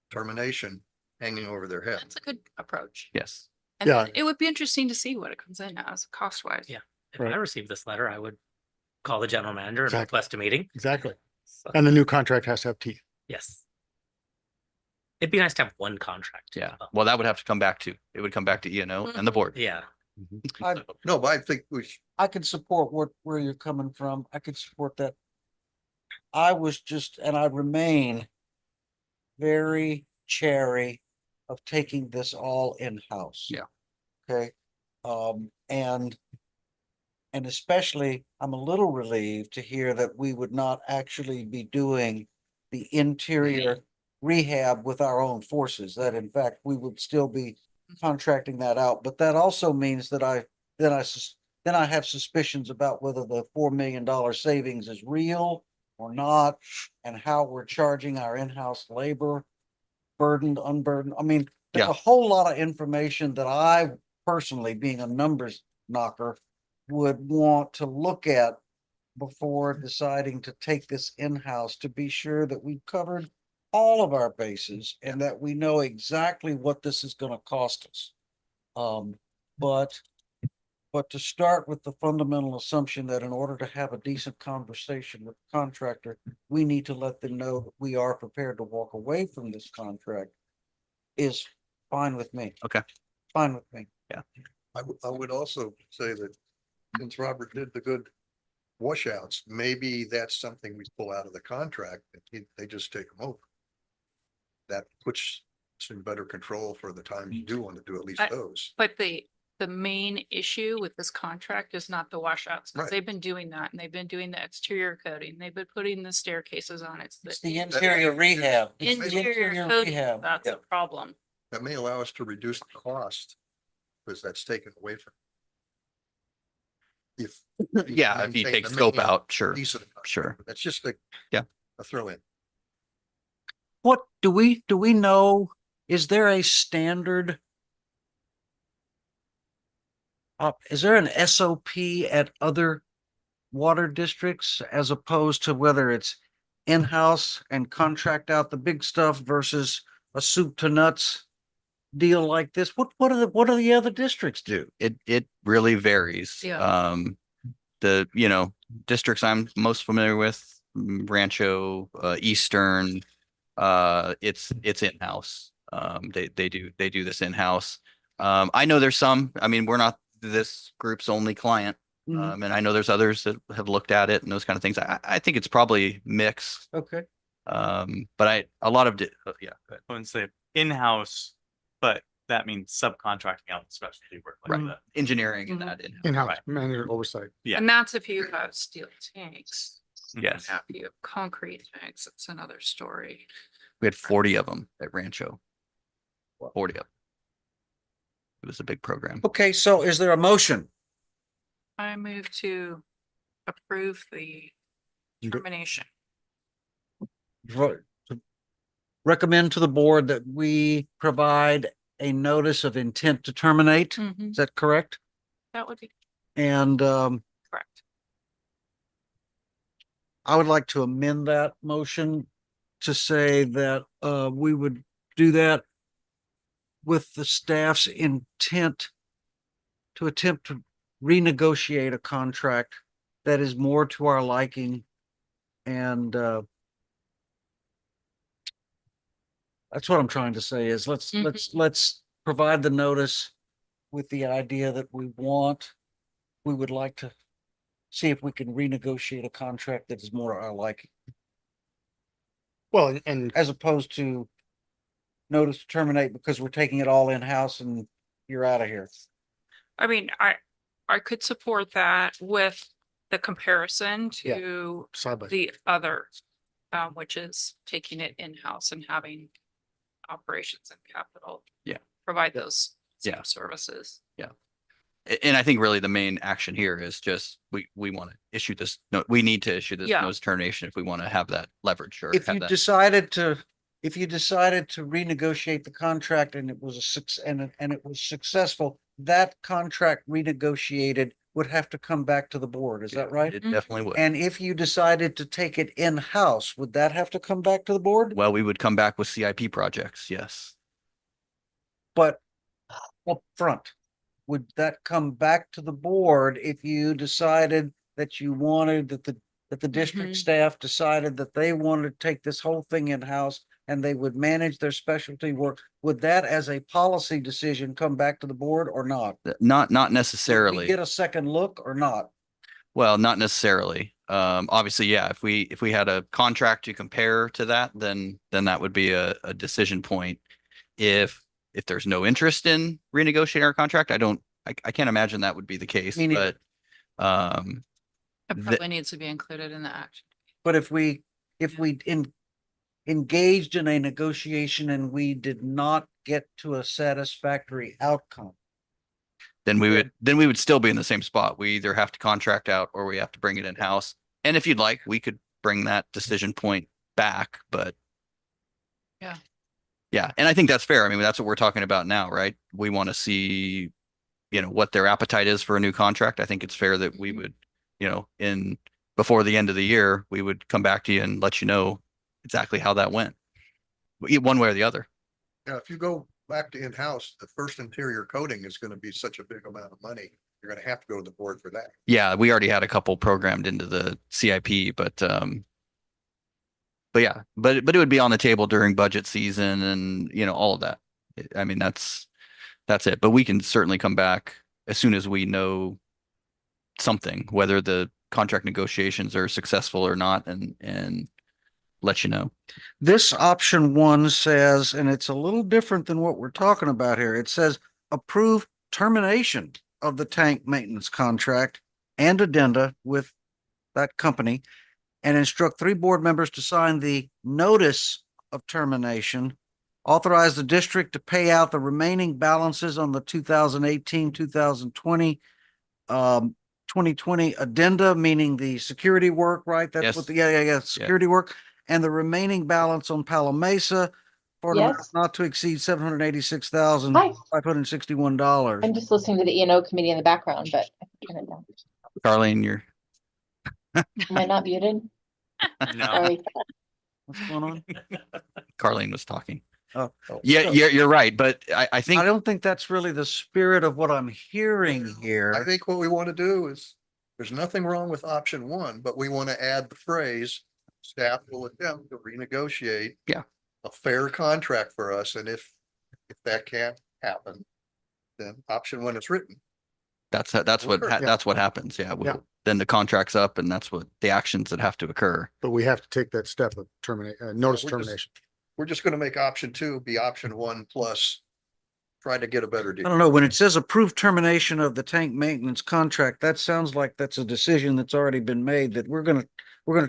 termination hanging over their head. that's a good approach. Yes. And Yeah. it would be interesting to see what it comes in as cost wise. Yeah. If Right. I received this letter, I would call the general manager and Exactly. request a meeting. Exactly. So, And the new contract has to have teeth. yes. It'd be nice to have one contract. Yeah. Well, that would have to come back to, it would come back to ENO and the Mhm. board. Yeah. I, No, but I think I can support where you're coming from. I could support that. I was just, and I remain very chary of taking this all in-house. Yeah. Okay, and especially, I'm a little relieved to hear that we would not actually be doing the interior rehab with our own forces, that in fact, we would still be contracting that out, but that also means that then I have suspicions about whether the $4 million savings is real or not, and how we're charging our in-house labor, burdened, unburdened. I mean, there's Yeah. a whole lot of information that I personally, being a numbers knocker, would want to look at before deciding to take this in-house, to be sure that we've covered all of our bases and that we know exactly what this is gonna cost us. But to start with the fundamental assumption that in order to have a decent conversation with the contractor, we need to let them know that we are prepared to walk away from this contract is fine with me. Okay. Fine with me. I would also say that since Robert did the good washouts, maybe that's something we pull out of the contract and they just take them over. That puts us in better control for the times you do want to do at least I- those. But the main issue with this contract is not the washouts, because Right. they've been doing that, and they've been doing the exterior coating, they've been putting the staircases on it. It's the interior rehab. It's the Interior coating, rehab. that's a problem. That may allow us to reduce the cost because that's taken away from. If. Yeah, if you maintain take the scope main out, sure, piece of it. sure. That's just a. Yeah. A throw in. What do we know? Is there a standard? Is there an SOP at other water districts as opposed to whether it's in-house and contract out the big stuff versus a soup to nuts deal like this? What do the other districts do? It really varies. Yeah. The districts I'm most familiar with, Rancho, Eastern, it's in-house. They do this in-house. I know there's some, I mean, we're not this group's only client. Mhm. And I know there's others that have looked at it and those kind of things. I think it's probably mixed. Okay. But a lot of, yeah, go ahead. I wouldn't say in-house, but that means subcontracting out the specialty work like Right. that. Engineering and Mhm. that in-house. In-house Right. manager oversight. Yeah. And that's if you have steel tanks. Yes, If you have concrete tanks, it's another story. we had 40 of them at Rancho. 40 of them. It was a big program. Okay, so is there a motion? I move to approve the You do- termination. to recommend to the board that we provide a notice of intent to terminate. Mhm, Is that correct? that would be And correct. I would like to amend that motion to say that we would do that with the staff's intent to attempt to renegotiate a contract that is more to our liking. And that's what I'm trying to say is let's provide the notice with the idea that we would like to see if we can renegotiate a contract that is more our liking, Well, and as opposed to notice to terminate because we're taking it all in-house and you're out of here. I mean, I could support that with the comparison Yeah. to side by, the other, which is taking it in-house and having operations and capital. Yeah. Provide those Yeah. same services. And I think really the main action here is just, we want to issue this, no, we need to issue this Yeah. notice of termination if we want to have that leverage or If have you that. decided to renegotiate the contract and it was and it was successful, that contract renegotiated would have to come back to the board. Is that right? It definitely would. And if you decided to take it in-house, would that have to come back to the board? Well, we would come back with CIP projects, yes. But up front, would that come back to the board if you decided that you wanted that the district Mhm. staff decided that they wanted to take this whole thing in-house and they would manage their specialty work? Would that as a policy decision come back to the board or not? Not Would we necessarily. get a second look or not? Well, not necessarily. Obviously, yeah, if we had a contract to compare to that, then that would be a decision point. If there's no interest in renegotiating our contract, I can't imagine that would be the case, Me neither. but It The- probably needs to be included in the action. But if we engaged in a negotiation and we did not get to a satisfactory outcome, then we would still be in the same spot. We either have to contract out or we have to bring it in-house. And if you'd like, we could bring that decision point back, but Yeah. yeah, and I think that's fair. I mean, that's what we're talking about now, right? We want to see, what their appetite is for a new contract. I think it's fair that we would, before the end of the year, we would come back to you and let you know exactly how that went. One way or the other. Yeah, if you go back to in-house, the first interior coating is gonna be such a big amount of money. You're gonna have to go to the board for that. Yeah, we already had a couple programmed into the CIP, but yeah, but it would be on the table during budget season and, all of that. I mean, that's it. But we can certainly come back as soon as we know something, whether the contract negotiations are successful or not, and let you know. this option one says, and it's a little different than what we're talking about here. It says approve termination of the tank maintenance contract and addenda with that company and instruct 3 board members to sign the notice of termination. Authorize the district to pay out the remaining balances on the 2018, 2020, 2020 addenda, meaning the security work, right? That's what Yes. security work. And the remaining balance on Palo Mesa for an amount Yes. not to exceed Hi. $786,561. I'm just listening to the E&O committee in the background, but I can turn it down. Carlene, you're, Am I not muted? No. Sorry. What's going on? Carlene was talking. Oh, Yeah, so you're right, but I think I don't think that's really the spirit of what I'm hearing I here. think what we want to do is, there's nothing wrong with option one, but we want to add the phrase, staff will attempt to renegotiate. Yeah. A fair contract for us, and if that can't happen, then option one is written. that's Sure. that's what happens. Yeah. Yeah. Then the contract's up and that's what the actions that have to occur. but we have to take that step of terminate, notice we're just- termination. We're just gonna make option two be option one plus try to get a better I deal. don't know, when it says approved termination of the tank maintenance contract, that sounds like that's a decision that's already been made, that we're gonna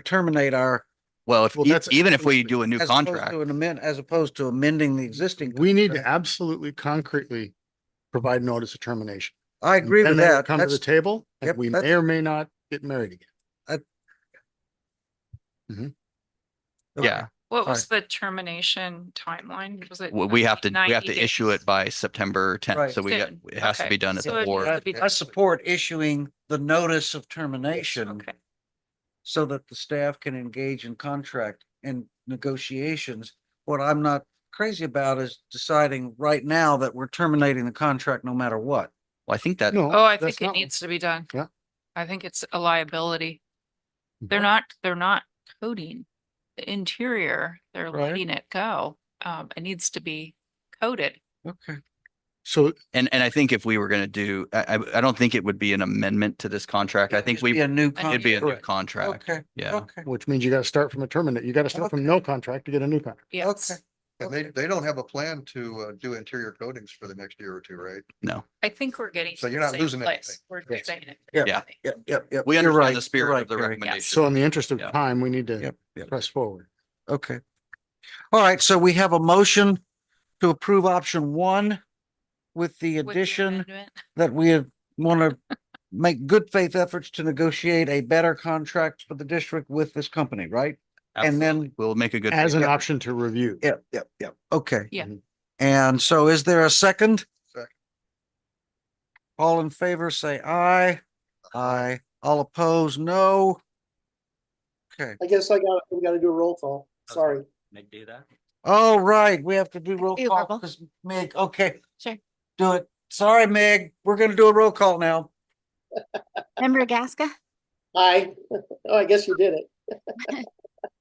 terminate our. Well, Well, that's even if we absolutely- do a new as opposed contract, to an amend, as opposed to amending the existing. We need to contract. absolutely concretely provide notice of termination. I agree And with then that. Come to the That's, table Yep, and we that's- may or may not get married again. yeah, What was the termination timeline? Was it? we have to 90 issue days? it by September 10th. Right. So Soon. it has to Okay. be done at So the it board. needs to be I done. support issuing the notice of termination. Okay. so that the staff can engage in contract and negotiations. What I'm not crazy about is deciding right now that we're terminating the contract no matter what. Well, I think that, No. Oh, I that's think it not- needs to be done. Yeah. I think it's a liability. Mhm. They're not coating the interior. They're Right. letting it go. It needs to be coated. Okay. So and I think if we were gonna do, I don't think it would be an amendment to this contract. I think Be we, a new it'd be a new contract. contract. Okay. Yeah. Okay. which means you gotta start from a terminate. You gotta start from no contract to get a new contract. Yes. Okay. And they don't have a plan to do interior coatings for the next year or two, right? No, I think we're getting. So to you're the not same losing place. anything. We're Yes. saying it. Yeah. Yeah. Yep. we You're understand right. the spirit You're of the right, Gary. recommendation. So in the interest of Yeah. time, we need to Yep. Yep. press forward. Okay. All right, so we have a motion to approve option one with the With the addition amendment. that we want to make good faith efforts to negotiate a better contract for the district with this company, right? And Absolutely. then, We'll make a good. As an faith effort. option to review. yep. Okay. Yeah. And so is there a second? Second. All in favor, say aye. Aye. All opposed, no. Okay. I guess we gotta do a roll call. Sorry. Meg, do that. All right, we have to do roll do call verbal. because Meg, okay. Sure. Do it. Sorry, Meg, we're gonna do a roll call now. Member Gasca, Aye. Oh, I guess you did it.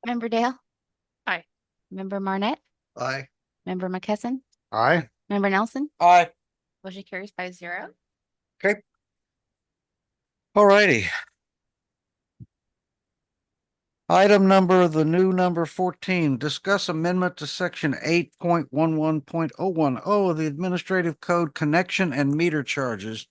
Member Dale. Aye. Member Marnett, Aye. Member McKesson, Aye. Member Nelson, Aye. motion carries 5-0. All righty. Item number, the new number 14, discuss amendment to section 8.11.010 of the Administrative Code connection and meter charges.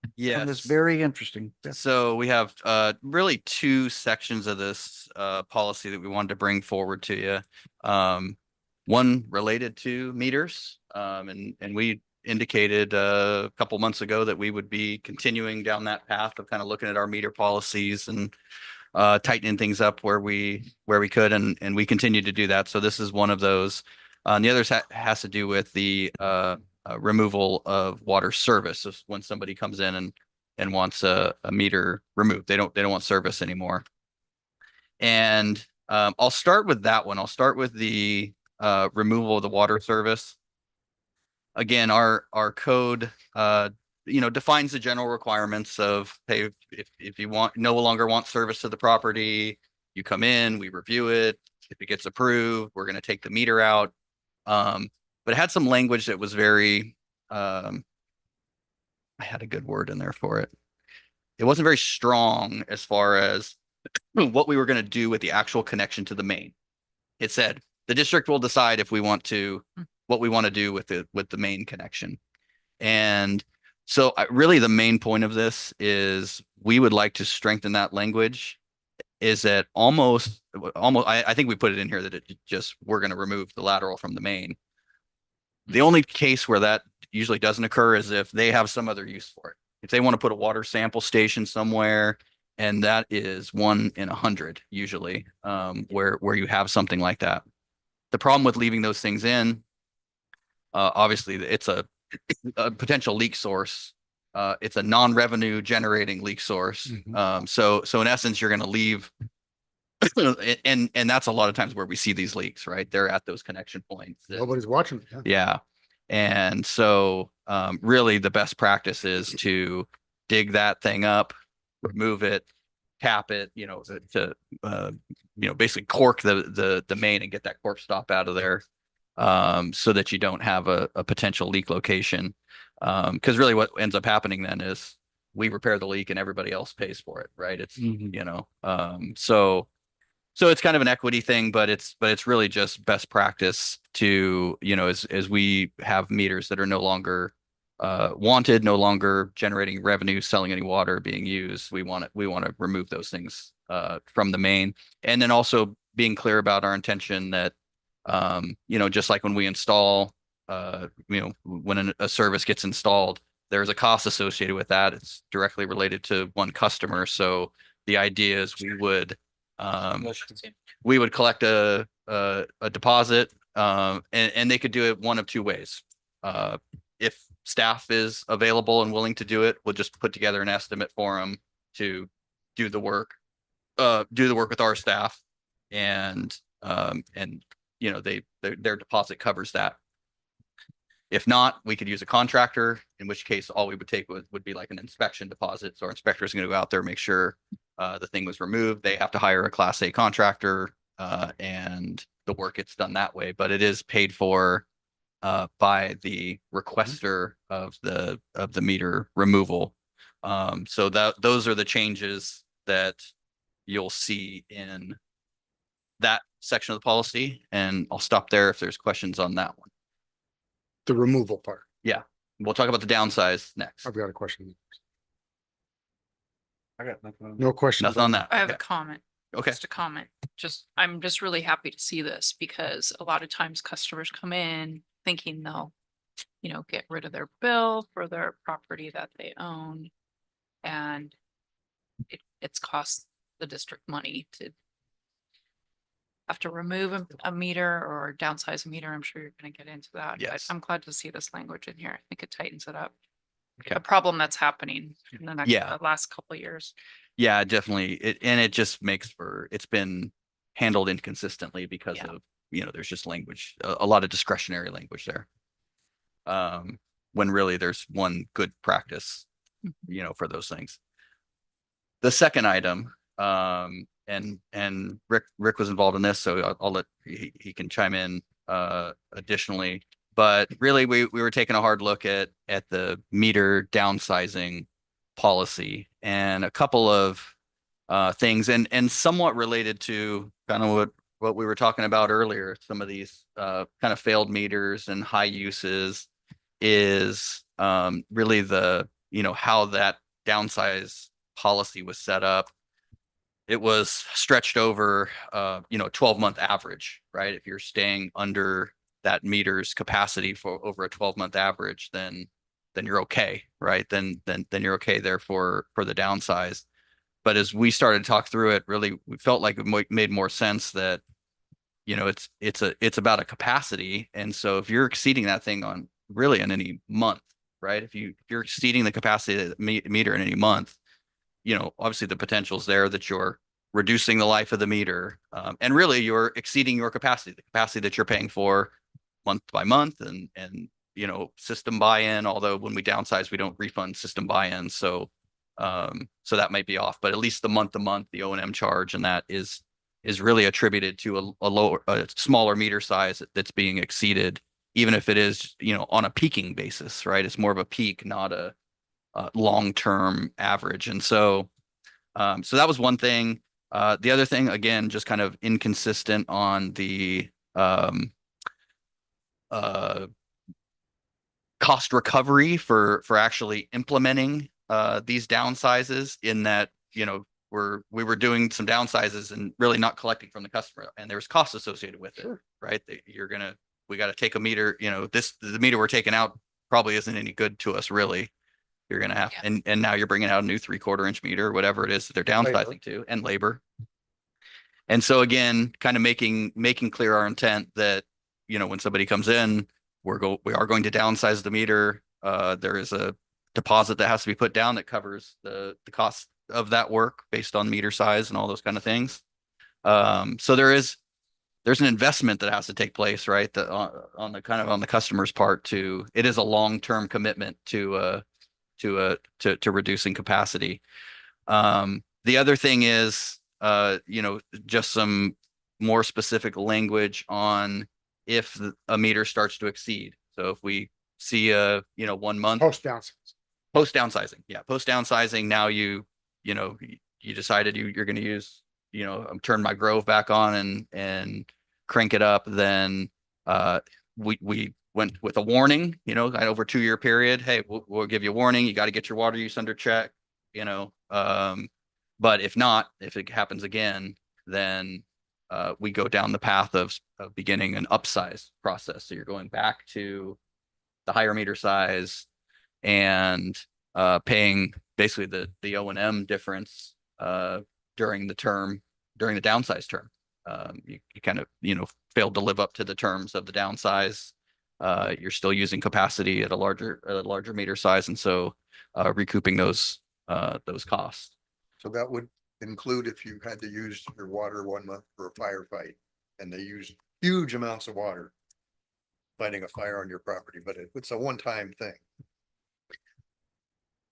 And it's Yes. very interesting. So we have really two sections of this policy that we wanted to bring forward to you. One related to meters, and we indicated a couple months ago that we would be continuing down that path of kind of looking at our meter policies and tightening things up where we could, and we continue to do that. So this is one of those. And the other has to do with the removal of water service. So when somebody comes in and wants a meter removed, they don't want service anymore. And I'll start with that one. I'll start with the removal of the water service. Again, our code defines the general requirements of, hey, if you no longer want service to the property, you come in, we review it. If it gets approved, we're going to take the meter out. But it had some language that was very, I had a good word in there for it. It wasn't very strong as far as what we were going to do with the actual connection to the main. It said the district will decide if we want to, what we want to do with the main connection. And so really the main point of this is we would like to strengthen that language. Is that almost, I think we put it in here that it just, we're going to remove the lateral from the main. The only case where that usually doesn't occur is if they have some other use for it. If they want to put a water sample station somewhere, and that is 1 in 100 usually, where you have something like that. The problem with leaving those things in, obviously it's a potential leak source. It's a non-revenue generating leak source. So in essence, you're going to leave, and that's a lot of times where we see these leaks, right? They're at those connection points. Nobody's watching. Yeah. Yeah. And so really the best practice is to dig that thing up, remove it, cap it, to basically cork the main and get that cork stop out of there, so that you don't have a potential leak location. Because really what ends up happening then is we repair the leak and everybody else pays for it, right? It's, so it's kind of an equity thing, but it's really just best practice to, as we have meters that are no longer wanted, no longer generating revenue, selling any water being used, we want to remove those things from the main. And then also being clear about our intention that, just like when we install, when a service gets installed, there's a cost associated with that. It's directly related to one customer. So the idea is we would collect a deposit, and they could do it one of two ways. If staff is available and willing to do it, we'll just put together an estimate for them to do the work. do the work with our staff and, you know, their deposit covers that. If not, we could use a contractor, in which case all we would take would be like an inspection deposit. So our inspector is going to go out there, make sure the thing was removed. They have to hire a Class A contractor and the work gets done that way. But it is paid for by the requester of the meter removal. So those are the changes that you'll see in that section of the policy. And I'll stop there if there's questions on that one. The removal part. Yeah, we'll talk about the downsize next. I've got a question. I got nothing. No questions. Nothing on that. I have a Okay. comment. Okay. Just a comment. I'm just really happy to see this because a lot of times customers come in thinking they'll, get rid of their bill for their property that they own. And it's cost the district money to have to remove a meter or downsize a meter. I'm sure you're gonna get into that. but Yes. I'm glad to see this language in here. I think it tightens it up. Okay. A problem that's happening in the Yeah. last couple of years. Yeah, definitely. It just makes it's been handled inconsistently because Yeah. of, there's just language, a lot of discretionary language there. When really there's one good practice, for those things. The second item, and Rick was involved in this, so I'll let he can chime in additionally. But really, we were taking a hard look at the meter downsizing policy and a couple of things, and somewhat related to kind of what we were talking about earlier. Some of these kind of failed meters and high uses is really how that downsize policy was set up. It was stretched over, 12-month average, right? If you're staying under that meter's capacity for over a 12-month average, then you're okay, right? Then you're okay there for the downsize. But as we started to talk through it, really, we felt like it made more sense that, it's about a capacity. And so if you're exceeding that thing on in any month, right? If you're exceeding the capacity of the meter in any month, obviously the potential is there that you're reducing the life of the meter, and really you're exceeding your capacity, the capacity that you're paying for month by month, and system buy-in. Although when we downsize, we don't refund system buy-in, so that might be off. But at least the month to month, the O&M charge, and that is really attributed to a smaller meter size that's being exceeded, even if it is on a peaking basis, right? It's more of a peak, not a long-term average. And so that was one thing. The other thing, again, just kind of inconsistent on the cost recovery for actually implementing these downsizes, in that we were doing some downsizes and really not collecting from the customer, and there's costs associated with it, right? We got to take a meter, the meter we're taking out probably isn't any good to us, really. You're going to have, and now you're bringing out a new 3/4 inch meter, or whatever it is that they're downsizing to, and labor. And so again, kind of making clear our intent that, when somebody comes in, we are going to downsize the meter. There is a deposit that has to be put down that covers the cost of that work based on meter size and all those kind of things. So there's an investment that has to take place, right? On the customer's part it is a long-term commitment to reducing capacity. The other thing is, just some more specific language on if a meter starts to exceed. So if we see 1 month Post downsizing. post downsizing, now you decided you're going to use, turn my Grove back on and crank it up, then we went with a warning, over a 2-year period. Hey, we'll give you a warning. You got to get your water use under check, but if not, if it happens again, then we go down the path of beginning an upsize process. So you're going back to the higher meter size and paying basically the O&M difference during the downsize term. You kind of, failed to live up to the terms of the downsize. You're still using capacity at a larger meter size, and so recouping those costs. So that would include if you had to use your water 1 month for a firefight and they use huge amounts of water fighting a fire on your property, but it's a one-time thing.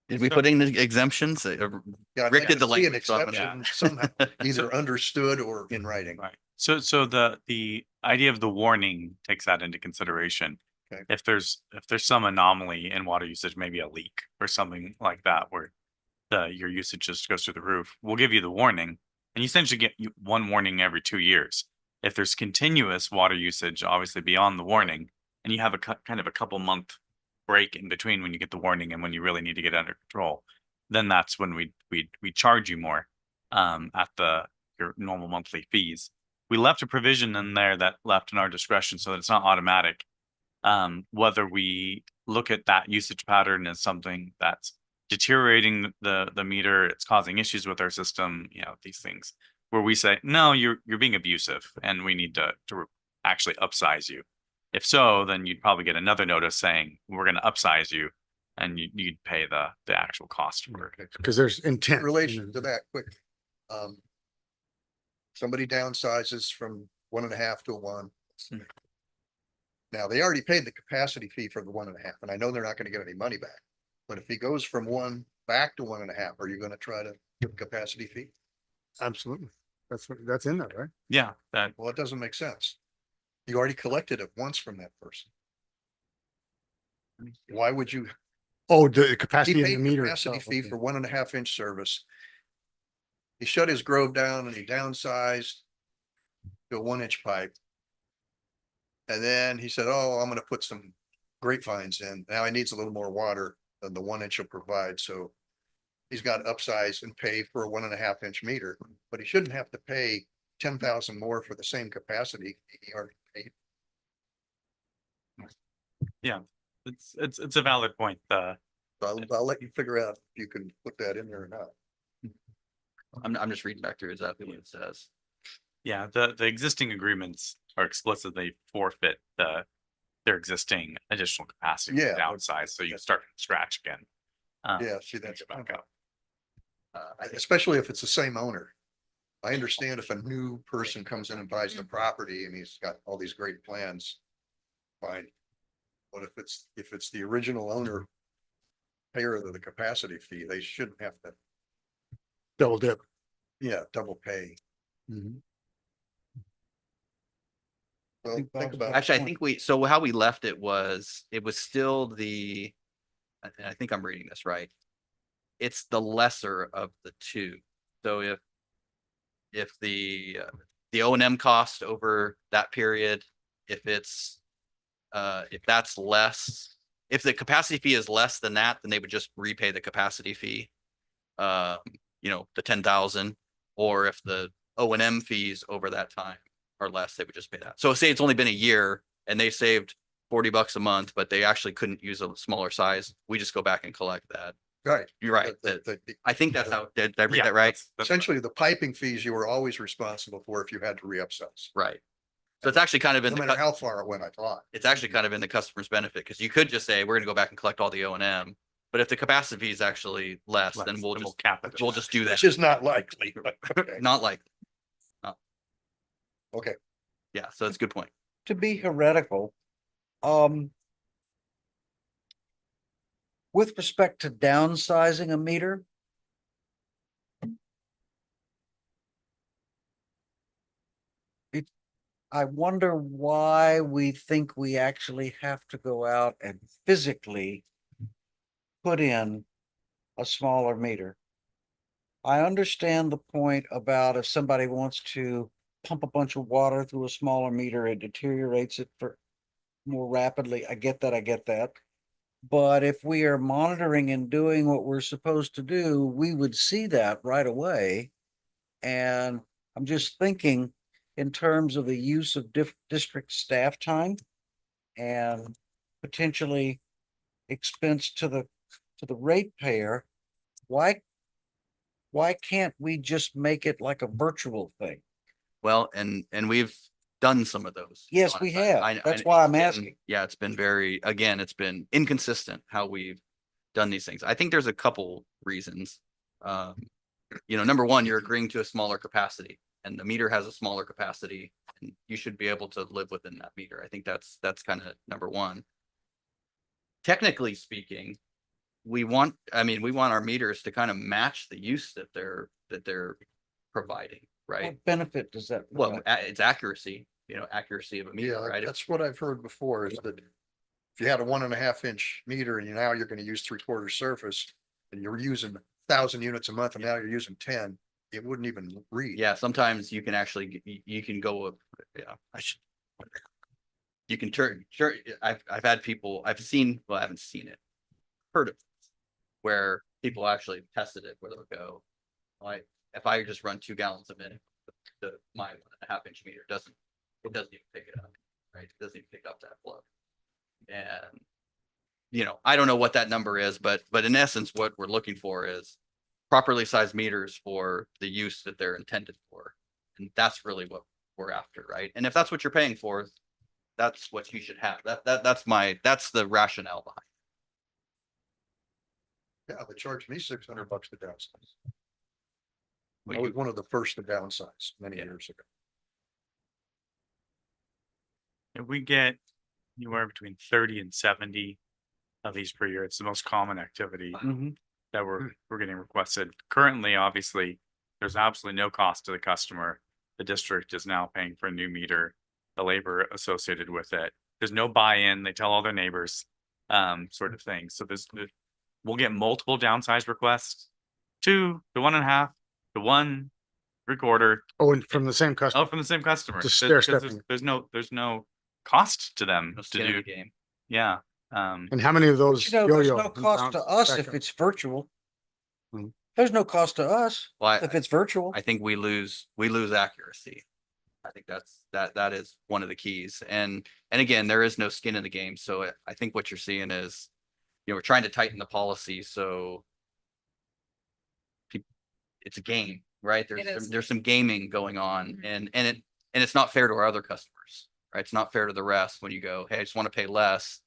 Did we put in the exemptions? Yeah, I'd Rick like did the to see an language, so I'm gonna- exception somehow, either understood or in writing. Right. So the idea of the warning takes that into consideration. Okay. If there's some anomaly in water usage, maybe a leak or something like that, where your usage just goes through the roof, we'll give you the warning, and you essentially get one warning every 2 years. If there's continuous water usage, obviously beyond the warning, and you have a kind of a couple month break in between when you get the warning and when you really need to get under control, then that's when we charge you more at your normal monthly fees. We left a provision in there that left in our discretion so that it's not automatic. Whether we look at that usage pattern as something that's deteriorating the meter, it's causing issues with our system, these things where we say, no, you're being abusive and we need to actually upsize you. If so, then you'd probably get another notice saying, we're going to upsize you, and you'd pay the actual cost for it. Because there's In intent. relation to that, quick. Somebody downsizes from 1.5 to 1. Now, they already paid the capacity fee for the 1.5, and I know they're not gonna get any money back. But if he goes from 1 back to 1.5, are you gonna try to give capacity fee? Absolutely. That's in there, right? Yeah, that Well, it doesn't make sense. You already collected it once from that person. Why would you? Oh, the He capacity of the paid meter. capacity itself, fee okay. for 1.5 inch service. He shut his grove down and he downsized to a 1 inch pipe. And then he said, oh, I'm gonna put some grapevines in. Now he needs a little more water than the 1 inch will provide, so he's got to upsize and pay for a 1.5 inch meter, but he shouldn't have to pay 10,000 more for the same capacity he already paid. it's a valid point. I'll let you figure out if you can put that in there or not. I'm just reading back through exactly what it says. Yeah, the existing agreements are explicitly forfeit their existing additional capacity to Yeah. downsize, so you start from scratch again. Yeah, see, that's Back up. especially if it's the same owner. I understand if a new person comes in and buys the property and he's got all these great plans. Fine. But if it's the original owner payer of the capacity fee, they shouldn't have to, Double dip. yeah, double pay. Mhm. Well, think about. Actually, I think so how we left it was still I think I'm reading this right. It's the lesser of the two. So if the O&M cost over that period, if that's less, if the capacity fee is less than that, then they would just repay the capacity fee. The 10,000, or if the O&M fees over that time are less, they would just pay that. So say it's only been a year and they saved $40 a month, but they actually couldn't use a smaller size. We just go back and collect that. Right. You're right. I think that's how, did I read that right? Essentially, the piping fees you were always responsible for if you had to re-upsize. Right. So it's actually kind of in No matter how far it went, I thought. it's actually kind of in the customer's benefit, because you could just say, we're gonna go back and collect all the O&M. But if the capacity fee is actually less, then we'll just cap it. we'll just do that. Which is not likely, but okay. Not like, Okay. yeah, so it's a good point. To be heretical, with respect to downsizing a meter, I wonder why we think we actually have to go out and physically put in a smaller meter. I understand the point about if somebody wants to pump a bunch of water through a smaller meter, it deteriorates it more rapidly. I get that. But if we are monitoring and doing what we're supposed to do, we would see that right away. And I'm just thinking in terms of the use of district staff time and potentially expense to the ratepayer, why can't we just make it like a virtual thing? Well, and we've done some of those. Yes, we have. I- That's I- why I'm it's been- asking. Yeah, it's been it's been inconsistent how we've done these things. I think there's a couple reasons. you know, number one, you're agreeing to a smaller capacity and the meter has a smaller capacity and you should be able to live within that meter. I think that's kind of number one. Technically speaking, we want our meters to kind of match the use that they're providing, right? What benefit does that? Well, provide? it's accuracy, you know, accuracy of a meter, Yeah, right? that's what I've heard before is that if you had a 1.5 inch meter and now you're gonna use 3/4 surface and you're using 1,000 units a month and now you're using 10, it wouldn't even read. Yeah, sometimes you can actually, you can go, yeah, you can turn, I've had people, I've seen, well, I haven't seen it, heard of it, where people actually tested it, where they'll go, like, if I just run 2 gallons a minute, my 1.5 inch meter it doesn't even pick it up, right? It doesn't even pick up that flow. And, you know, I don't know what that number is, but in essence, what we're looking for is properly sized meters for the use that they're intended for. And that's really what we're after, right? And if that's what you're paying for, that's what you should have. That's the rationale behind it. Yeah, they charged me $600 to downsize. But I was you- one of the first to downsize many Yeah. years ago. If we get anywhere between 30 and 70 of these per year, it's the most common activity Mhm. that we're getting requested. Currently, obviously, there's absolutely no cost to the customer. The district is now paying for a new meter, the labor associated with it. There's no buy-in. They tell all their neighbors, sort of thing. So we'll get multiple downsize requests, 2 to 1.5 to 1 3/4. Oh, and from the same customer. Oh, from the same customer. Just There's- stair because stepping. there's no cost to them No to skin in the do. game. Yeah. And how many of those? You know, there's yo-yo no cost bounce to us back if up? it's virtual. Mhm. There's no cost to us Well, if it's virtual. I think we lose accuracy. I think that is one of the keys. And again, there is no skin in the game. So I think what you're seeing is, you know, we're trying to tighten the policy. So it's a game, right? It is. There's some gaming going on and it's not fair to our other customers, right? It's not fair to the rest when you go, hey, I just want to pay less,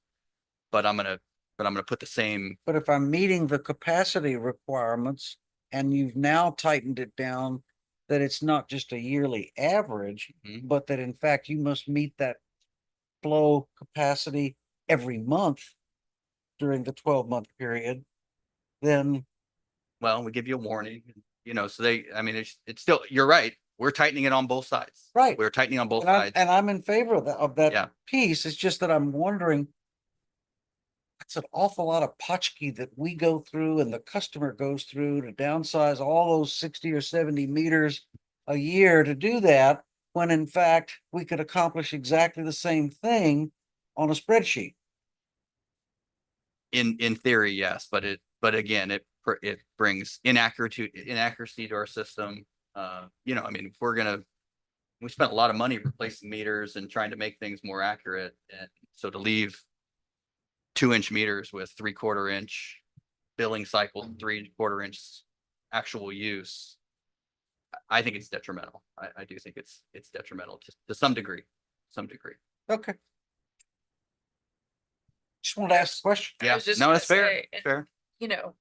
but I'm gonna put the same. But if I'm meeting the capacity requirements and you've now tightened it down, that it's not just a yearly average, Mhm. but that in fact you must meet that flow capacity every month during the 12-month period, then Well, we give you a warning, you know, so it's still, you're right. We're tightening it on both sides. Right. We're tightening on both and sides. I'm in favor of Yeah. that piece. It's just that I'm wondering. That's an awful lot of potchkey that we go through and the customer goes through to downsize all those 60 or 70 meters a year to do that, when in fact we could accomplish exactly the same thing on a spreadsheet. In theory, yes, but again, it brings inaccuracy to our system. You know, I mean, we spent a lot of money replacing meters and trying to make things more accurate. And so to leave 2-inch meters with 3/4 inch billing cycle, 3/4 inch actual use, I think it's detrimental. I do think it's detrimental to some degree, Okay. Just wanted to ask the question. I Yeah, was just no, gonna that's fair, say, and, fair. You know,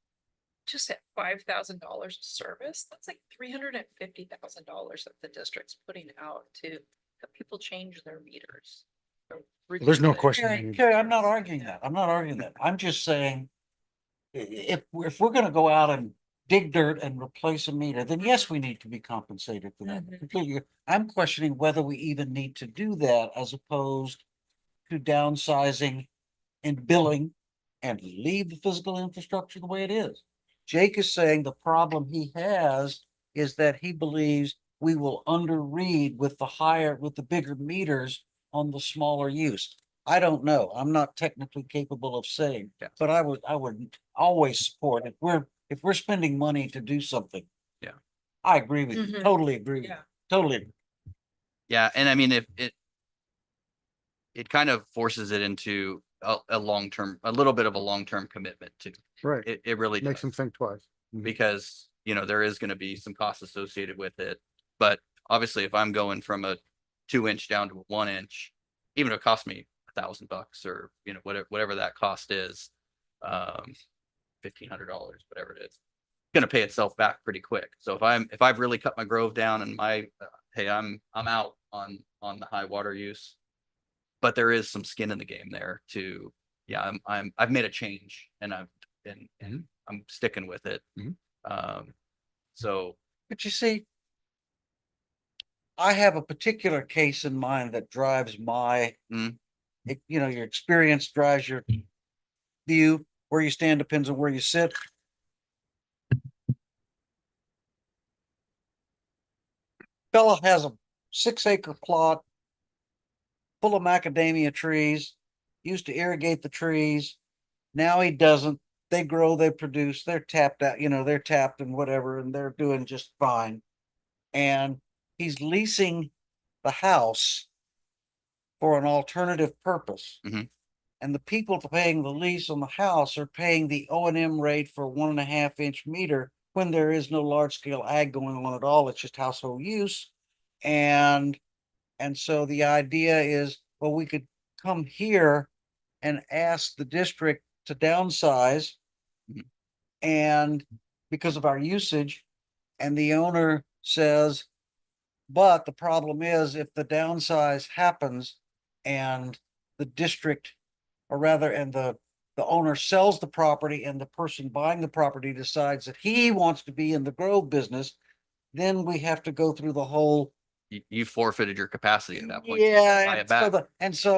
just at $5,000 of service, that's like $350,000 that the district's putting out to have people change their meters. There's no question. Carrie, I'm not arguing that. I'm not arguing that. I'm just saying. If we're gonna go out and dig dirt and replace a meter, then yes, we need to be compensated for that. Mhm. Completely. I'm questioning whether we even need to do that as opposed to downsizing and billing and leave the physical infrastructure the way it is. Jake is saying the problem he has is that he believes we will underread with the bigger meters on the smaller use. I don't know. I'm not technically capable of saying, Yeah. but I would always support if we're spending money to do something. Yeah. I agree with you. Mhm. Totally agree with you. Yeah. Totally. Agree. Yeah, and I mean, if it kind of forces it into a little bit of a long-term commitment too. Right. It really Makes does, them think twice. because, you know, there is going to be some costs associated with it. But obviously, if I'm going from a 2-inch down to a 1-inch, even if it costs me $1,000 or, you know, whatever that cost is, $1,500, whatever it is. gonna pay itself back pretty quick. So if I've really cut my grove down and my, hey, I'm out on the high water use. But there is some skin in the game there to, yeah, I've made a change and I'm sticking with it. So But you see, I have a particular case in mind that drives my, Mm. you know, your experience drives your view. Where you stand depends on where you sit. Fella has a 6-acre plot full of macadamia trees, used to irrigate the trees. Now he doesn't. They grow, they produce, they're tapped out, you know, they're tapped and whatever, and they're doing just fine. And he's leasing the house for an alternative purpose. Mhm. And the people paying the lease on the house are paying the O&M rate for 1.5-inch meter when there is no large scale ag going on at all. It's just household use. And so the idea is, well, we could come here and ask the district to downsize. Mhm. And because of our usage, and the owner says, but the problem is if the downsize happens and the district, or rather, and the owner sells the property and the person buying the property decides that he wants to be in the grove business, then we have to go through the whole. you forfeited your capacity at that point. Yeah, Buy it and so back. the,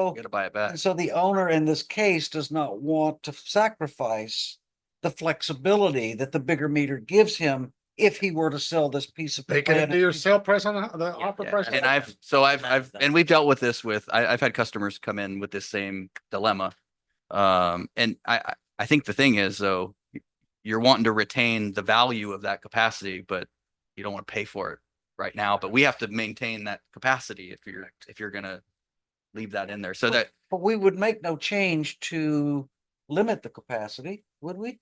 You gotta buy it back. and so the owner in this case does not want to sacrifice the flexibility that the bigger meter gives him if he were to sell this piece of Make it land. into your sale price on the Yeah, offer yeah, price. And and we've dealt with this I've had customers come in with this same dilemma. And I think the thing is though, you're wanting to retain the value of that capacity, but you don't want to pay for it right now, but we have to maintain that capacity if you're gonna leave that in there. So that, But we would make no change to limit the capacity, would we?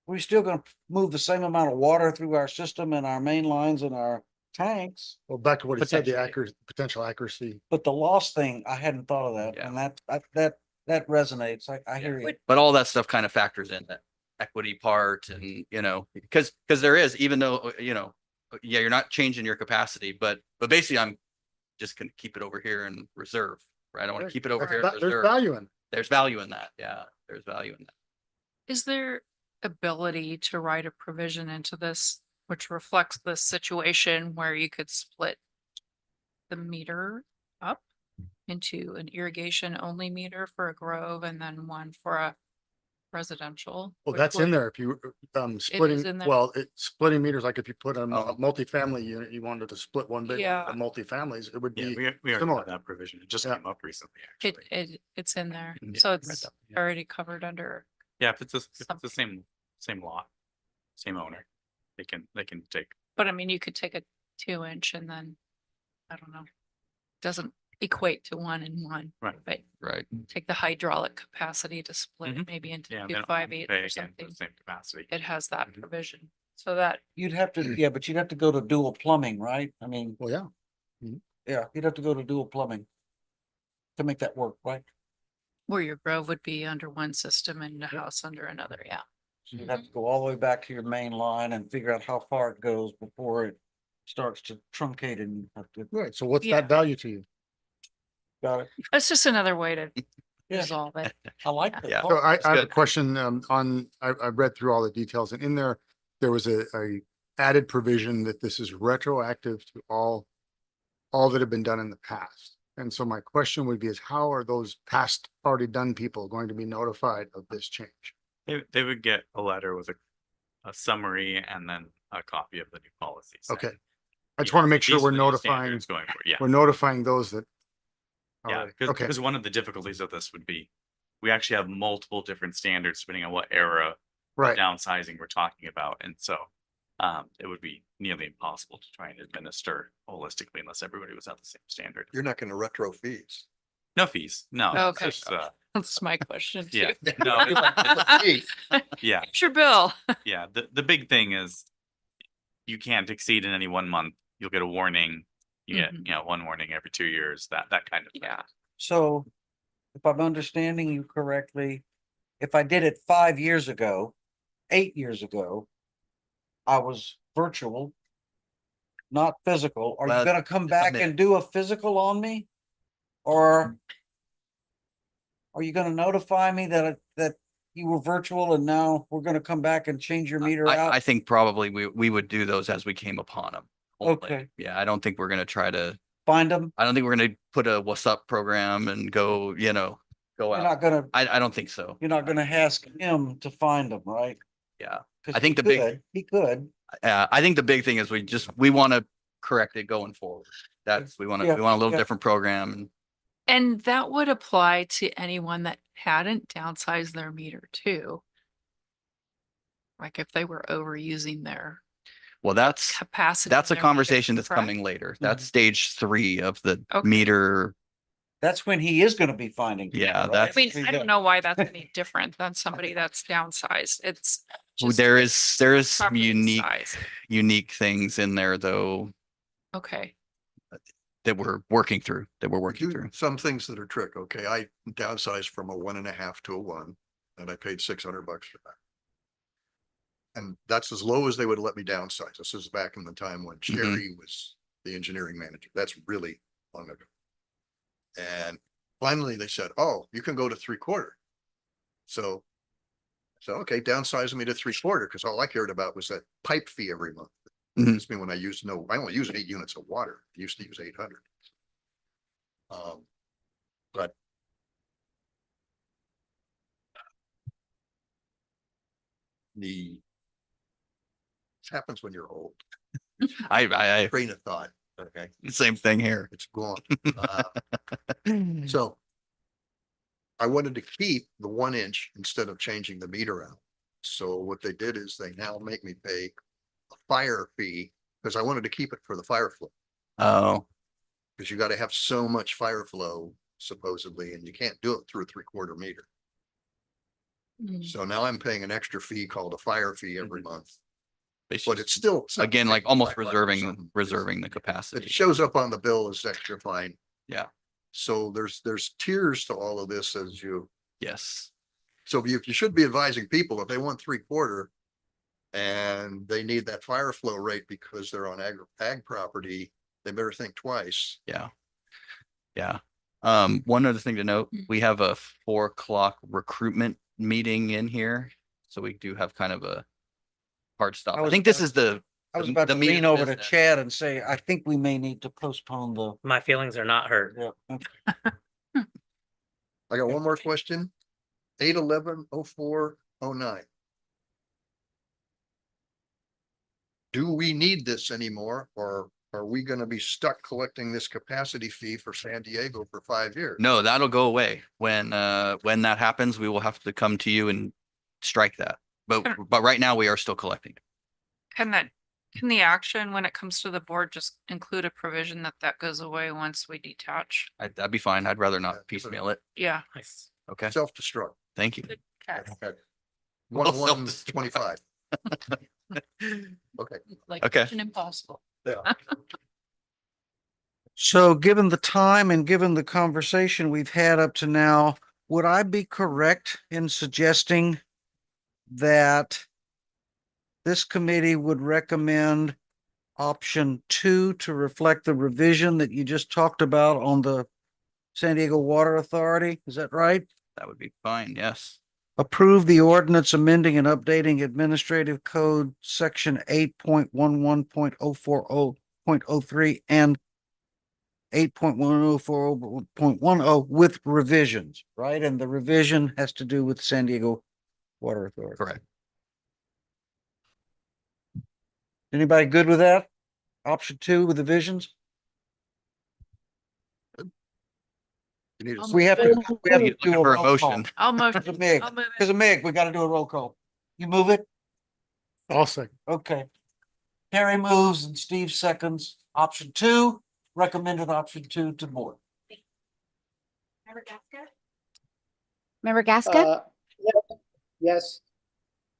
We're still gonna move the same amount of water through our system and our main lines and our tanks. Well, back to what he said, the Potentially. potential accuracy. But the loss thing, I hadn't thought of that, Yeah. and that resonates. I hear you. but all that stuff kind of factors in that equity part and, because there is, even though, yeah, you're not changing your capacity, but basically I'm just gonna keep it over here in reserve, right? I want to keep it over here in There's reserve. value in. There's value in that. Yeah, there's value in that. Is there ability to write a provision into this which reflects this situation where you could split the meter up into an irrigation only meter for a grove and then one for a residential? Well, which that's in would- there. If you, splitting, in there? well, splitting meters, like if you put a Oh. multifamily unit, you wanted to split one big, Yeah. multifamilies, it would Yeah, be, we already similar. have that provision. It just Yeah. came up recently, It, actually. it's in there, Yeah, so read it's that, yeah. already covered under, Yeah, if it's the Something. same lot, same owner, they can take. but I mean, you could take a 2-inch and then, I don't know. Doesn't equate to 1 and 1. Right. But Right. take the hydraulic capacity to split it Mhm. maybe into Yeah, they two don't 5/8 pay or again for something. the same capacity. It has that Mhm. provision, so that You'd have to, yeah, but you'd have to go to dual plumbing, right? I mean, well, yeah. yeah, you'd have to go to dual plumbing to make that work, right? where your grove would be under one system and the house under another, yeah. So you'd have to go all the way back to your main line and figure out how far it goes before it starts to truncate and you have to, Right. So what's Yeah. that value to you? got it? It's just another way to Yeah. resolve it. I like that. Yeah. thought. So I That's have a good. question, I read through all the details and in there was a added provision that this is retroactive to all that have been done in the past. And so my question would be is how are those past already done people going to be notified of this change? They would get a letter with a summary and then a copy of the new policy. saying, Okay. I just "Yeah, want to make sure these are we're the new notifying, standards Going forward, yeah. we're notifying those that. Yeah, already- because, Okay, one of the difficulties of this would be, we actually have multiple different standards depending on what era of right. downsizing we're talking about. And so it would be nearly impossible to try and administer holistically unless everybody was at the same standard. You're not gonna retro fees. No fees, no. it's Okay. just, That's my question Yeah, too. no, yeah, It's your bill. yeah. The big thing is you can't exceed in any one month. You'll get a warning. You get, Mhm. one warning every 2 years, that kind of thing. Yeah. So if I'm understanding you correctly, if I did it 5 years ago 8 years ago, I was virtual, not physical. Are you Well, gonna come back admit it. and do a physical on me? Or are you gonna notify me that you were virtual and now we're gonna come back and change your meter I out? think probably we would do those as we came upon them. Okay. Yeah, I don't think we're gonna try to, Find them? I don't think we're gonna put a what's up program and go, go You're out. not gonna, I don't think so. you're not gonna ask him to find them, right? Yeah. 'Cause I think he the big- could, He could. I think the big thing is we want to correct it going forward. We want Yeah, a little yeah. different program and And that would apply to anyone that hadn't downsized their meter too. Like if they were overusing their well, that's capacity. a in their meter, conversation that's correct? coming later. That's stage 3 of the Okay. meter. That's when he is gonna be finding. people, Yeah, right? I that's- mean, I don't know why that's any different than somebody that's downsized. It's. just There is some property unique size. things in there though Okay, that we're working through. Do some things that are trick, okay? I downsized from a 1.5 to a 1, and I paid $600 for that. And that's as low as they would let me downsize. This is back in the time when Mhm. Sherry was the engineering manager. That's really long ago. And finally they said, oh, you can go to 3/4. So, okay, downsize me to 3/4, because all I cared about was that pipe fee every month. Mhm. It's me when I only use 8 units of water. I used to use 800. But this happens when you're old. I Train of thought, okay, same thing here. it's gone. So I wanted to keep the 1 inch instead of changing the meter out. So what they did is they now make me pay a fire fee, because I wanted to keep it for the fire flow. Oh, Because you gotta have so much fire flow supposedly, and you can't do it through a 3/4 meter. Mm. So now I'm paying an extra fee called a fire fee every month, it's but just, it's still. it's not again, like almost 500 or reserving something. the It capacity. shows up on the bill as extra fine. Yeah. So there's tiers to all of this as you, Yes. so you should be advising people if they want 3/4 and they need that fire flow rate because they're on ag property, they better think twice. Yeah. Yeah. One other thing to note, Mm. we have a 4 o'clock recruitment meeting in here. So we do have kind of a hard stop. I I was think this about- is the, I was the- about the to meat of lean the over to business. Chad and say, I think we may need to postpone the. My feelings are not hurt. Yeah, okay. I got one more question. 8/11/04/09. Do we need this anymore, or are we gonna be stuck collecting this capacity fee for San Diego for 5 years? No, that'll go away. When that happens, we will have to come to you and strike that. But right now we are still collecting. Can the action, when it comes to the board, just include a provision that goes away once we detach? That'd be fine. I'd rather Yeah, not piecemeal it. Yeah. Nice. Okay, Self-destruct. thank you. Okay. Okay. Well, 1/1/25. Okay. Like Okay. Mission Impossible. Yeah. So given the time and given the conversation we've had up to now, would I be correct in suggesting that this committee would recommend option 2 to reflect the revision that you just talked about on the San Diego Water Authority? Is that right? That would be fine. Yes. Approve the ordinance amending and updating Administrative Code Section 8.11.040.03 and 8.1040.10 with revisions, right? And the revision has to do with San Diego Water Authority. Correct. Anybody good with that? Option 2 with the visions? You need a We have to, we have to Looking do a for a roll call. motion. I'll motion. Because of Meg, I'll move because it. of Meg, we gotta do a roll call. You move it? I'll second. Okay. Terry moves and Steve seconds. Option 2, recommended option 2 to board. Member Gasca, Uh, yes,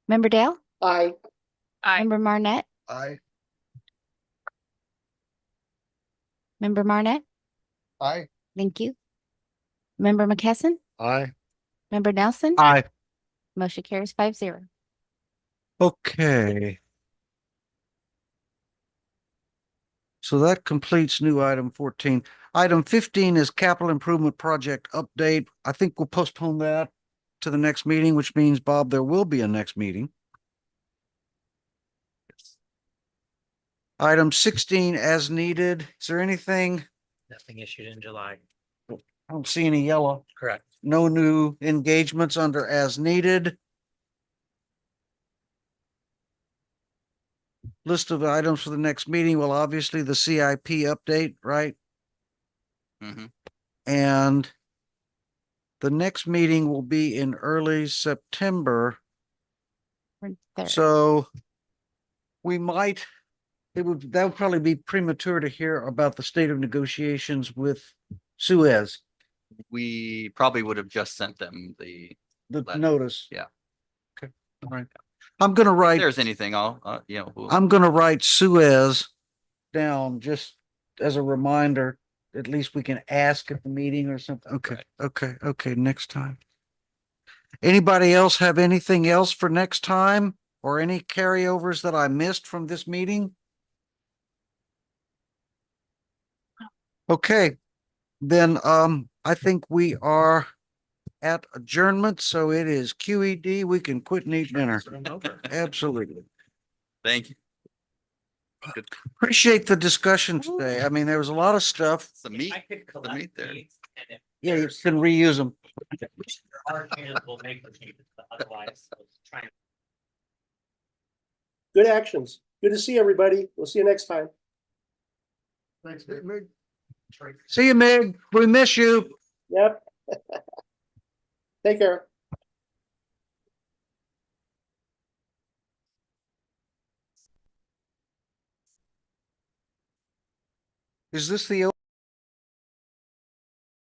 Member Dale, I, Aye. Member Marnett, I. Member Marnett, I. thank you. Member McKesson, Aye. Member Nelson. Aye. Motion carries 5-0. Okay. So that completes new item 14. Item 15 is capital improvement project update. I think we'll postpone that to the next meeting, which means, Bob, there will be a next meeting. Item 16 as needed. Is there anything? Nothing issued in July. I don't see any yellow. Correct. No new engagements under as needed. List of items for the next meeting. Well, obviously the CIP update, right? Mhm. And the next meeting will be in early September. There. So we might, that would probably be premature to hear about the state of negotiations with Suez, We probably would have just sent them the, the Letter. notice. Yeah. Okay, all right. I'm gonna if write, there's anything, I'll, I'm gonna write Suez down just as a reminder. At least we can ask at the meeting or something. Okay, okay, next time. Anybody else have anything else for next time or any carryovers that I missed from this meeting? Okay, then I think we are at adjournment, so it is QED. We can quit and eat dinner. Absolutely. thank you. Appreciate the discussion today. I mean, there was a lot of stuff. The meat, the meat there. Yeah, you can reuse them. There are changes, we'll make the changes, but otherwise, let's try and Good actions. Good to see everybody. We'll see you next time. Thanks, Mig. See you, Mig. We miss you. Yep. Take care. Is this the